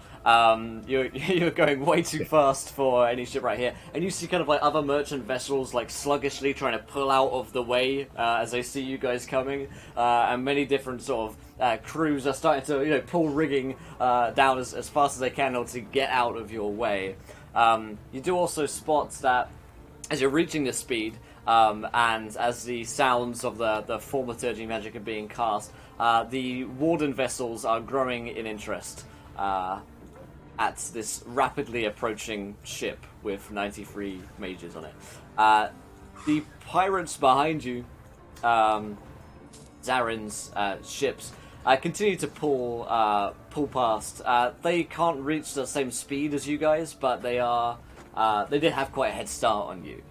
You're going way too fast for any ship right here, and you see kind of like other merchant vessels like sluggishly trying to pull out of the way as they see you guys coming, and many different sort of crews are starting to pull rigging down as fast as they can in order to get out of your way. You do also spot that as you're reaching this speed, and as the sounds of the thaumaturgy magic are being cast, the warden vessels are growing in interest at this rapidly approaching ship with 93 mages on it. The pirates behind you, Zarin's ships, continue to pull past. They can't reach the same speed as you guys, but they did have quite a head start on you.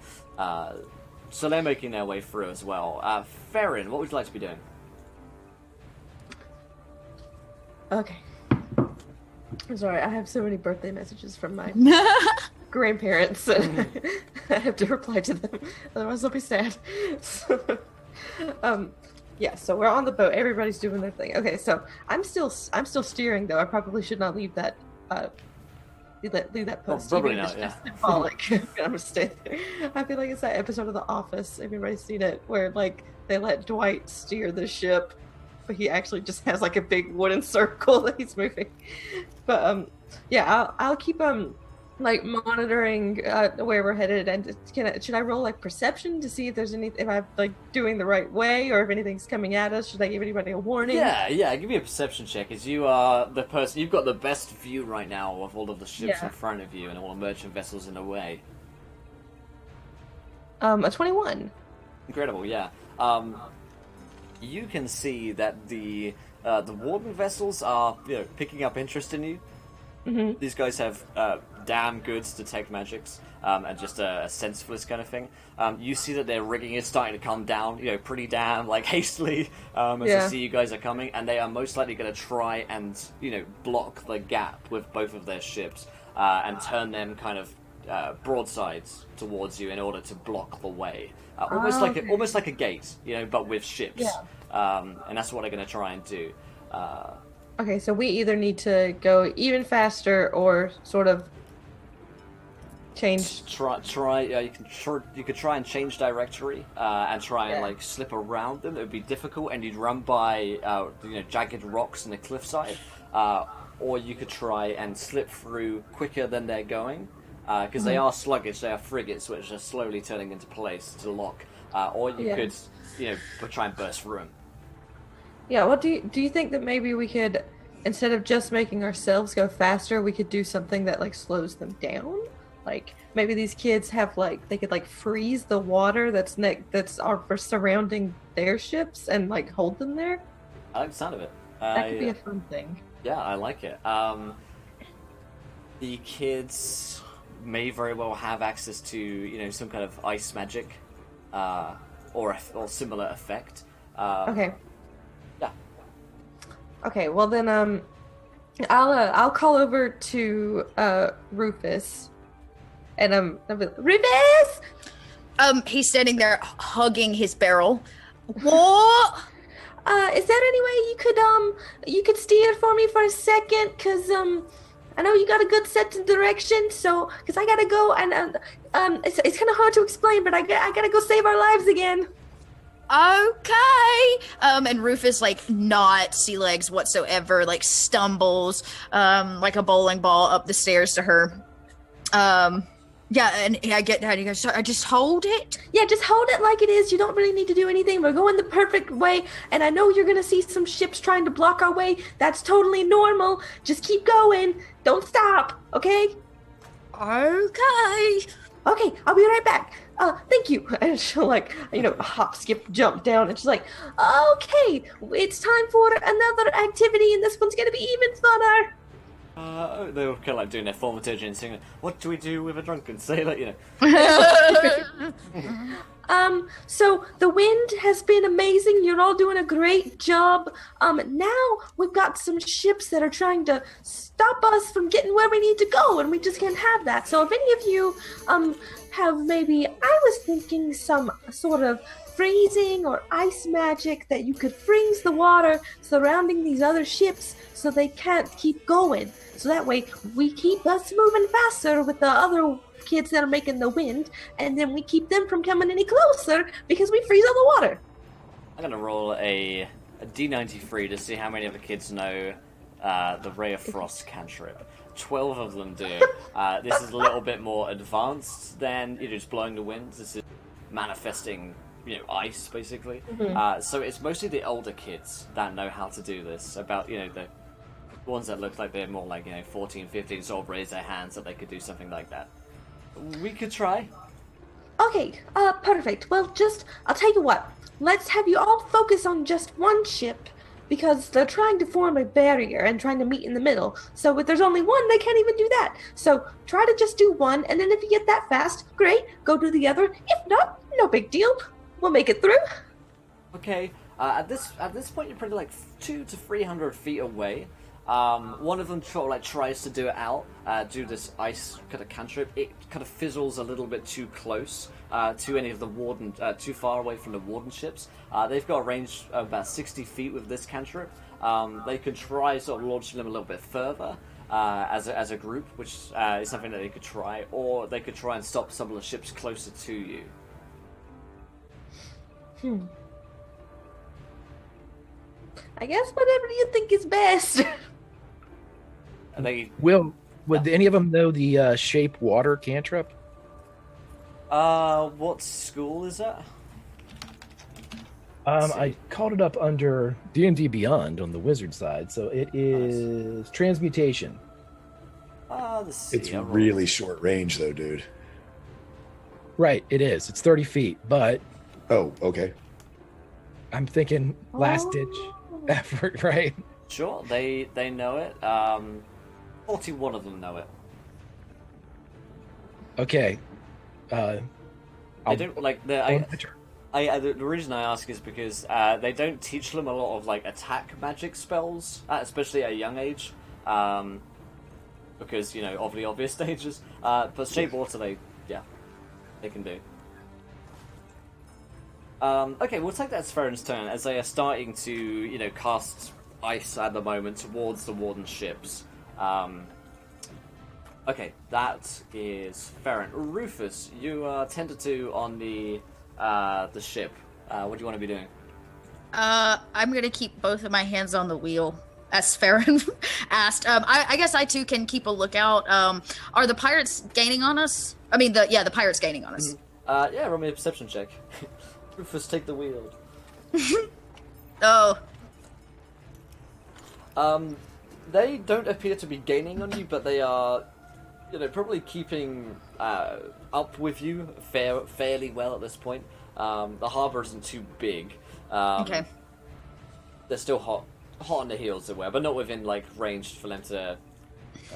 So they're making their way through as well. Farron, what would you like to be doing? Okay. I'm sorry, I have so many birthday messages from my grandparents, and I have to reply to them, otherwise they'll be sad. So, so we're on the boat. Everybody's doing their thing. Okay, so I'm still steering though. I probably should not leave that leave that post. Probably not. Yeah. Just symbolic. I'm gonna stay there. I feel like it's that episode of The Office. Everybody's seen it, where like they let Dwight steer the ship, but he actually just has like a big wooden circle that he's moving. But I'll keep like monitoring where we're headed, and should I roll like perception to see if there's if I'm like doing the right way or if anything's coming at us? Should I give anybody a warning? Yeah, give me a perception check, as you are the person, you've got the best view right now of all of the ships in front of you and all the merchant vessels in the way. A 21. Incredible, yeah. You can see that the warden vessels are picking up interest in you. Mm-hmm. These guys have damn good detect magics and just a sense for this kind of thing. You see that their rigging is starting to come down, pretty damn like hastily as they see you guys are coming, and they are most likely going to try and block the gap with both of their ships and turn them kind of broadsides towards you in order to block the way, almost like a gate, but with ships. And that's what they're going to try and do. Okay, so we either need to go even faster or sort of change. You could try and change directory and try and like slip around them. It would be difficult, and you'd run by jagged rocks in the cliffside. Or you could try and slip through quicker than they're going, because they are sluggish. They are frigates which are slowly turning into place to lock. Or you could try and burst through them. Yeah, well, do you think that maybe we could, instead of just making ourselves go faster, we could do something that like slows them down? Like maybe these kids have they could freeze the water that's surrounding their ships and like hold them there. I like the sound of it. That could be a fun thing. Yeah, I like it. The kids may very well have access to some kind of ice magic, or similar effect. Okay. Yeah. Okay. Well then, I'll call over to Rufus, and Rufus. He's standing there hugging his barrel. What? Is there any way you could steer for me for a second? Cause I know you got a good sense of direction. So, cause I gotta go, and it's kind of hard to explain, but I gotta go save our lives again. Okay. And Rufus, like, not sea legs whatsoever, like, stumbles, like a bowling ball up the stairs to her. Yeah, and I get that. You guys, I just hold it. Yeah, just hold it like it is. You don't really need to do anything. We're going the perfect way, and I know you're gonna see some ships trying to block our way. That's totally normal. Just keep going. Don't stop, okay? Okay. Okay, I'll be right back. Thank you. And she'll, like, hop, skip, jump down, and she's like, okay, it's time for another activity, and this one's gonna be even funner. They were kind of like doing their thaumaturgy and singing, what do we do with a drunken sailor, So the wind has been amazing. You're all doing a great job. Now we've got some ships that are trying to stop us from getting where we need to go, and we just can't have that. So if any of you, have maybe, I was thinking some sort of freezing or ice magic that you could freeze the water surrounding these other ships so they can't keep going. So that way we keep us moving faster with the other kids that are making the wind, and then we keep them from coming any closer because we freeze all the water. I'm going to roll a D93 to see how many of the kids know the Ray of Frost cantrip. 12 of them do. This is a little bit more advanced than just blowing the winds. This is manifesting ice, basically. Mm-hmm. So it's mostly the older kids that know how to do this. About, the ones that look like they're more like, 14, 15, sort of raise their hands that they could do something like that. We could try. Okay, perfect. Well, I'll tell you what. Let's have you all focus on just one ship, because they're trying to form a barrier and trying to meet in the middle. So if there's only one, they can't even do that. So try to just do one, and then if you get that fast, great, go do the other. If not, no big deal. We'll make it through. Okay. At this point, you're probably like 200 to 300 feet away. One of them tries to do it out, do this ice kind of cantrip. It kind of fizzles a little bit too close to any of the warden, too far away from the warden ships. They've got a range of about 60 feet with this cantrip. They could try sort of launching them a little bit further as a group, which is something that they could try, or they could try and stop some of the ships closer to you. I guess whatever you think is best. Would any of them know the shape water cantrip? What school is that? I called it up under D&D Beyond on the wizard side, so it is transmutation. It's really short range, though, dude. Right, it is. It's 30 feet, but... Oh, okay. I'm thinking last-ditch effort, right? Sure, they know it. 41 of them know it. Okay. They don't like the reason I ask is because they don't teach them a lot of attack magic spells, especially at a young age, because of the obvious dangers. But shape water, they can do. Okay, we'll take that as Farron's turn as they are starting to cast ice at the moment towards the warden ships. Okay, that is Farron. Rufus, you are tended to on the ship. What do you want to be doing? I'm gonna keep both of my hands on the wheel, as Farron asked. I guess I too can keep a lookout. Are the pirates gaining on us? I mean, the pirates gaining on us. Yeah, roll me a perception check. Rufus, take the wheel. Oh. They don't appear to be gaining on you, but they are, probably keeping up with you fairly well at this point. The harbour isn't too big. Okay. They're still hot on the heels, as it were, but not within range for them to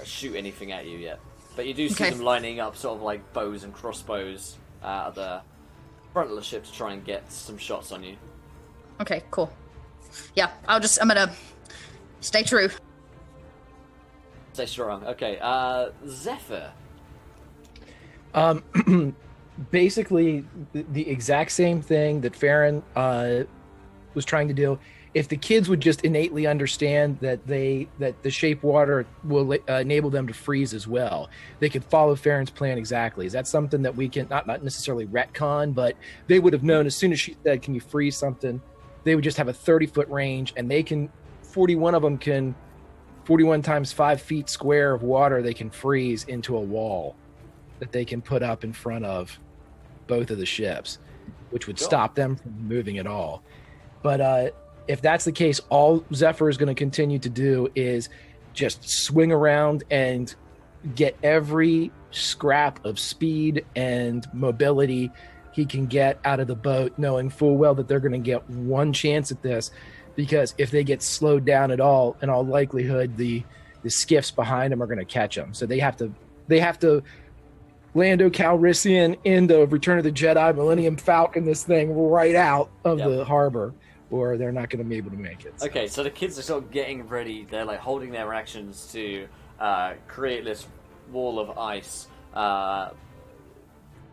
shoot anything at you yet. But you do see them lining up sort of bows and crossbows at the front of the ship to try and get some shots on you. Okay, cool. Yeah, I'm gonna stay true. Stay strong. Okay, Zephyr. Basically, the exact same thing that Farron was trying to do, if the kids would just innately understand that the shape water will enable them to freeze as well, they could follow Farron's plan exactly. Is that something that we can not necessarily retcon, but they would have known as soon as she said, "Can you freeze something?" They would just have a 30-foot range, and they can 41 of them can 41 times 5 feet square of water they can freeze into a wall that they can put up in front of both of the ships, which would stop them from moving at all. But if that's the case, all Zephyr is going to continue to do is just swing around and get every scrap of speed and mobility he can get out of the boat, knowing full well that they're going to get one chance at this, because if they get slowed down at all, in all likelihood, the skiffs behind them are going to catch them. So they have to Lando Calrissian into Return of the Jedi, Millennium Falcon this thing right out of the harbor, or they're not going to be able to make it. So. Okay, so the kids are sort of getting ready. They're like holding their actions to create this wall of ice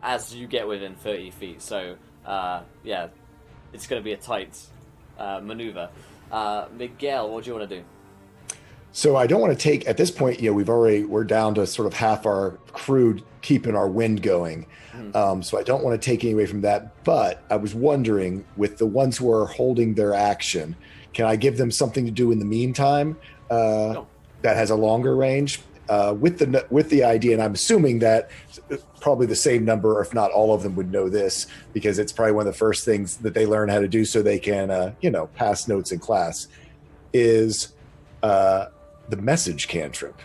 as you get within 30 feet. So, yeah, it's going to be a tight maneuver. Miguel, what do you want to do? So I don't want to take, at this point, we're down to sort of half our crew keeping our wind going. So I don't want to take any away from that. But I was wondering, with the ones who are holding their action, can I give them something to do in the meantime that has a longer range? With the idea, and I'm assuming that probably the same number, if not all of them, would know this, because it's probably one of the first things that they learn how to do so they can, pass notes in class, is the message cantrip.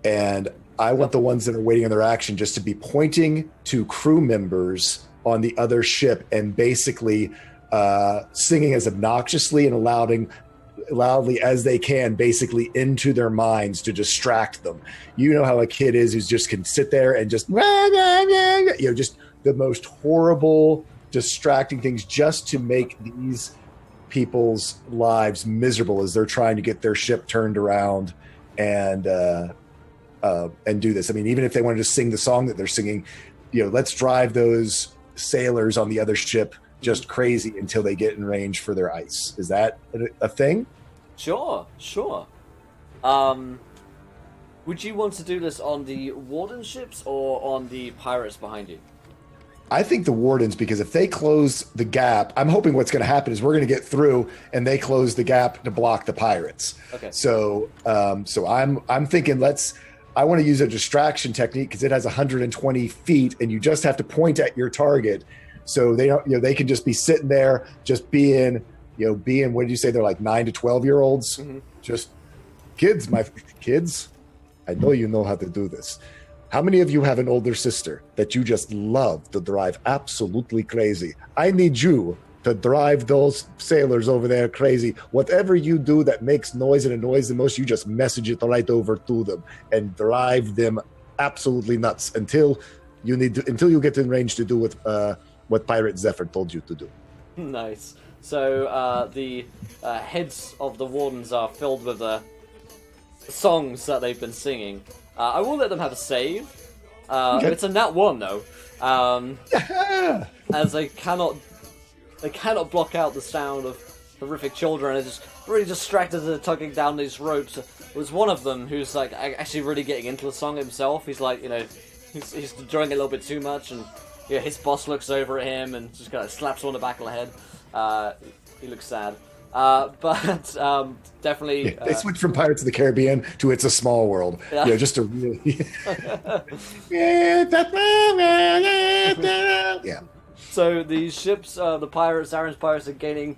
And I want the ones that are waiting on their action just to be pointing to crew members on the other ship and basically singing as obnoxiously and loudly as they can, basically into their minds to distract them. You know how a kid is who's just can sit there and just just the most horrible distracting things just to make these people's lives miserable as they're trying to get their ship turned around and do this. I mean, even if they want to just sing the song that they're singing, let's drive those sailors on the other ship just crazy until they get in range for their ice. Is that a thing? Sure. Would you want to do this on the Warden ships or on the pirates behind you? I think the Wardens, because if they close the gap, I'm hoping what's going to happen is we're going to get through and they close the gap to block the pirates. Okay. So I'm thinking I want to use a distraction technique because it has 120 feet and you just have to point at your target. So they don't, they can just be sitting there, just being, what did you say? They're like 9 to 12-year-olds, just kids, my kids. I know you know how to do this. How many of you have an older sister that you just love to drive absolutely crazy? I need you to drive those sailors over there crazy. Whatever you do that makes noise and annoys the most, you just message it right over to them and drive them absolutely nuts until you get in range to do what Pirate Zephyr told you to do. Nice. So the heads of the Wardens are filled with the songs that they've been singing. I will let them have a save. Okay. It's a nat 1 though, as they cannot block out the sound of horrific children. They're just really distracted and tugging down these ropes. There's one of them who's like actually really getting into the song himself. He's like, he's enjoying it a little bit too much, and his boss looks over at him and just kind of slaps him on the back of the head. He looks sad. But definitely... they switched from Pirates of the Caribbean to It's a Small World. Yeah. Just a really... yeah. So these ships, the pirates, Aaron's pirates are gaining...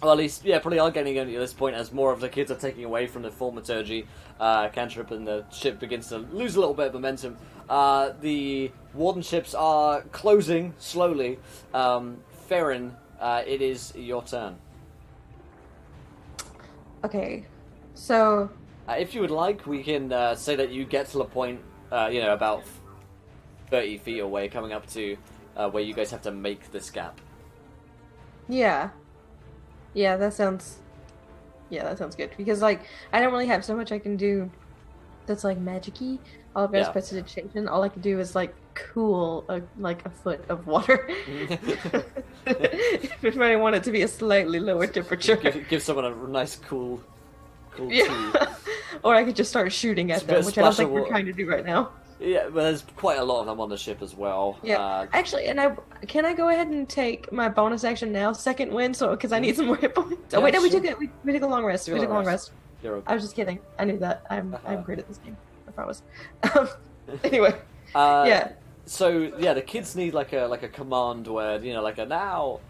Well, at least, probably are gaining at this point as more of the kids are taking away from the thaumaturgy cantrip and the ship begins to lose a little bit of momentum. The Warden ships are closing slowly. Farron, it is your turn. Okay, so... if you would like, we can say that you get to the point, about 30 feet away, coming up to where you guys have to make this gap. Yeah. Yeah, that sounds good. Because, I don't really have so much I can do that's like magic-y. All of you guys Yeah. prestidigitation. All I can do is like cool a foot of water. If anybody want it to be a slightly lower temperature. Give someone a nice cool tea. Yeah. Or I could just start shooting at Just a bit them, of which I don't splash of think we're water. trying to do right now. Yeah, but there's quite a lot of them on the ship as well. Yeah. Actually, and can I go ahead and take my bonus action now, second win, so because I need some more hit points. Oh Yeah, wait, no, we sure. took it. We took a long rest. Took We a took a long long rest. rest. You're okay. I was just kidding. I knew that. I'm great at this game. I promise. Anyway, yeah. So yeah, the kids need like a command word, like a now.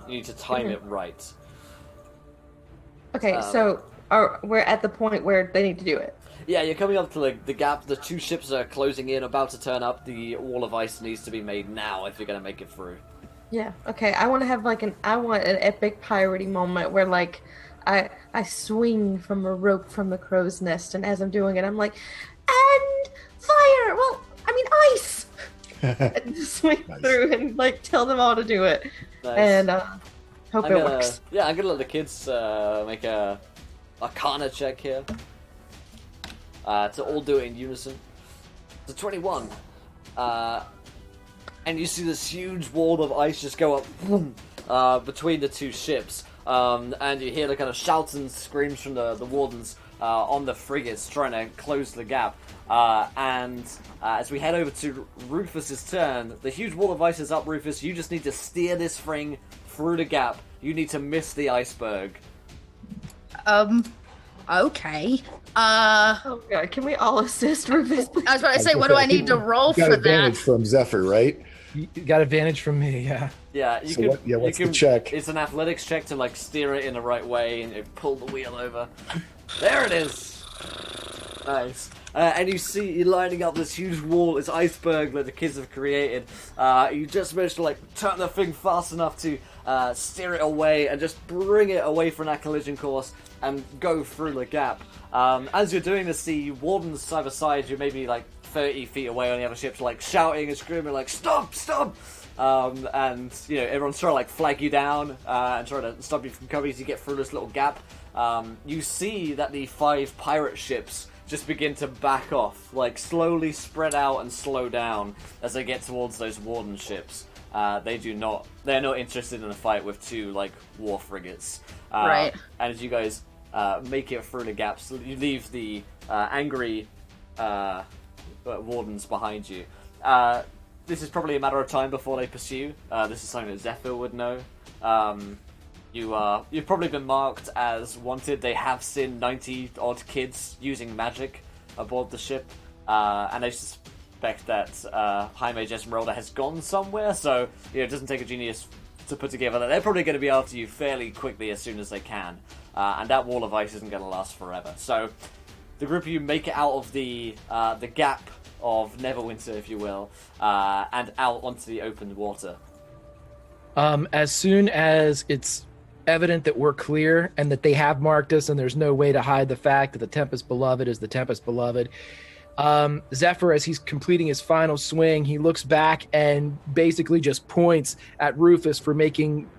You need to time it right. Okay, so we're at the point where they need to do it. Yeah, you're coming up to the gap. The two ships are closing in, about to turn up. The wall of ice needs to be made now if you're gonna make it through. Yeah. Okay. I want to have an epic piratey moment where I swing from a rope from the crow's nest, and as I'm doing it, I'm like, and fire. Well, I mean ice. And just swing Nice. through and tell them all to do it, Nice. and hope it works. Yeah, I'm gonna let the kids make a Arcana check here. To all do it in unison. It's a 21. And you see this huge wall of ice just go up boom, between the two ships. And you hear the kind of shouts and screams from the wardens on the frigates trying to close the gap. And as we head over to Rufus's turn, the huge wall of ice is up, Rufus. You just need to steer this thing through the gap. You need to miss the iceberg. Okay. Oh god, can we all assist Rufus? I was about to say, what do I need to roll You got for advantage that? from Zephyr, right? You got advantage from me, yeah. Yeah, you So can. what- yeah, what's you the can, check? It's an athletics check to steer it in the right way and pull the wheel over. There it is. Nice. And you see you're lining up this huge wall, this iceberg that the kids have created. You just managed to turn the thing fast enough to steer it away and just bring it away from that collision course and go through the gap. As you're doing this, the wardens side by side, you're maybe 30 feet away on the other ships, shouting and screaming, stop, stop! And everyone's trying to flag you down and trying to stop you from coming as you get through this little gap. You see that the 5 pirate ships just begin to back off, slowly spread out and slow down as they get towards those warden ships. They're not interested in a fight with 2 war frigates. Right. And as you guys make it through the gaps, you leave the angry wardens behind you. This is probably a matter of time before they pursue. This is something that Zephyr would know. You've probably been marked as wanted. They have seen 90-odd kids using magic aboard the ship, and they suspect that High Mage Esmeralda has gone somewhere, so it doesn't take a genius to put together that they're probably going to be after you fairly quickly as soon as they can, and that wall of ice isn't going to last forever. So the group of you make it out of the gap of Neverwinter, if you will, and out onto the open water. As soon as it's evident that we're clear and that they have marked us and there's no way to hide the fact that the Tempest Beloved is the Tempest Beloved, Zephyr, as he's completing his final swing, he looks back and basically just points at Rufus for making,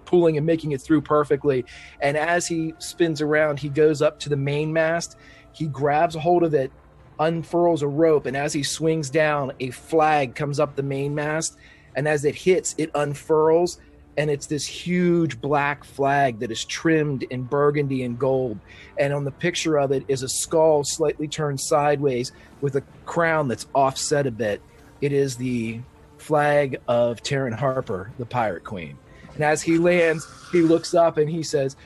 pulling and making it through perfectly. And as he spins around, he goes up to the mainmast, he grabs a hold of it, unfurls a rope, and as he swings down, a flag comes up the mainmast, and as it hits, it unfurls, and it's this huge black flag that is trimmed in burgundy and gold. And on the picture of it is a skull slightly turned sideways with a crown that's offset a bit. It is the flag of Taryn Harper, the Pirate Queen. And as he lands, he looks up and he says,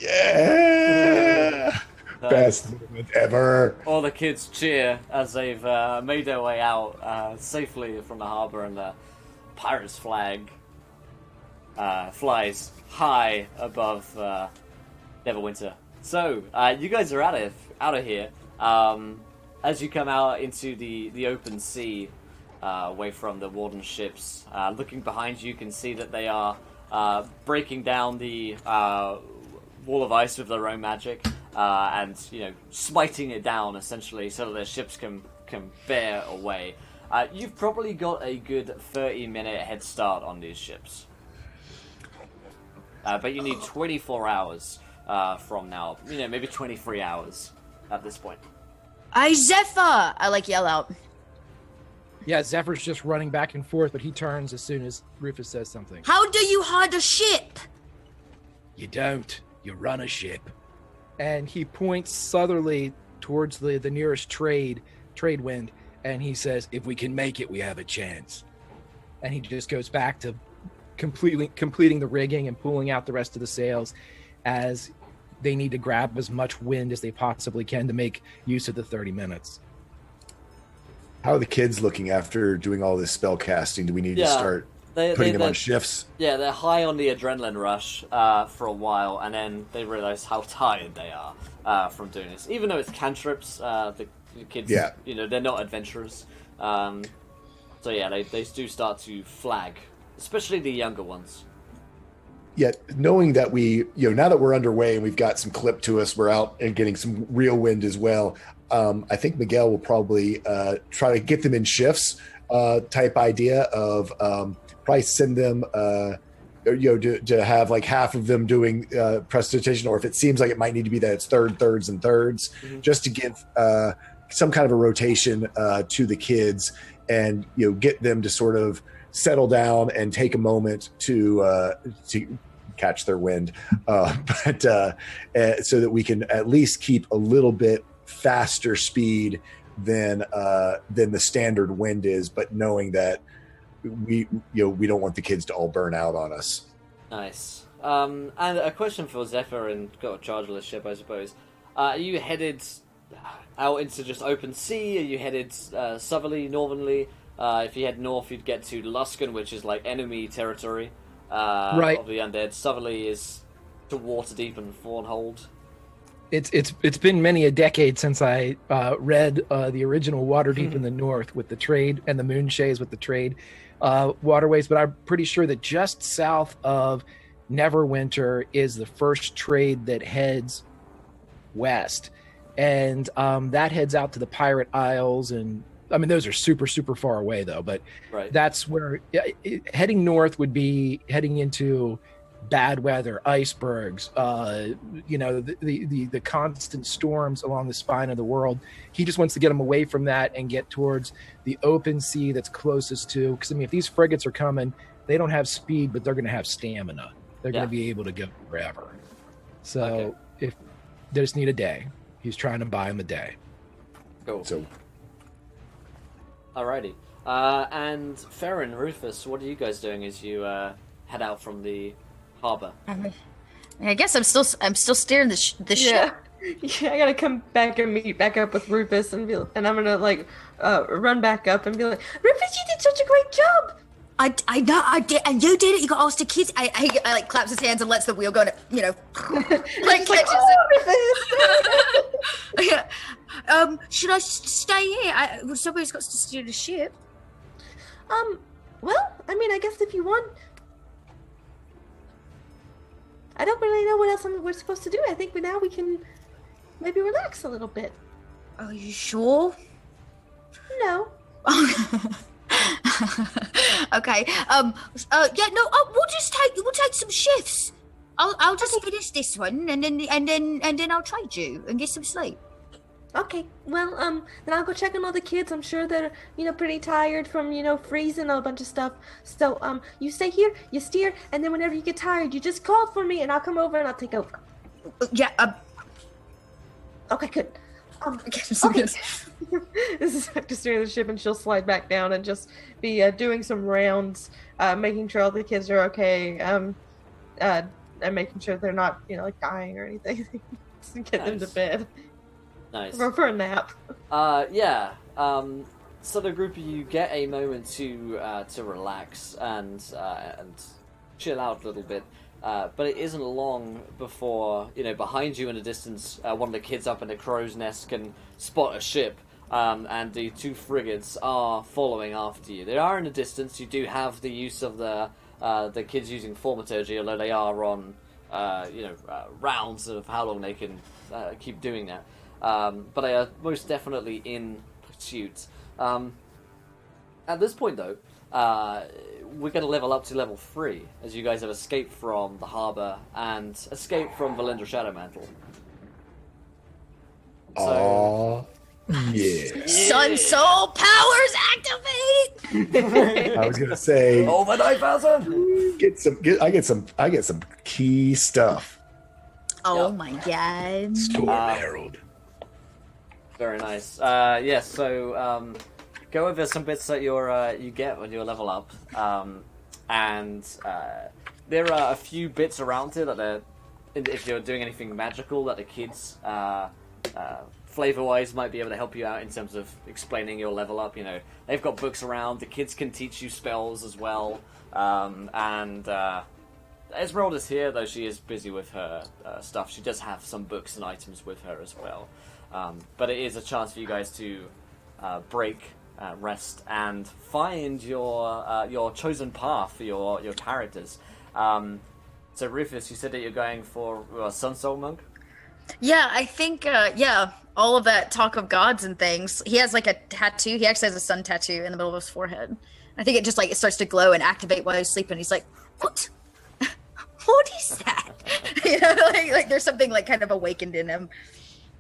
Yeah! Best moment ever. All the kids cheer as they've made their way out safely from the harbour, and the pirate's flag flies high above Neverwinter. So you guys are out of here. As you come out into the open sea, away from the warden ships, looking behind you, you can see that they are breaking down the wall of ice with their own magic. And smiting it down essentially so that their ships can bear away. You've probably got a good 30-minute head start on these ships, but you need 24 hours from now. Maybe 23 hours at this point. Hey, Zephyr! I yell out. Yeah, Zephyr's just running back and forth, but he turns as soon as Rufus says something. How do you hide a ship? You don't. You run a ship. And he points southerly towards the nearest trade wind, and he says, If we can make it, we have a chance. and he just goes back to completing the rigging and pulling out the rest of the sails as they need to grab as much wind as they possibly can to make use of the 30 minutes. How are the kids looking after doing all this spell casting? Do we need to start putting them on shifts? Yeah, they're high on the adrenaline rush for a while, and then they realize how tired they are from doing this. Even though it's cantrips, the kids, they're not adventurers. So yeah, they do start to flag, especially the younger ones. Yet, knowing that now that we're underway and we've got some clip to us, we're out and getting some real wind as well. I think Miguel will probably try to get them in shifts type idea of probably send them, to have like half of them doing prestidigitation, or if it seems like it might need to be that it's thirds, just to give some kind of a rotation to the kids and, get them to sort of settle down and take a moment to catch their wind, but so that we can at least keep a little bit faster speed than the standard wind is, but knowing that we don't want the kids to all burn out on us. Nice. And a question for Zephyr and got a chargerless ship, I suppose. Are you headed out into just open sea? Are you headed southerly, northernly? If you head north, you'd get to Luskan, which is like enemy territory of the undead. Southerly is to Waterdeep and Thornhold. It's been many a decade since I read the original Waterdeep in the North with the trade, and the Moonshays with the trade waterways, but I'm pretty sure that just south of Neverwinter is the first trade that heads west, and that heads out to the Pirate Isles, and I mean those are super far away though, but that's where heading north would be heading into bad weather, icebergs, the constant storms along the spine of the world. He just wants to get them away from that and get towards the open sea that's closest to, because I mean if these frigates are coming, they don't have speed, but they're going to have stamina. They're going to be able to go forever. So if they just need a day, he's trying to buy them a day. Cool. So alrighty. And Farron, Rufus, what are you guys doing as you head out from the harbor? I guess I'm still steering the ship. Yeah, I gotta come back and meet back up with Rufus, and I'm gonna run back up and be like, Rufus, you did such a great job. I know I did, and you did it. You got all the kids. I like claps his hands and lets the wheel go. Like catches it. Should I stay here? Somebody's got to steer the ship. Well, I mean, I guess if you want. I don't really know what else we're supposed to do. I think now we can maybe relax a little bit. Are you sure? No. Okay. We'll take some shifts. I'll just finish this one and then I'll trade you and get some sleep. Okay. Well, then I'll go check on all the kids. I'm sure they're, pretty tired from, freezing a bunch of stuff. So, you stay here, you steer, and then whenever you get tired, you just call for me and I'll come over and I'll take over. Yeah. Okay, good. Okay. This is Dr. steering the ship, and she'll slide back down and just be doing some rounds, making sure all the kids are okay, and making sure they're not, dying or anything. Just get them to bed. Nice. For a nap. So the group of you get a moment to relax and chill out a little bit. But it isn't long before, behind you in the distance, one of the kids up in the crow's nest can spot a ship, and the two frigates are following after you. They are in the distance. You do have the use of the kids using thaumaturgy, although they are on, rounds of how long they can keep doing that. But they are most definitely in pursuit. At this point, though, we're going to level up to level 3, as you guys have escaped from the harbour and escaped from Valindra Shadowmantle. Oh, yeah. Sun Soul powers activate. I was gonna say Over 9,000. I get some key stuff. Oh Yeah. my god. Storm Herald. Very nice. So go over some bits that you get when you level up, and there are a few bits around here that if you're doing anything magical, that the kids, flavor-wise, might be able to help you out in terms of explaining your level up. You know, they've got books around. The kids can teach you spells as well, and Esmeralda's here, though she is busy with her stuff. She does have some books and items with her as well. But it is a chance for you guys to break, rest, and find your chosen path for your characters. So Rufus, you said that you're going for Sun Soul Monk? Yeah, I think, all of that talk of gods and things. He has like a tattoo. He actually has a sun tattoo in the middle of his forehead. I think it just it starts to glow and activate while he's sleeping. He's like, what? What is that? You know, like there's something like kind of awakened in him.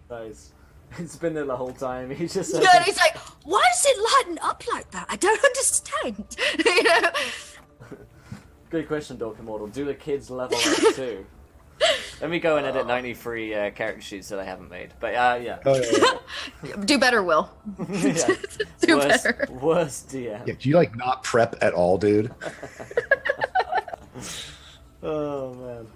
Nice. It's been there the whole time. He's just Yeah, and he's like, why does it lighten up like that? I don't understand. You know? Good question, Dork Immortal. Do the kids level up too? Let me go and edit 93 character sheets that I haven't made. But yeah. Oh, yeah. Do better, Will. Yeah. Do worst, better. Worst DM. Yeah, do you not prep at all, dude? Oh man.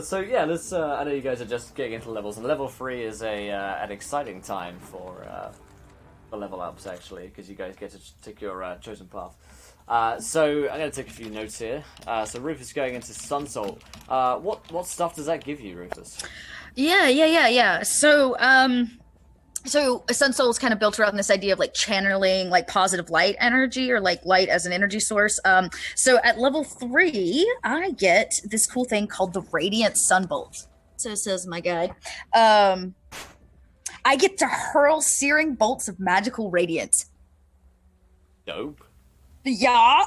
So yeah, let's. I know you guys are just getting into levels, and level 3 is an exciting time for level ups actually, because you guys get to take your chosen path. So I'm going to take a few notes here. So Rufus is going into Sun Soul. What stuff does that give you, Rufus? Yeah. So Sun Soul is kind of built around this idea of channeling positive light energy, or light as an energy source. So at level 3, I get this cool thing called the Radiant Sunbolt. So says my guide. I get to hurl searing bolts of magical radiance. Dope. Yeah.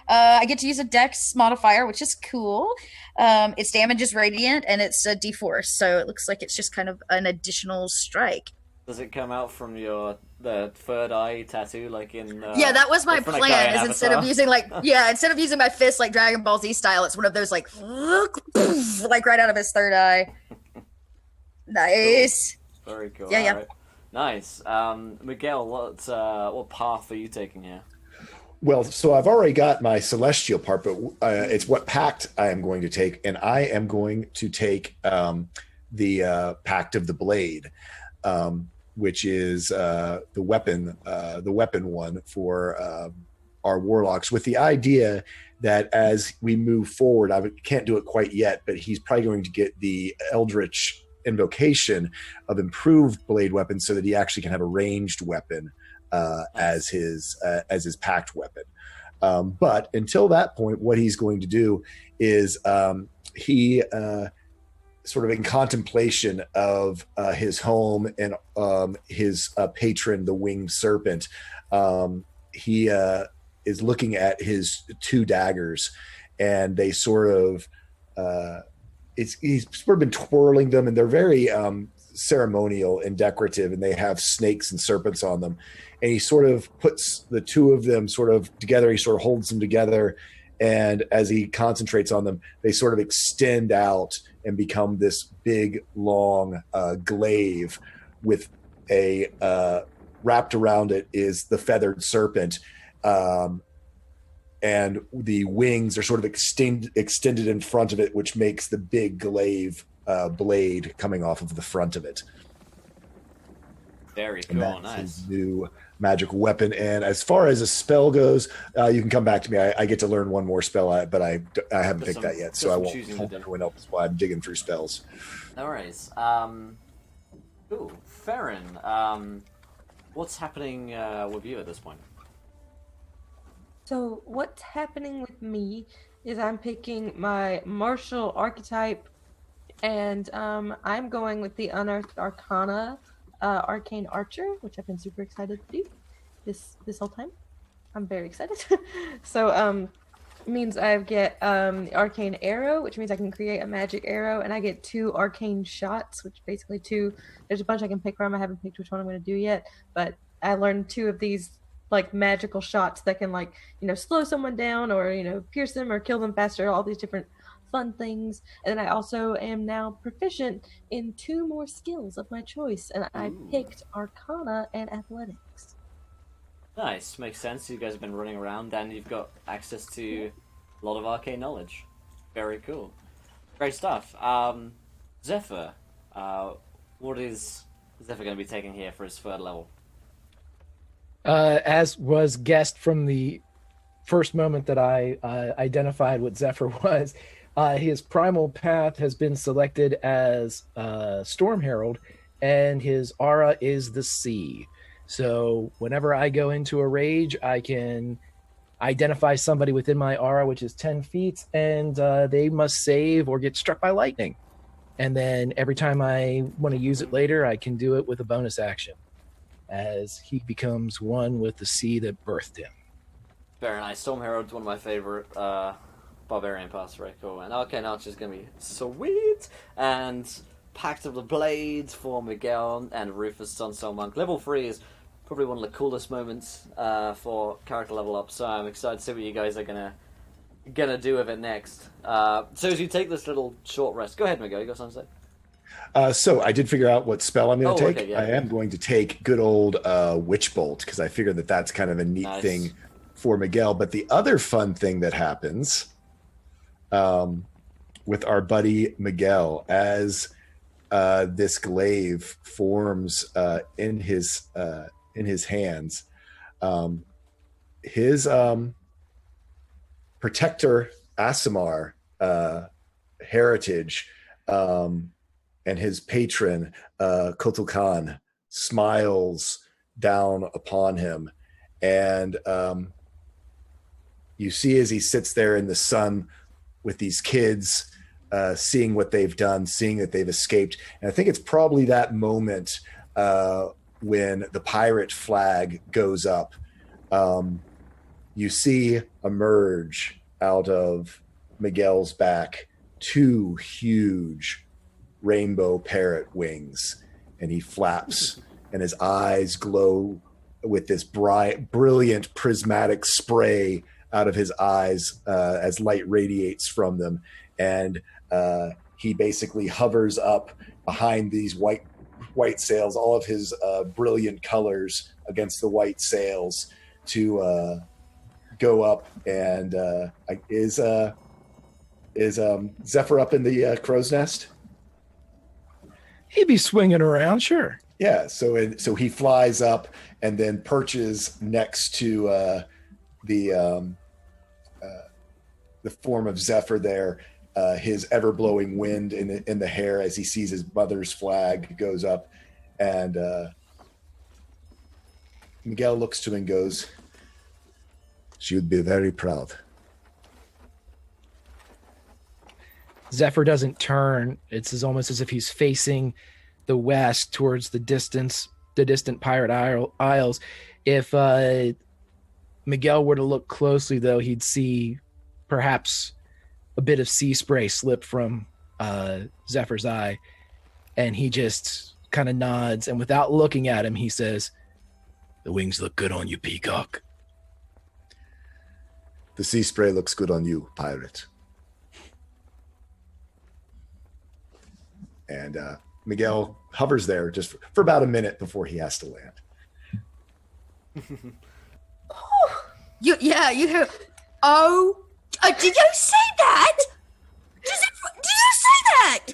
I get to use a Dex modifier, which is cool. Its damage is radiant, and it's a D4, so it looks like it's just kind of an additional strike. Does it come out from the third eye tattoo, like in? Yeah, that was my Funaki plan. Is Avatar? instead of using my fist like Dragon Ball Z style, it's one of those right out of his third eye. Nice. Cool. Very cool. Yeah. All right. Nice. Miguel, what path are you taking here? Well, so I've already got my celestial part, but it's what pact I am going to take, and I am going to take the Pact of the Blade, which is the weapon one for our warlocks, with the idea that as we move forward, I can't do it quite yet, but he's probably going to get the Eldritch invocation of improved blade weapons, so that he actually can have a ranged weapon as his pact weapon. But until that point, what he's going to do is he sort of in contemplation of his home and his patron, the winged serpent, he is looking at his 2 daggers, and they sort of he's sort of been twirling them, and they're very ceremonial and decorative, and they have snakes and serpents on them. And he sort of puts the 2 of them sort of together. He sort of holds them together, and as he concentrates on them, they sort of extend out and become this big, long glaive with a wrapped around it is the feathered serpent, and the wings are sort of extended in front of it, which makes the big glaive blade coming off of the front of it. Very And cool. that's Nice. his new magic weapon. And as far as a spell goes, you can come back to me. I get to learn one more spell, but I haven't Just picked some- that yet, just so I some won't choosing tell to do. everyone else while I'm digging through spells. No worries. Cool. Farron, what's happening with you at this point? So what's happening with me is I'm picking my martial archetype, and I'm going with the Unearthed Arcana Arcane Archer, which I've been super excited to do this whole time. I'm very excited. So, means I get the arcane arrow, which means I can create a magic arrow, and I get 2 arcane shots, which basically 2. There's a bunch I can pick from. I haven't picked which one I'm going to do yet, but I learned 2 of these like magical shots that can like slow someone down or pierce them or kill them faster. All these different fun things, and then I also am now proficient in 2 more skills of my choice, and I picked Arcana and Athletics. Nice, makes sense. You guys have been running around and you've got access to a lot of arcane knowledge. Very cool. Great stuff. Zephyr, what is Zephyr going to be taking here for his 3rd level? As was guessed from the first moment that I identified what Zephyr was, his primal path has been selected as Storm Herald, and his aura is the sea. So whenever I go into a rage, I can identify somebody within my aura, which is 10 feet, and they must save or get struck by lightning. And then every time I want to use it later, I can do it with a bonus action, as he becomes one with the sea that birthed him. Very nice. Storm Herald's one of my favorite barbarian paths. Very cool. And Arcane Archer is going to be sweet. And Pact of the Blades for Miguel and Rufus Sunsoul Monk. Level 3 is probably one of the coolest moments for character level up, so I'm excited to see what you guys are gonna do with it next. So as you take this little short rest, go ahead, Miguel, you got something to say? So I did figure out what spell I'm going to take. Okay, yeah. I am going to take good old Witch Bolt, because I figured that that's kind of a neat thing for Miguel. But the other fun thing that happens with our buddy Miguel, as this glaive forms in his hands, his protector Aasimar heritage and his patron Kukulkan smiles down upon him, and you see as he sits there in the sun with these kids, seeing what they've done, seeing that they've escaped. And I think it's probably that moment when the pirate flag goes up. You see emerge out of Miguel's back 2 huge rainbow parrot wings, and he flaps, and his eyes glow with this bright, brilliant prismatic spray out of his eyes as light radiates from them. And he basically hovers up behind these white sails, all of his brilliant colors against the white sails, to go up. And is Zephyr up in the crow's nest? He'd be swinging around, sure. Yeah, so he flies up and then perches next to the form of Zephyr there, his ever-blowing wind in the hair as he sees his mother's flag goes up. And Miguel looks to him and goes, "She would be very proud." Zephyr doesn't turn. It's almost as if he's facing the west towards the distant pirate isles. If Miguel were to look closely, though, he'd see perhaps a bit of sea spray slip from Zephyr's eye, and he just kind of nods, and without looking at him, he says, "The wings look good on you, Peacock." "The sea spray looks good on you, pirate." And Miguel hovers there just for about a minute before he has to land. You hear? Oh, did you say that? Did you say that?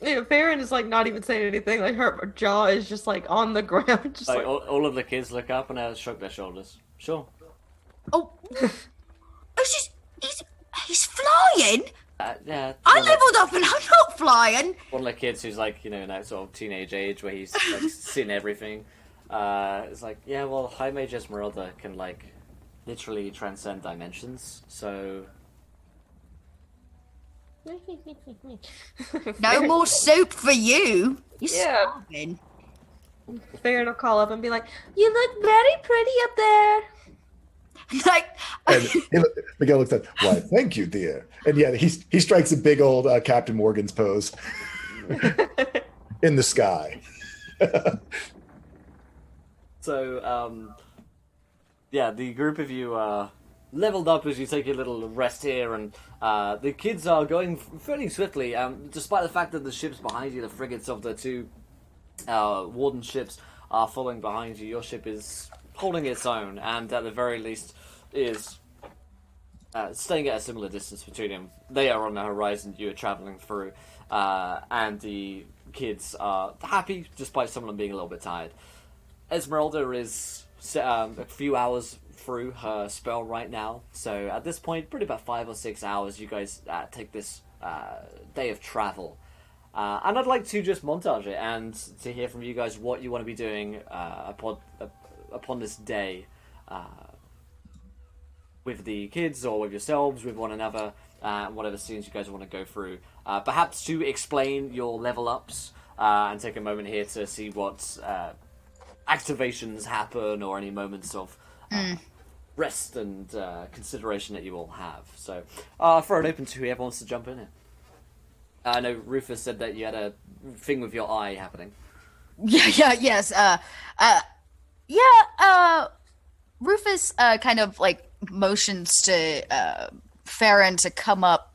Yeah, Farron is like not even saying anything. Like her jaw is just like on the ground. Just like all of the kids look up and shrug their shoulders. Sure. Oh, he's flying. Yeah. I leveled up and I'm not flying. One of the kids who's like, in that sort of teenage age where he's like seen everything. It's like, yeah, well, High Mage Esmeralda can like literally transcend dimensions, so. No more soup for you. You're starving. Farron will call up and be like, "You look very pretty up there." Like, And Miguel looks at, why, thank you, dear. And yeah, he strikes a big old Captain Morgan's pose in the sky. So, yeah, the group of you leveled up as you take a little rest here, and the kids are going fairly swiftly, despite the fact that the ships behind you, the frigates of the two warden ships, are following behind you. Your ship is holding its own, and at the very least is staying at a similar distance between them. They are on the horizon, you are traveling through, and the kids are happy, despite some of them being a little bit tired. Esmeralda is a few hours through her spell right now, so at this point, probably about 5 or 6 hours, you guys take this day of travel. And I'd like to just montage it and to hear from you guys what you want to be doing upon this day with the kids or with yourselves, with one another, whatever scenes you guys want to go through. Perhaps to explain your level ups and take a moment here to see what activations happen or any moments of rest and consideration that you all have. So I'll throw it open to whoever wants to jump in here. I know Rufus said that you had a thing with your eye happening. Yes. Rufus kind of like motions to Farron to come up,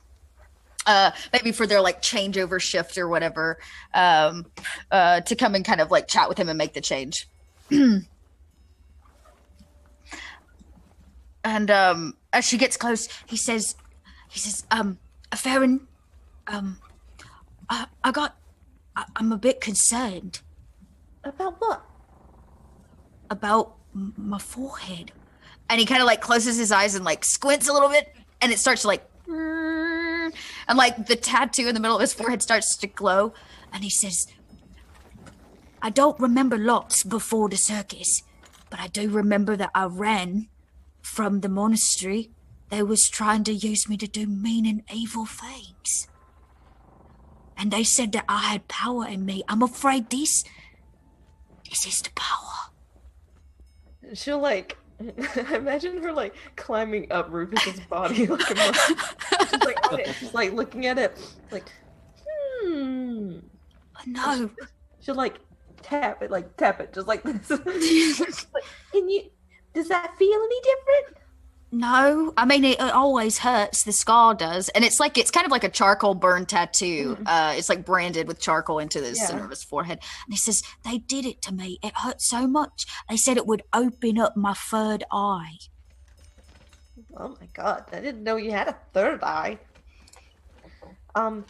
maybe for their like changeover shift or whatever, to come and kind of like chat with him and make the change. And as she gets close, he says, Farron, I'm a bit concerned. About what? About my forehead. And he kind of like closes his eyes and like squints a little bit, and it starts to like, and like the tattoo in the middle of his forehead starts to glow. And he says, I don't remember lots before the circus, but I do remember that I ran from the monastery. They was trying to use me to do mean and evil things. And they said that I had power in me. I'm afraid this is the power. She'll like, imagine her like climbing up Rufus's body like a monkey. She's like on it. She's like looking at it, like, No. She'll like tap it, just like this. Like, does that feel any different? No, I mean, it always hurts. The scar does. And it's kind of like a charcoal burn tattoo. It's like branded with charcoal into the center of his forehead. And he says, they did it to me. It hurt so much. They said it would open up my third eye. Oh my god, I didn't know you had a third eye. So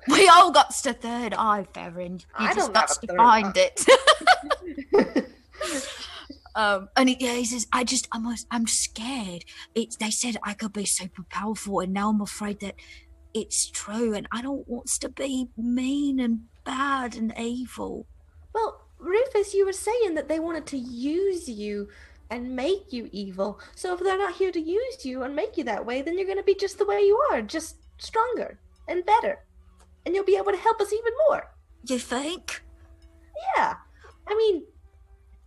we all got the third eye, Farron. I just don't have got a to third find eye. it. And he says, I'm scared. They said I could be super powerful, and now I'm afraid that it's true, and I don't want to be mean and bad and evil. Well, Rufus, you were saying that they wanted to use you and make you evil. So if they're not here to use you and make you that way, then you're going to be just the way you are, just stronger and better. And you'll be able to help us even more. You think? Yeah. I mean,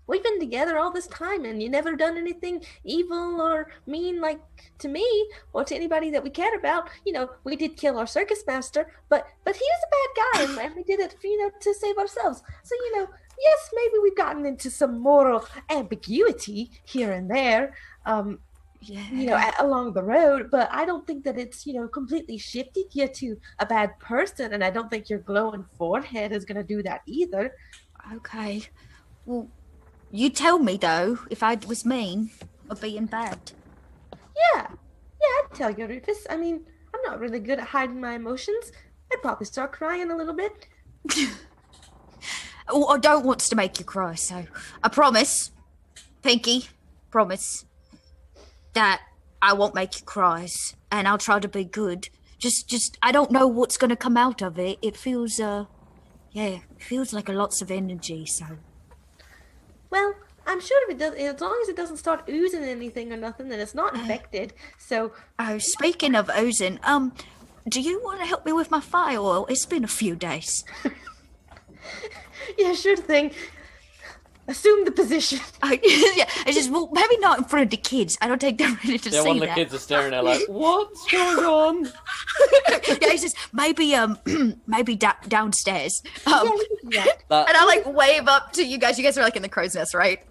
we've been together all this time, and you never done anything evil or mean, like, to me or to anybody that we cared about. You know, we did kill our circus master, but he was a bad guy, and we did it, to save ourselves. So, yes, maybe we've gotten into some moral ambiguity here and there, along the road, but I don't think that it's, completely shifted you to a bad person, and I don't think your glowing forehead is going to do that either. Okay. Well, you tell me, though, if I was mean or being bad. Yeah, I'd tell you, Rufus. I mean, I'm not really good at hiding my emotions. I'd probably start crying a little bit. Oh, I don't want to make you cry, so I promise, Pinky, promise, that I won't make you cry, and I'll try to be good. Just, I don't know what's going to come out of it. It feels, it feels like a lots of energy, so. Well, I'm sure if it does, as long as it doesn't start oozing anything or nothing, then it's not infected. So. Oh, speaking of oozing, do you want to help me with my fire oil? It's been a few days. Yeah, sure thing. Assume the position. Yeah, I just, well, maybe not in front of the kids. I don't think they're ready to Yeah, see one of the that. kids are staring there like, what's going on? Yeah, he says, maybe, maybe downstairs. Yeah, we can do that. And I like wave up to you guys. You guys are like in the crow's nest, right?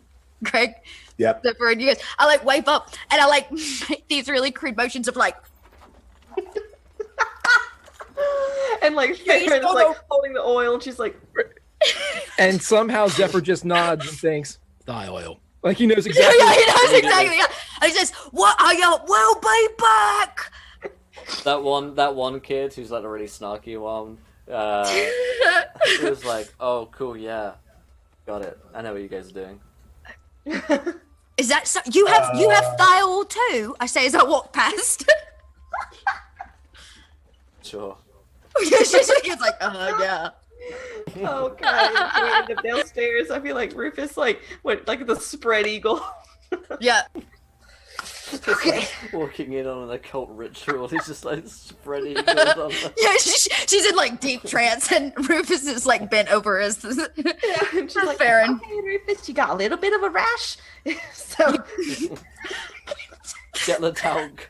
Greg? Yep. Zephyr, and you guys. I like wave up and I like make these really crude motions of like, And like Farron is like holding the oil, and she's like, And somehow Zephyr just nods and thinks, Thigh oil. like he knows yeah, exactly. he knows exactly. Yeah. And he says, what are you? We'll be back. That one kid who's like a really snarky one, he was like, oh, cool, yeah. Got it. I know what you guys are doing. Is that so? You have thiol too? I say as I walk past. Sure. He's like, yeah. "Oh god!" And we end up downstairs. I feel like Rufus like went like the spread eagle. Yeah. Just like walking in on an occult ritual. He's just like spreading it on the... Yeah, she's in like deep trance, and Rufus is like bent over as Yeah, and she's like, Farron. Okay, Rufus, you got a little bit of a rash. So, Get the talc.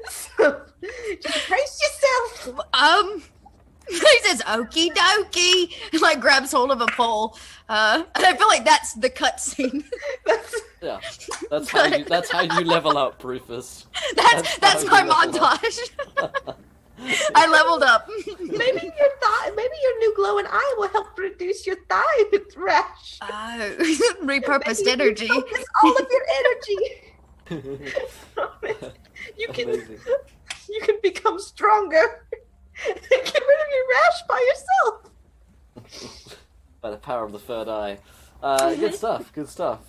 so just brace yourself. He says okie dokie, and like grabs hold of a pole. And I feel like that's the cutscene. Yeah, that's how you level up, Rufus. That's how my you level up. montage. I leveled up. Maybe your new glowing eye will help reduce your thigh rash. Oh, repurposed energy. Focus all of your energy. You can Amazing. You can become stronger. And get rid of your rash by yourself. By the power of the third eye. Good stuff. Good stuff.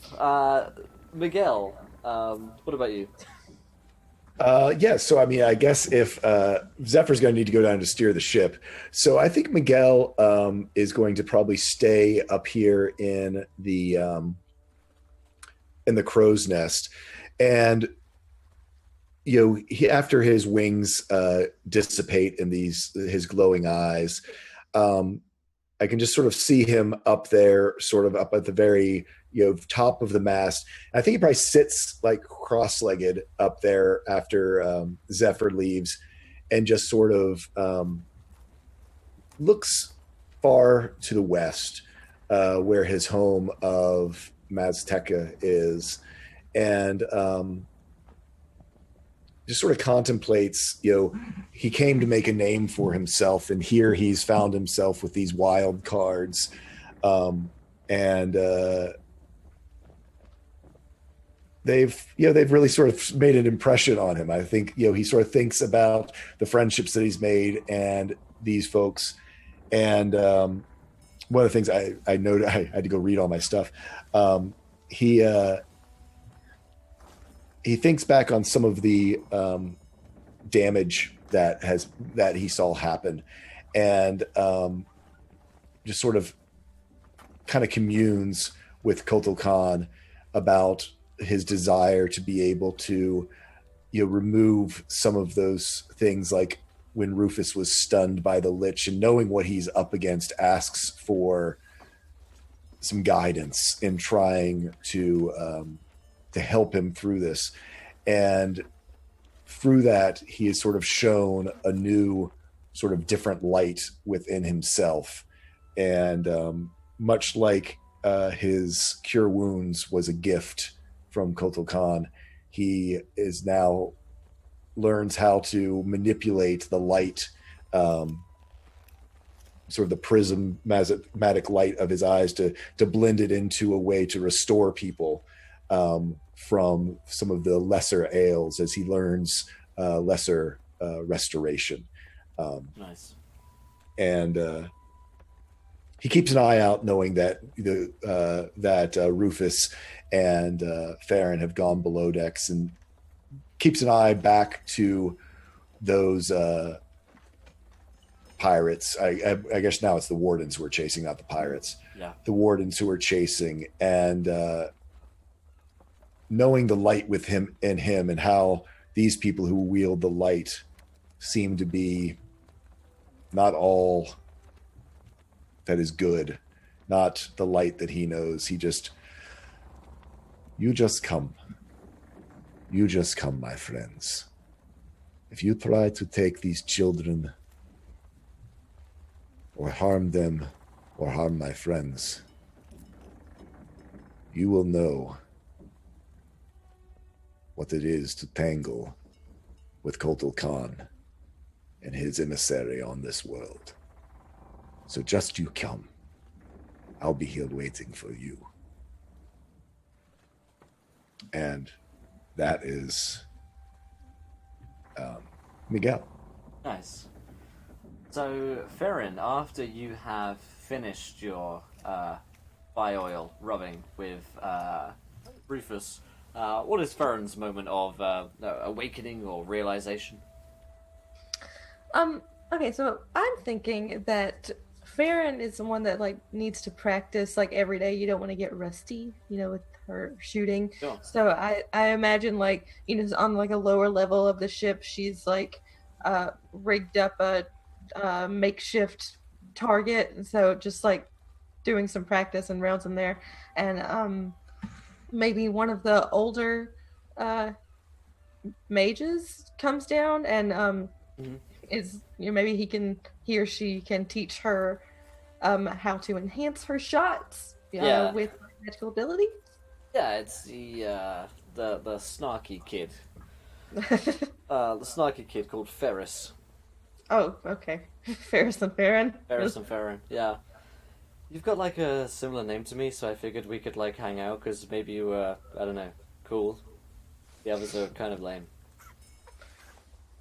Miguel, what about you? Yeah, so I mean, I guess if Zephyr's going to need to go down to steer the ship, so I think Miguel is going to probably stay up here in the crow's nest, and you know, after his wings dissipate in his glowing eyes, I can just sort of see him up there, sort of up at the very top of the mast. I think he probably sits like cross-legged up there after Zephyr leaves, and just sort of looks far to the west, where his home of Mazteca is, and just sort of contemplates, he came to make a name for himself, and here he's found himself with these wild cards. And they've really sort of made an impression on him. I think, he sort of thinks about the friendships that he's made and these folks. And one of the things I noted, I had to go read all my stuff. He thinks back on some of the damage that he saw happen, and just sort of kind of communes with Kotal Khan about his desire to be able to remove some of those things, like when Rufus was stunned by the Lich, and knowing what he's up against, asks for some guidance in trying to help him through this. And through that, he has sort of shown a new sort of different light within himself. And much like his cure wounds was a gift from Kotal Khan, he is now learns how to manipulate the light, sort of the prismatic light of his eyes, to blend it into a way to restore people from some of the lesser ails, as he learns lesser restoration. Nice. And he keeps an eye out, knowing that Rufus and Farron have gone below decks, and keeps an eye back to those pirates. I guess now it's the wardens who are chasing, not the pirates. Yeah. The wardens who are chasing, and knowing the light with him, and how these people who wield the light seem to be not all that is good. not the light that he knows. You just come. You just come, my friends. If you try to take these children or harm them or harm my friends, you will know what it is to tangle with Kotal Khan and his emissary on this world. So just you come. I'll be here waiting for you. And that is Miguel. Nice. So, Farron, after you have finished your bi-oil rubbing with Rufus, what is Farron's moment of awakening or realization? Okay, so I'm thinking that Farron is the one that like needs to practice like every day. You don't want to get rusty, with her shooting. Sure. So I imagine like on like a lower level of the ship, she's like rigged up a makeshift target, and so just like doing some practice and rounds in there, and maybe one of the older mages comes down and is maybe he or she can teach her how to enhance her shots with magical ability. Yeah, it's the snarky kid. The snarky kid called Ferris. Oh, okay. Ferris and Farron. Ferris and Farron, yeah. You've got like a similar name to me, so I figured we could like hang out because maybe you were, I don't know, cool. The others are kind of lame.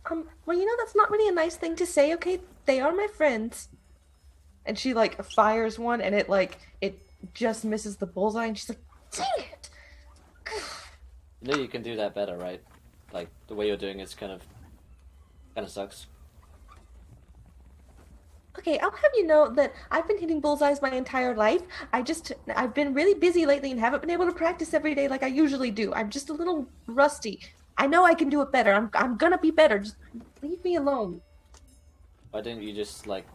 Well, that's not really a nice thing to say, okay? They are my friends. And she, like, fires one, and it just misses the bullseye, and she's like, dang it! You know you can do that better, right? Like, the way you're doing it's kind of sucks. Okay, I'll have you know that I've been hitting bullseyes my entire life. I've been really busy lately and haven't been able to practice every day like I usually do. I'm just a little rusty. I know I can do it better. I'm gonna be better. Just leave me alone. Why didn't you just, like,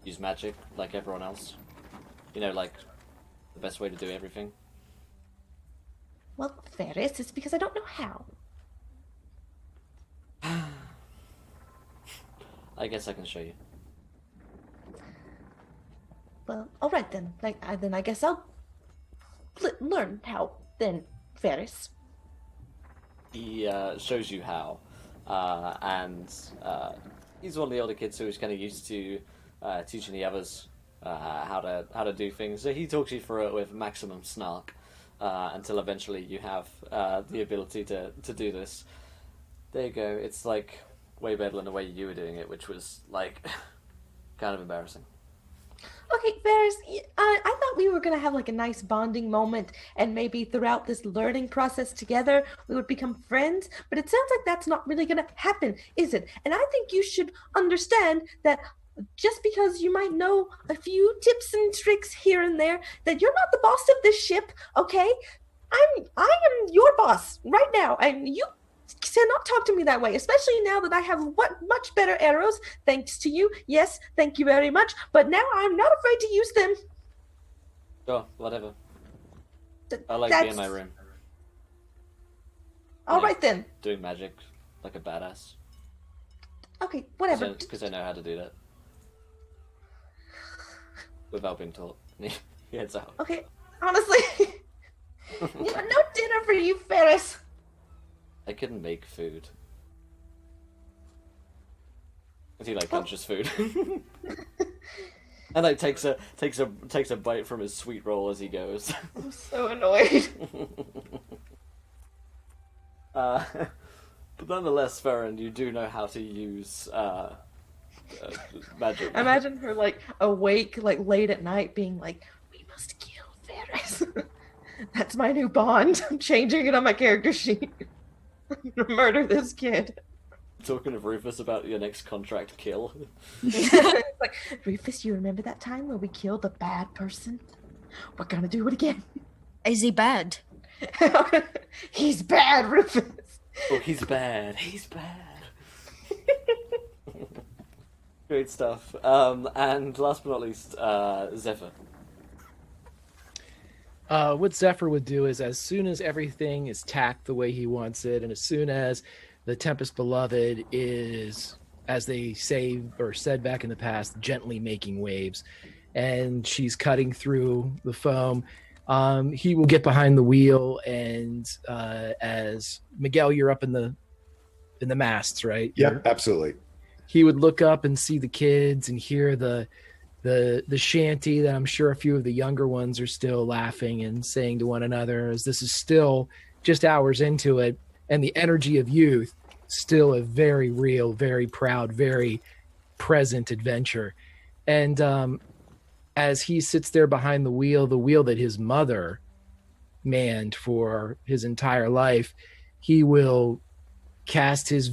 use magic like everyone else? Like, the best way to do everything? Well, Ferris, it's because I don't know how. I guess I can show you. Well, all right then. Then I guess I'll learn how then, Ferris. He shows you how, and he's one of the older kids, so he's kind of used to teaching the others how to do things. So he talks you through it with maximum snark until eventually you have the ability to do this. There you go. It's like way better than the way you were doing it, which was like kind of embarrassing. Okay, Ferris, I thought we were going to have like a nice bonding moment and maybe throughout this learning process together, we would become friends, but it sounds like that's not really going to happen, is it? And I think you should understand that just because you might know a few tips and tricks here and there, that you're not the boss of this ship, okay? I am your boss right now, and you cannot talk to me that way, especially now that I have much better arrows, thanks to you. Yes, thank you very much. But now I'm not afraid to use them. Sure, whatever. I like being in my room. All right then. Doing magic like a badass. Okay, whatever. Because I know how to do that. Without being taught. He heads out. Okay, honestly, no dinner for you, Ferris. I couldn't make food. And he punches food. And takes a bite from his sweet roll as he goes. I'm so annoyed. But nonetheless, Farron, you do know how to use magic. Imagine her awake late at night being like, we must kill Ferris. That's my new bond. I'm changing it on my character sheet. I'm gonna murder this kid. Talking of Rufus about your next contract kill. It's like, Rufus, you remember that time where we killed a bad person? We're gonna do it again. Is he bad? He's bad, Rufus. Oh, he's bad. He's bad. Great stuff. And last but not least, Zephyr. What Zephyr would do is, as soon as everything is tacked the way he wants it, and as soon as the Tempest Beloved is, as they say or said back in the past, gently making waves, and she's cutting through the foam, he will get behind the wheel, and as Miguel, you're up in the masts, right? Yep, absolutely. He would look up and see the kids and hear the shanty that I'm sure a few of the younger ones are still laughing and saying to one another, as this is still just hours into it, and the energy of youth, still a very real, very proud, very present adventure. And as he sits there behind the wheel that his mother manned for his entire life, he will cast his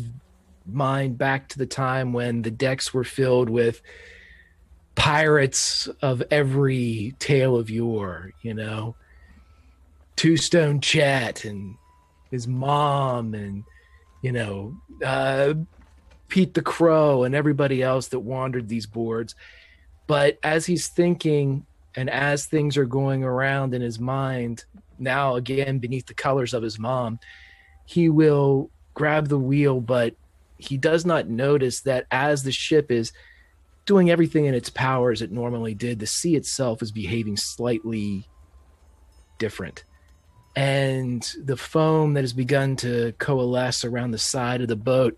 mind back to the time when the decks were filled with pirates of every tale of yore, Two Stone Chat and his mom and, Pete the Crow and everybody else that wandered these boards. But as he's thinking and as things are going around in his mind, now again beneath the colors of his mom, he will grab the wheel, but he does not notice that as the ship is doing everything in its power as it normally did, the sea itself is behaving slightly different. And the foam that has begun to coalesce around the side of the boat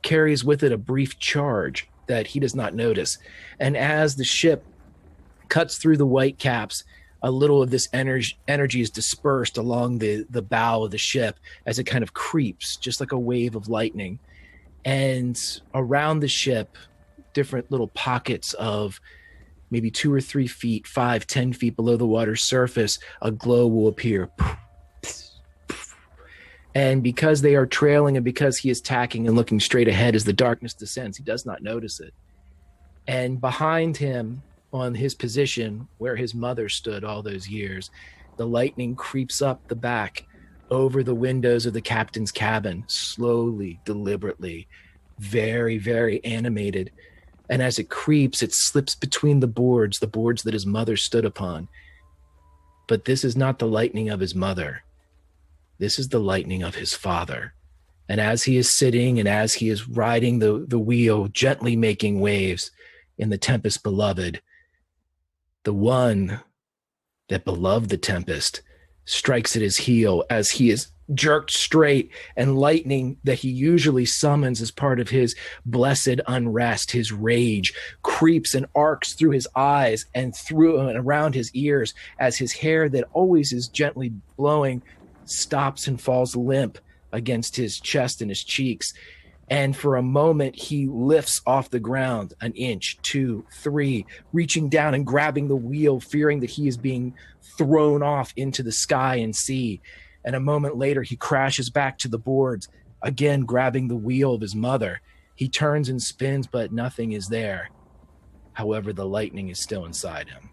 carries with it a brief charge that he does not notice. And as the ship cuts through the white caps, a little of this energy is dispersed along the bow of the ship as it kind of creeps, just like a wave of lightning. And around the ship, different little pockets of maybe 2 or 3 feet, 5, 10 feet below the water's surface, a glow will appear. And because they are trailing and because he is tacking and looking straight ahead as the darkness descends, he does not notice it. And behind him, on his position where his mother stood all those years, the lightning creeps up the back over the windows of the captain's cabin, slowly, deliberately, very, very animated. And as it creeps, it slips between the boards that his mother stood upon. But this is not the lightning of his mother. This is the lightning of his father. And as he is sitting and as he is riding the wheel, gently making waves in the Tempest Beloved, the one that beloved the Tempest strikes at his heel as he is jerked straight, and lightning that he usually summons as part of his blessed unrest, his rage, creeps and arcs through his eyes and through and around his ears as his hair that always is gently blowing stops and falls limp against his chest and his cheeks. And for a moment, he lifts off the ground 1 inch, 2, 3, reaching down and grabbing the wheel, fearing that he is being thrown off into the sky and sea. And a moment later, he crashes back to the boards, again grabbing the wheel of his mother. He turns and spins, but nothing is there. However, the lightning is still inside him.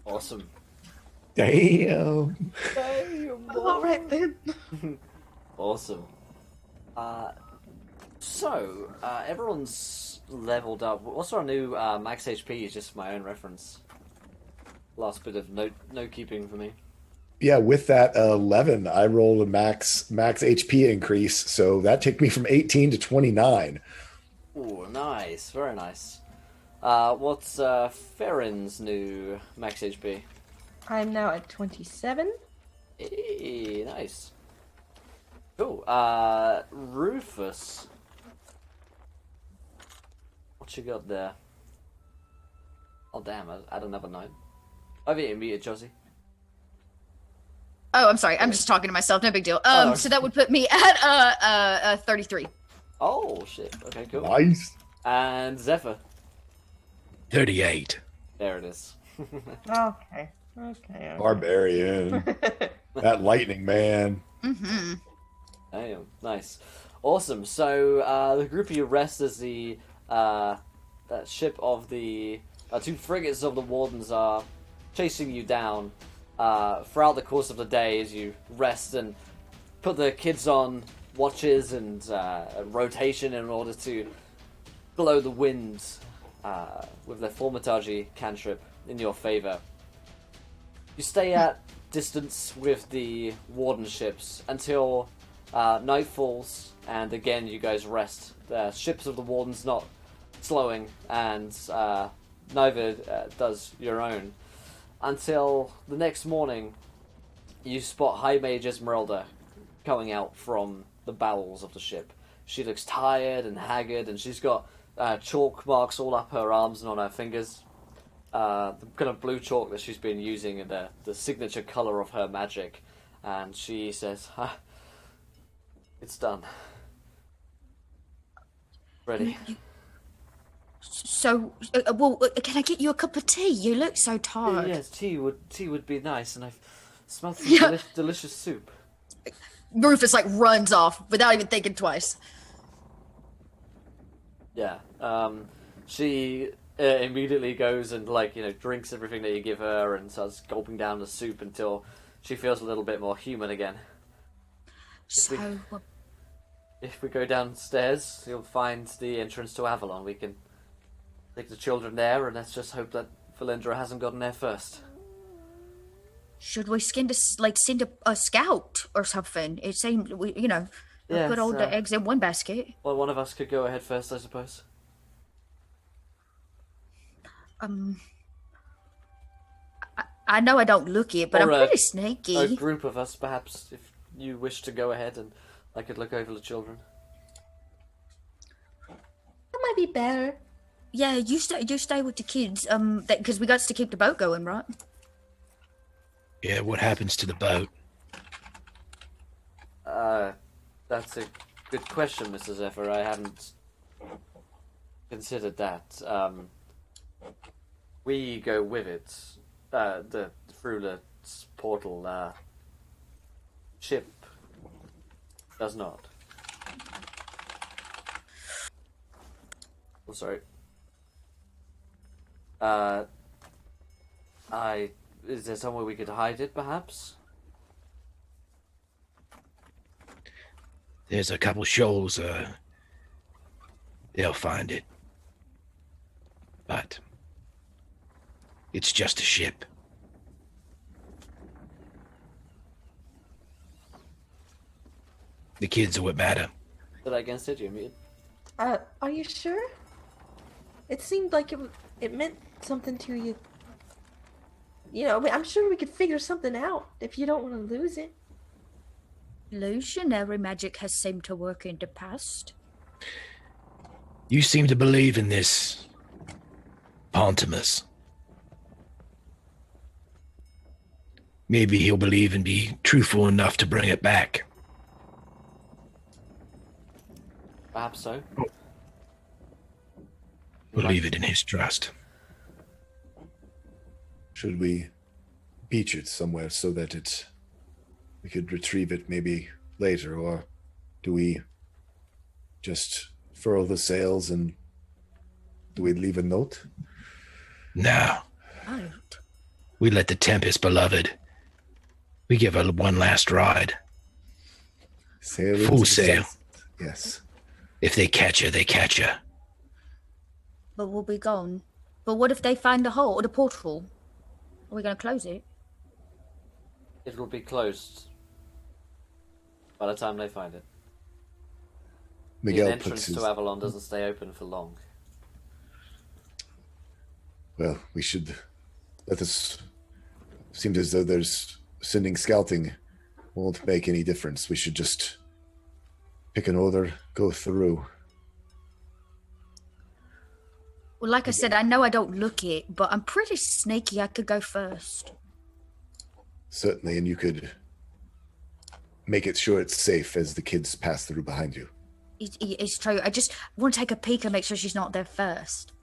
Awesome. Damn. All right then. Awesome. So, everyone's leveled up. What's our new max HP? Is just my own reference. Last bit of note keeping for me. Yeah, with that 11, I rolled a max HP increase, so that took me from 18 to 29. Ooh, nice, very nice. What's Farron's new max HP? I'm now at 27. Hey, nice. Cool. Rufus, what you got there? Oh damn! I don't have a 9. I've eaten muted, Josie. Oh, I'm sorry. I'm just talking to myself. No big deal. So that would put me at 33. Oh shit. Okay, cool. Nice. And Zephyr. 38. There it is. Okay. Barbarian. That lightning man. Mm-hmm. Damn, nice. Awesome. So the group of you rest as the that ship of the 2 frigates of the Wardens are chasing you down throughout the course of the day as you rest and put the kids on watches and rotation in order to blow the wind with their Thaumaturgy cantrip in your favor. You stay at distance with the warden ships until night falls, and again you guys rest. The ships of the warden's not slowing, and neither does your own. Until the next morning, you spot High Mage Esmeralda coming out from the bowels of the ship. She looks tired and haggard, and she's got chalk marks all up her arms and on her fingers. The kind of blue chalk that she's been using in the signature color of her magic. And she says, it's done. Ready. So, can I get you a cup of tea? You look so tired. Yes, tea would be nice, and I've smelled some delicious soup. Rufus runs off without even thinking twice. Yeah. She immediately goes and drinks everything that you give her and starts gulping down the soup until she feels a little bit more human again. If we go downstairs, you'll find the entrance to Avalon. We can take the children there, and let's just hope that Valindra hasn't gotten there first. Should we send a scout or something? It seems put all the eggs in one basket. Well, one of us could go ahead first, I suppose. I know I don't look it, but I'm pretty sneaky. A group of us, perhaps, if you wish to go ahead, and I could look over the children. That might be better. Yeah, you stay with the kids. Because we got to keep the boat going, right? Yeah, what happens to the boat? That's a good question, Mr. Zephyr. I hadn't considered that. We go with it. Through the portal. Ship does not. Oh, sorry. Is there somewhere we could hide it, perhaps? There's a couple shoals, they'll find it. But it's just a ship. The kids are what matter. Did I against it, you mean? Are you sure? It seemed like it meant something to you. I'm sure we could figure something out if you don't want to lose it. Illusionary magic has seemed to work in the past. You seem to believe in this, Pontimus. Maybe he'll believe and be truthful enough to bring it back. Perhaps so. We'll leave it in his trust. Should we beach it somewhere so that we could retrieve it maybe later, or do we just furl the sails and do we leave a note? No. Right. We let the Tempest, beloved. We give her one last ride. Sail Full sail. Yes. If they catch her, they catch her. But we'll be gone. But what if they find the hole or the portal? Are we going to close it? It will be closed by the time they find it. Miguel the entrance to Avalon doesn't stay open for long. Well, we should let this. Seems as though there's sending scouting won't make any difference. We should just pick an order, go through. Well, like I said, I know I don't look it, but I'm pretty sneaky. I could go first. Certainly, and you could make it sure it's safe as the kids pass through behind you. It's true. I just want to take a peek and make sure she's not there first.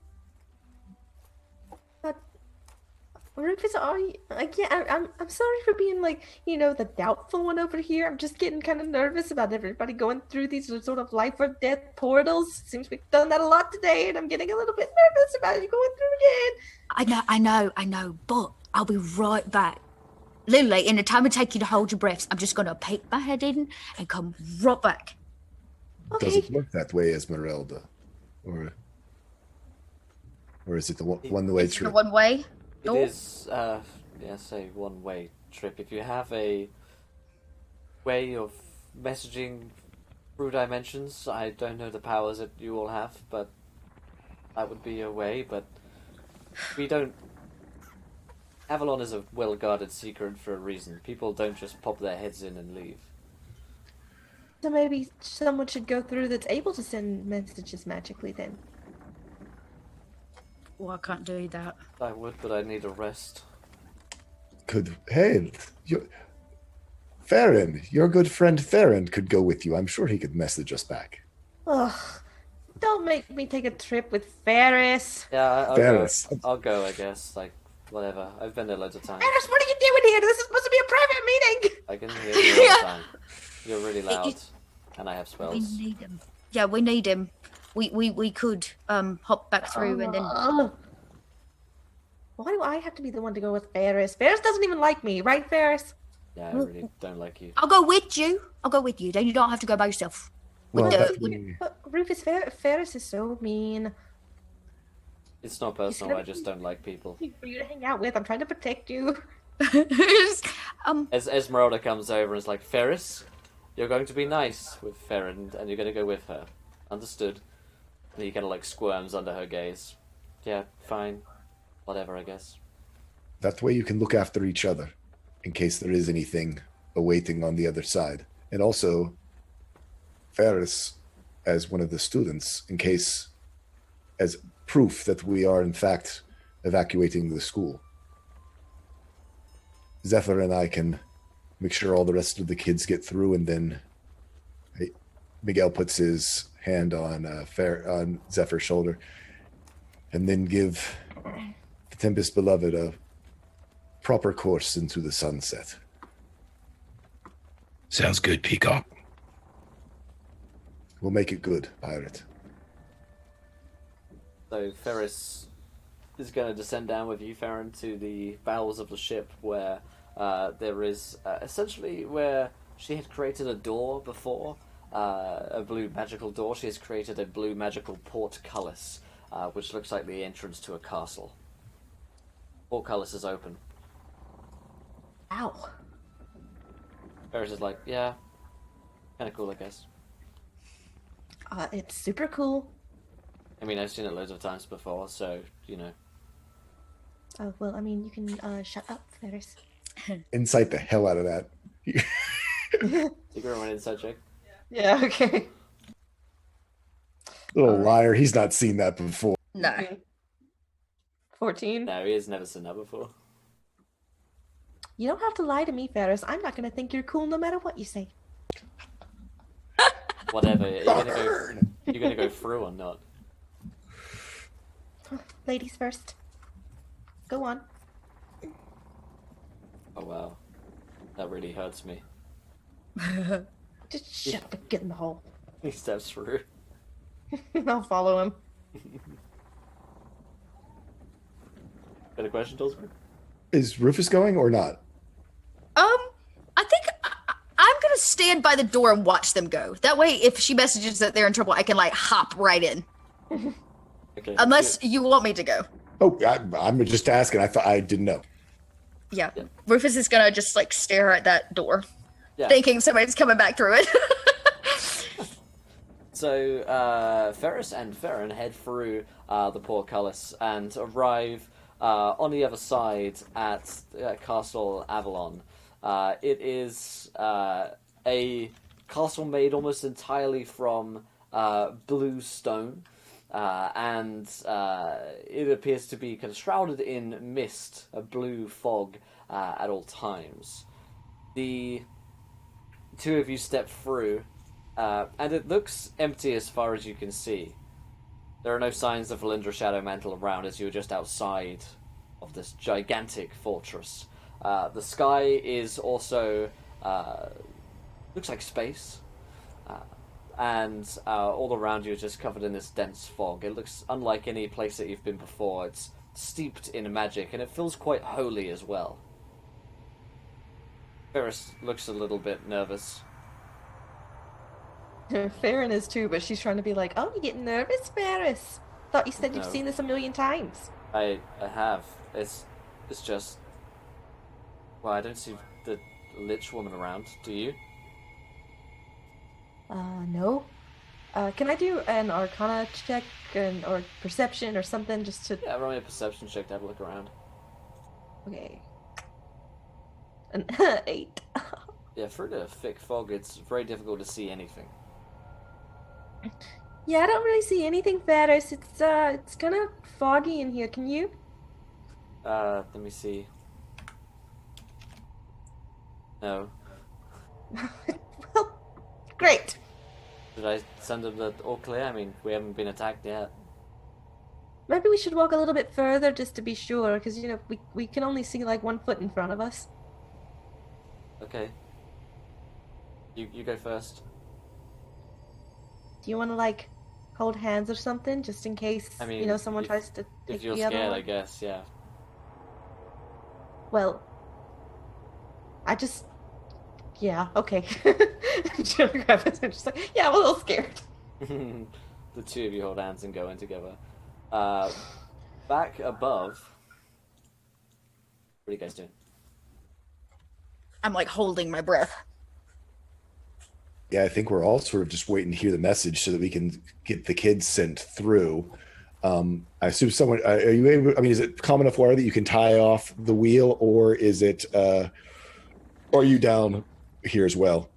Rufus, are you, I'm sorry for being the doubtful one over here. I'm just getting kind of nervous about everybody going through these sort of life or death portals. Seems we've done that a lot today, and I'm getting a little bit nervous about you going through again. I know, but I'll be right back. Literally, in the time it takes you to hold your breaths, I'm just going to peek my head in and come right back. Okay. Does it work that way, Esmeralda? Or is it the one way It's through? the one way? It is yes, a one-way trip. If you have a way of messaging through dimensions, I don't know the powers that you all have, but that would be a way, but we don't... Avalon is a well-guarded secret for a reason. People don't just pop their heads in and leave. So maybe someone should go through that's able to send messages magically then. Well, I can't do that. I would, but I need a rest. Farron, your good friend Farron could go with you. I'm sure he could message us back. Ugh. Don't make me take a trip with Ferris. Yeah, Ferris. I'll go, I guess. Like, whatever. I've been there loads of times. Ferris, what are you doing here? This is supposed to be a private meeting. I can hear you all the time. You're really loud, and I have spells. We need him. Yeah, we need him. We could hop back through and then. Why do I have to be the one to go with Ferris? Ferris doesn't even like me, right, Ferris? Yeah, I really don't like you. I'll go with you. Then you don't have to go by yourself. Well, But Rufus, Ferris is so mean. It's not personal, I just don't like people. For you to hang out with, I'm trying to protect you. As Esmeralda comes over and is like, Ferris, you're going to be nice with Farron, and you're going to go with her. Understood. And he kind of like squirms under her gaze. Yeah, fine. Whatever, I guess. that way you can look after each other in case there is anything awaiting on the other side. And also, Ferris, as one of the students, in case, as proof that we are in fact evacuating the school. Zephyr and I can make sure all the rest of the kids get through, and then Miguel puts his hand on on Zephyr's shoulder, and then give the Tempest Beloved a proper course into the sunset. Sounds good, Peacock. We'll make it good, pirate. So Ferris is going to descend down with you, Farron, to the bowels of the ship where there is essentially where she had created a door before, a blue magical door. She has created a blue magical portcullis, which looks like the entrance to a castle. Portcullis is open. Ow. Ferris is like, yeah, kind of cool, I guess. It's super cool. I mean, I've seen it loads of times before, so, you know. Oh, well, I mean, you can shut up, Ferris. Insight the hell out of that. Secret room and insight check. Yeah, okay. Little liar, he's not seen that before. No. 14. No, he has never seen that before. You don't have to lie to me, Ferris. I'm not going to think you're cool no matter what you say. Whatever. You're gonna go through or not? Ladies first. Go on. Oh wow, that really hurts me. Just shut up and get in the hole. He steps through. I'll follow him. Got a question, Dulcimer? Is Rufus going or not? I think I'm gonna stand by the door and watch them go. That way, if she messages that they're in trouble, I can like hop right in. Okay. Unless you want me to go. Oh, I'm just asking. I thought I didn't know. Yeah. Yeah. Rufus is gonna just like stare at that door, Yeah. thinking somebody's coming back through it. So Ferris and Farron head through the portcullis and arrive on the other side at Castle Avalon. It is a castle made almost entirely from blue stone, and it appears to be kind of shrouded in mist, a blue fog at all times. The two of you step through, and it looks empty as far as you can see. There are no signs of Valindra Shadow Mantle around as you're just outside of this gigantic fortress. The sky is also looks like space, and all around you is just covered in this dense fog. It looks unlike any place that you've been before. It's steeped in magic, and it feels quite holy as well. Ferris looks a little bit nervous. Farron is too, but she's trying to be like, oh, you getting nervous, Ferris? Thought you said you've No. seen this a million times. I have. It's just Well, I don't see the Lich woman around. Do you? No. Can I do an Arcana check or perception or something just to? Yeah, roll me a perception check to have a look around. Okay. An 8. Yeah, through the thick fog, it's very difficult to see anything. Yeah, I don't really see anything, Faris. It's kind of foggy in here. Can you? Let me see. No. Well, great. Did I send them the all clear? I mean, we haven't been attacked yet. Maybe we should walk a little bit further just to be sure, because we can only see like 1 foot in front of us. Okay. You go first. Do you want to like hold hands or something, just in case I mean, someone tries to take If you're the other scared, one? I guess, yeah. Well, yeah, okay. Just like, yeah, I'm a little scared. The two of you hold hands and go in together. Back above. What are you guys doing? I'm like holding my breath. Yeah, I think we're all sort of just waiting to hear the message so that we can get the kids sent through. I assume someone. Are you able? I mean, is it common enough water that you can tie off the wheel, or is it? Or are you down here as well?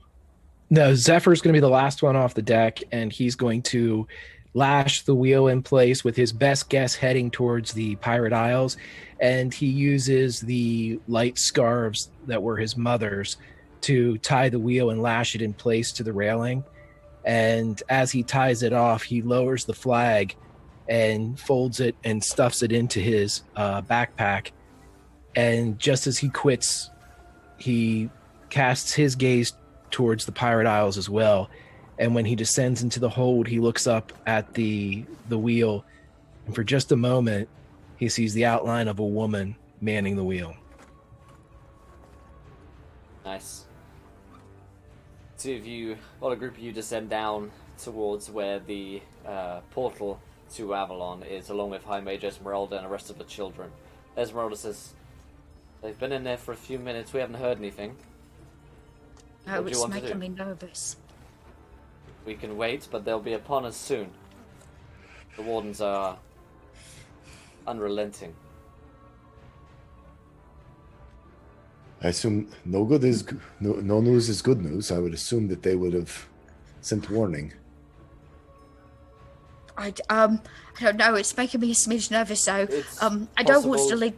No, Zephyr's going to be the last one off the deck, and he's going to lash the wheel in place with his best guess heading towards the Pirate Isles, and he uses the light scarves that were his mother's to tie the wheel and lash it in place to the railing. And as he ties it off, he lowers the flag and folds it and stuffs it into his backpack. And just as he quits, he casts his gaze towards the Pirate Isles as well. And when he descends into the hold, he looks up at the wheel, and for just a moment, he sees the outline of a woman manning the wheel. Nice. Two of you, well, a group of you descend down towards where the portal to Avalon is, along with High Mage Esmeralda and the rest of the children. Esmeralda says, "They've been in there for a few minutes. We haven't heard anything. Oh, What do you it's want to making do? me nervous. We can wait, but they'll be upon us soon. The wardens are unrelenting." I assume no news is good news. I would assume that they would have sent warning. I don't know. It's making me a smidge nervous. So It's I don't want to possible- lead.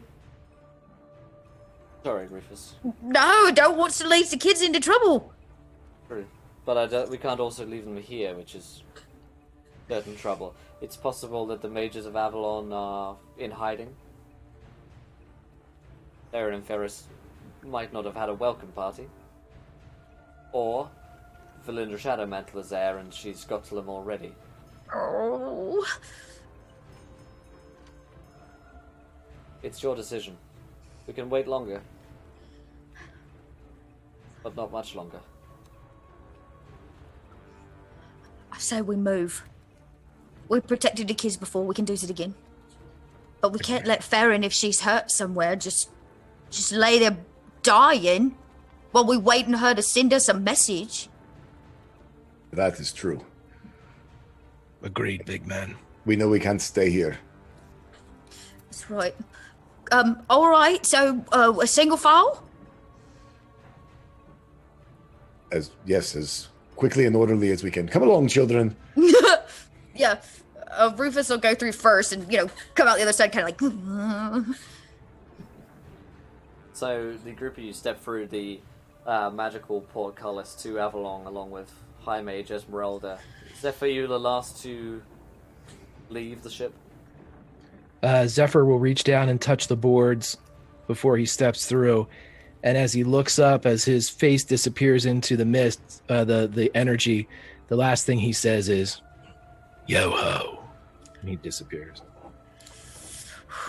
Sorry, Rufus. No, I don't want to lead the kids into trouble. True. But we can't also leave them here, which is certain trouble. It's possible that the mages of Avalon are in hiding. Theron and Ferris might not have had a welcome party. Or Valindra Shadowmantle is there and she's got to them already. Oh, It's your decision. We can wait longer. But not much longer. I say we move. We protected the kids before. We can do it again. But we can't let Farron, if she's hurt somewhere, just lay there dying while we wait on her to send us a message. That is true. Agreed, big man. We know we can't stay here. That's right. All right. So a single file. As quickly and orderly as we can. Come along, children. Yeah. Rufus will go through first, and come out the other side, kind of like. So the group of you step through the magical portcullis to Avalon, along with High Mage Esmeralda. Zephyr, you the last to leave the ship? Zephyr will reach down and touch the boards before he steps through. And as he looks up, as his face disappears into the mist, the energy, the last thing he says is, Yo-ho. and he disappears.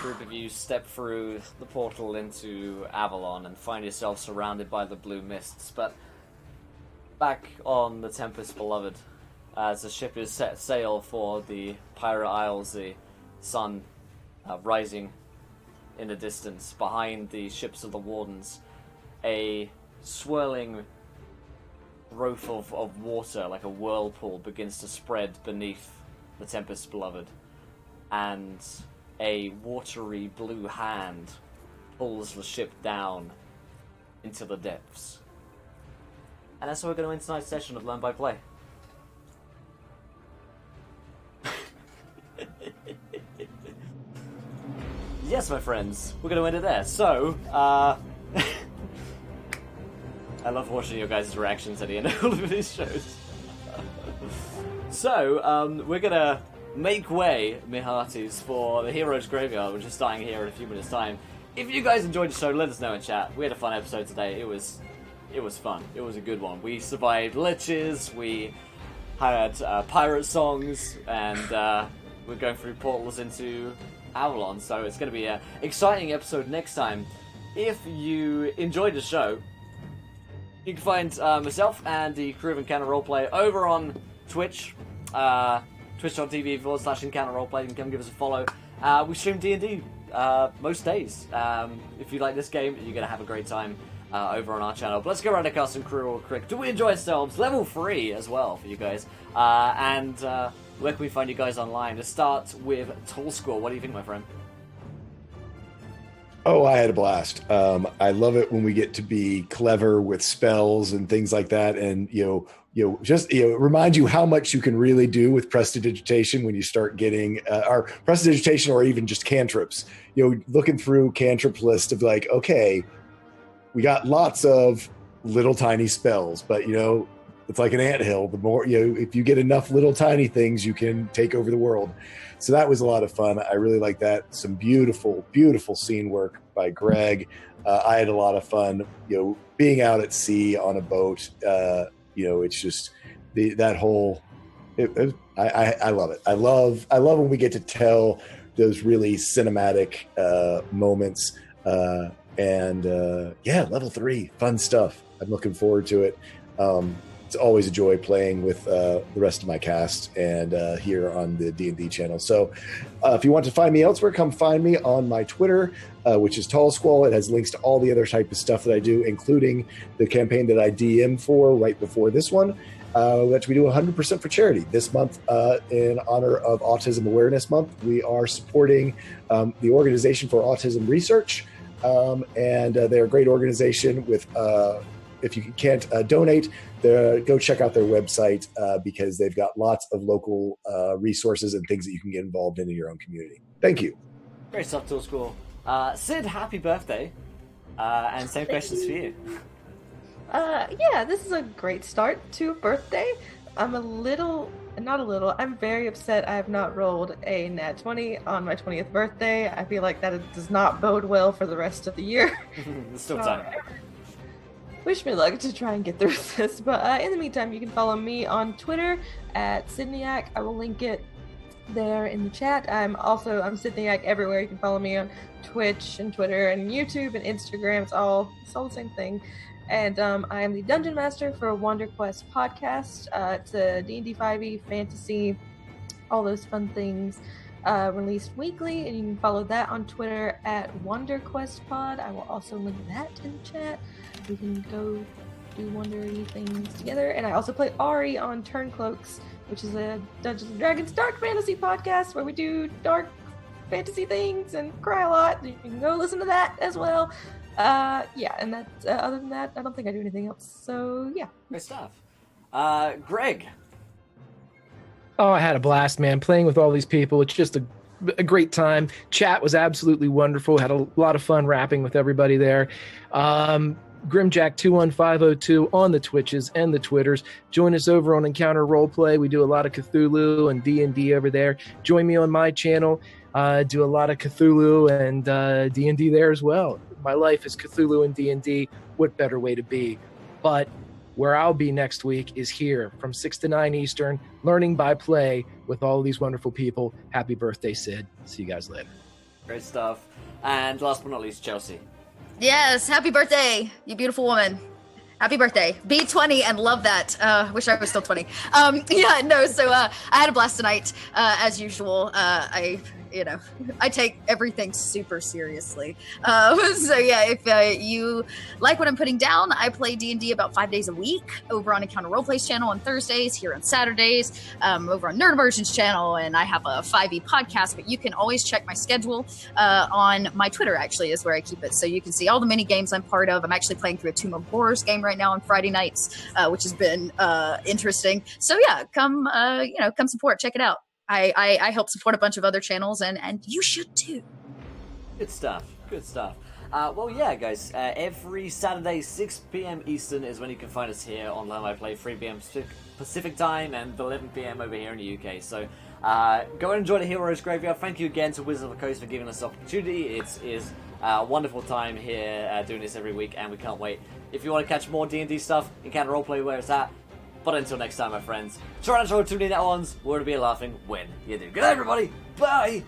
Group of you step through the portal into Avalon and find yourself surrounded by the blue mists. But back on the Tempest Beloved, as the ship is set sail for the Pirate Isles, the sun rising in the distance behind the ships of the Wardens, a swirling growth of water, like a whirlpool, begins to spread beneath the Tempest's Beloved, and a watery blue hand pulls the ship down into the depths. And that's how we're going to end tonight's session of Learn by Play. Yes, my friends, we're going to end it there. So, I love watching your guys' reactions at the end of all of these shows. So, we're going to make way, me hearties, for the Heroes Graveyard, which is starting here in a few minutes' time. If you guys enjoyed the show, let us know in chat. We had a fun episode today. It was fun. It was a good one. We survived liches, we had pirate songs, and we're going through portals into Avalon, so it's going to be an exciting episode next time. If you enjoyed the show, you can find myself and the crew of Encounter Roleplay over on Twitch, twitch.tv/Encounter Roleplay. You can come give us a follow. We stream D&D most days. If you like this game, you're going to have a great time over on our channel. But let's go around the cast and crew real quick. Do we enjoy ourselves? Level 3 as well for you guys. And where can we find you guys online? Let's start with Toll Score. What do you think, my friend? Oh, I had a blast. I love it when we get to be clever with spells and things like that, and remind you how much you can really do with prestidigitation when you start getting or prestidigitation, or even just cantrips. Looking through cantrip list of like, okay, we got lots of little tiny spells, but it's like an anthill. The more if you get enough little tiny things, you can take over the world. So that was a lot of fun. I really like that. Some beautiful, beautiful scene work by Greg. I had a lot of fun, being out at sea on a boat. It's just that whole. I love it. I love when we get to tell those really cinematic moments. Level 3, fun stuff. I'm looking forward to it. It's always a joy playing with the rest of my cast and here on the D&D channel. So if you want to find me elsewhere, come find me on my Twitter, which is Tall Squall. It has links to all the other type of stuff that I do, including the campaign that I DM for right before this one, which we do 100% for charity. This month, in honor of Autism Awareness Month, we are supporting the Organization for Autism Research. And they're a great organization with, if you can't donate, go check out their website because they've got lots of local resources and things that you can get involved in your own community. Thank you. Great stuff, Tool School. Sid, happy birthday. And same questions for you. This is a great start to a birthday. I'm very upset I have not rolled a nat 20 on my 20th birthday. I feel like that does not bode well for the rest of the year. There's still time. Wish me luck to try and get through this. But in the meantime, you can follow me on Twitter at Sydneyak. I will link it there in the chat. I'm Sydneyak everywhere. You can follow me on Twitch and Twitter and YouTube and Instagram. It's all the same thing. And I am the Dungeon Master for Wonder Quest podcast. It's a D&D 5e fantasy, all those fun things released weekly. And you can follow that on Twitter at WonderQuestPod. I will also link that in the chat. We can go do wondery things together. And I also play Ari on Turncloaks, which is a Dungeons & Dragons dark fantasy podcast where we do dark fantasy things and cry a lot. You can go listen to that as well. And that's other than that, I don't think I do anything else. So yeah, great stuff. Greg. Oh, I had a blast, man, playing with all these people. It's just a great time. Chat was absolutely wonderful. Had a lot of fun rapping with everybody there. Grimjack21502 on the Twitches and the Twitters. Join us over on Encounter Roleplay. We do a lot of Cthulhu and D&D over there. Join me on my channel. Do a lot of Cthulhu and D&D there as well. My life is Cthulhu and D&D. What better way to be? But where I'll be next week is here from 6 to 9 Eastern, learning by play with all these wonderful people. Happy birthday, Sid. See you guys later. Great stuff. And last but not least, Chelsea. Yes, happy birthday, you beautiful woman. Happy birthday. Be 20 and love that. Wish I was still 20. So I had a blast tonight, as usual. I take everything super seriously. If you like what I'm putting down, I play D&D about 5 days a week over on Encounter Roleplays channel on Thursdays, here on Saturdays, over on Nerd Immersion's channel, and I have a 5e podcast, but you can always check my schedule on my Twitter, actually, is where I keep it. So you can see all the mini games I'm part of. I'm actually playing through a Tomb of Horrors game right now on Friday nights, which has been interesting. So yeah, come support, check it out. I help support a bunch of other channels, and you should too. Good stuff. Guys, every Saturday, 6 p.m. Eastern is when you can find us here on Learn By Play, 3 p.m. Pacific time, and 11 p.m. over here in the UK. So go and enjoy the Heroes Graveyard. Thank you again to Wizards of the Coast for giving us the opportunity. It is a wonderful time here doing this every week, and we can't wait. If you want to catch more D&D stuff, Encounter Roleplay where it's at. But until next time, my friends, try not to tune in at once. We're to be laughing when you do. Good night, everybody. Bye.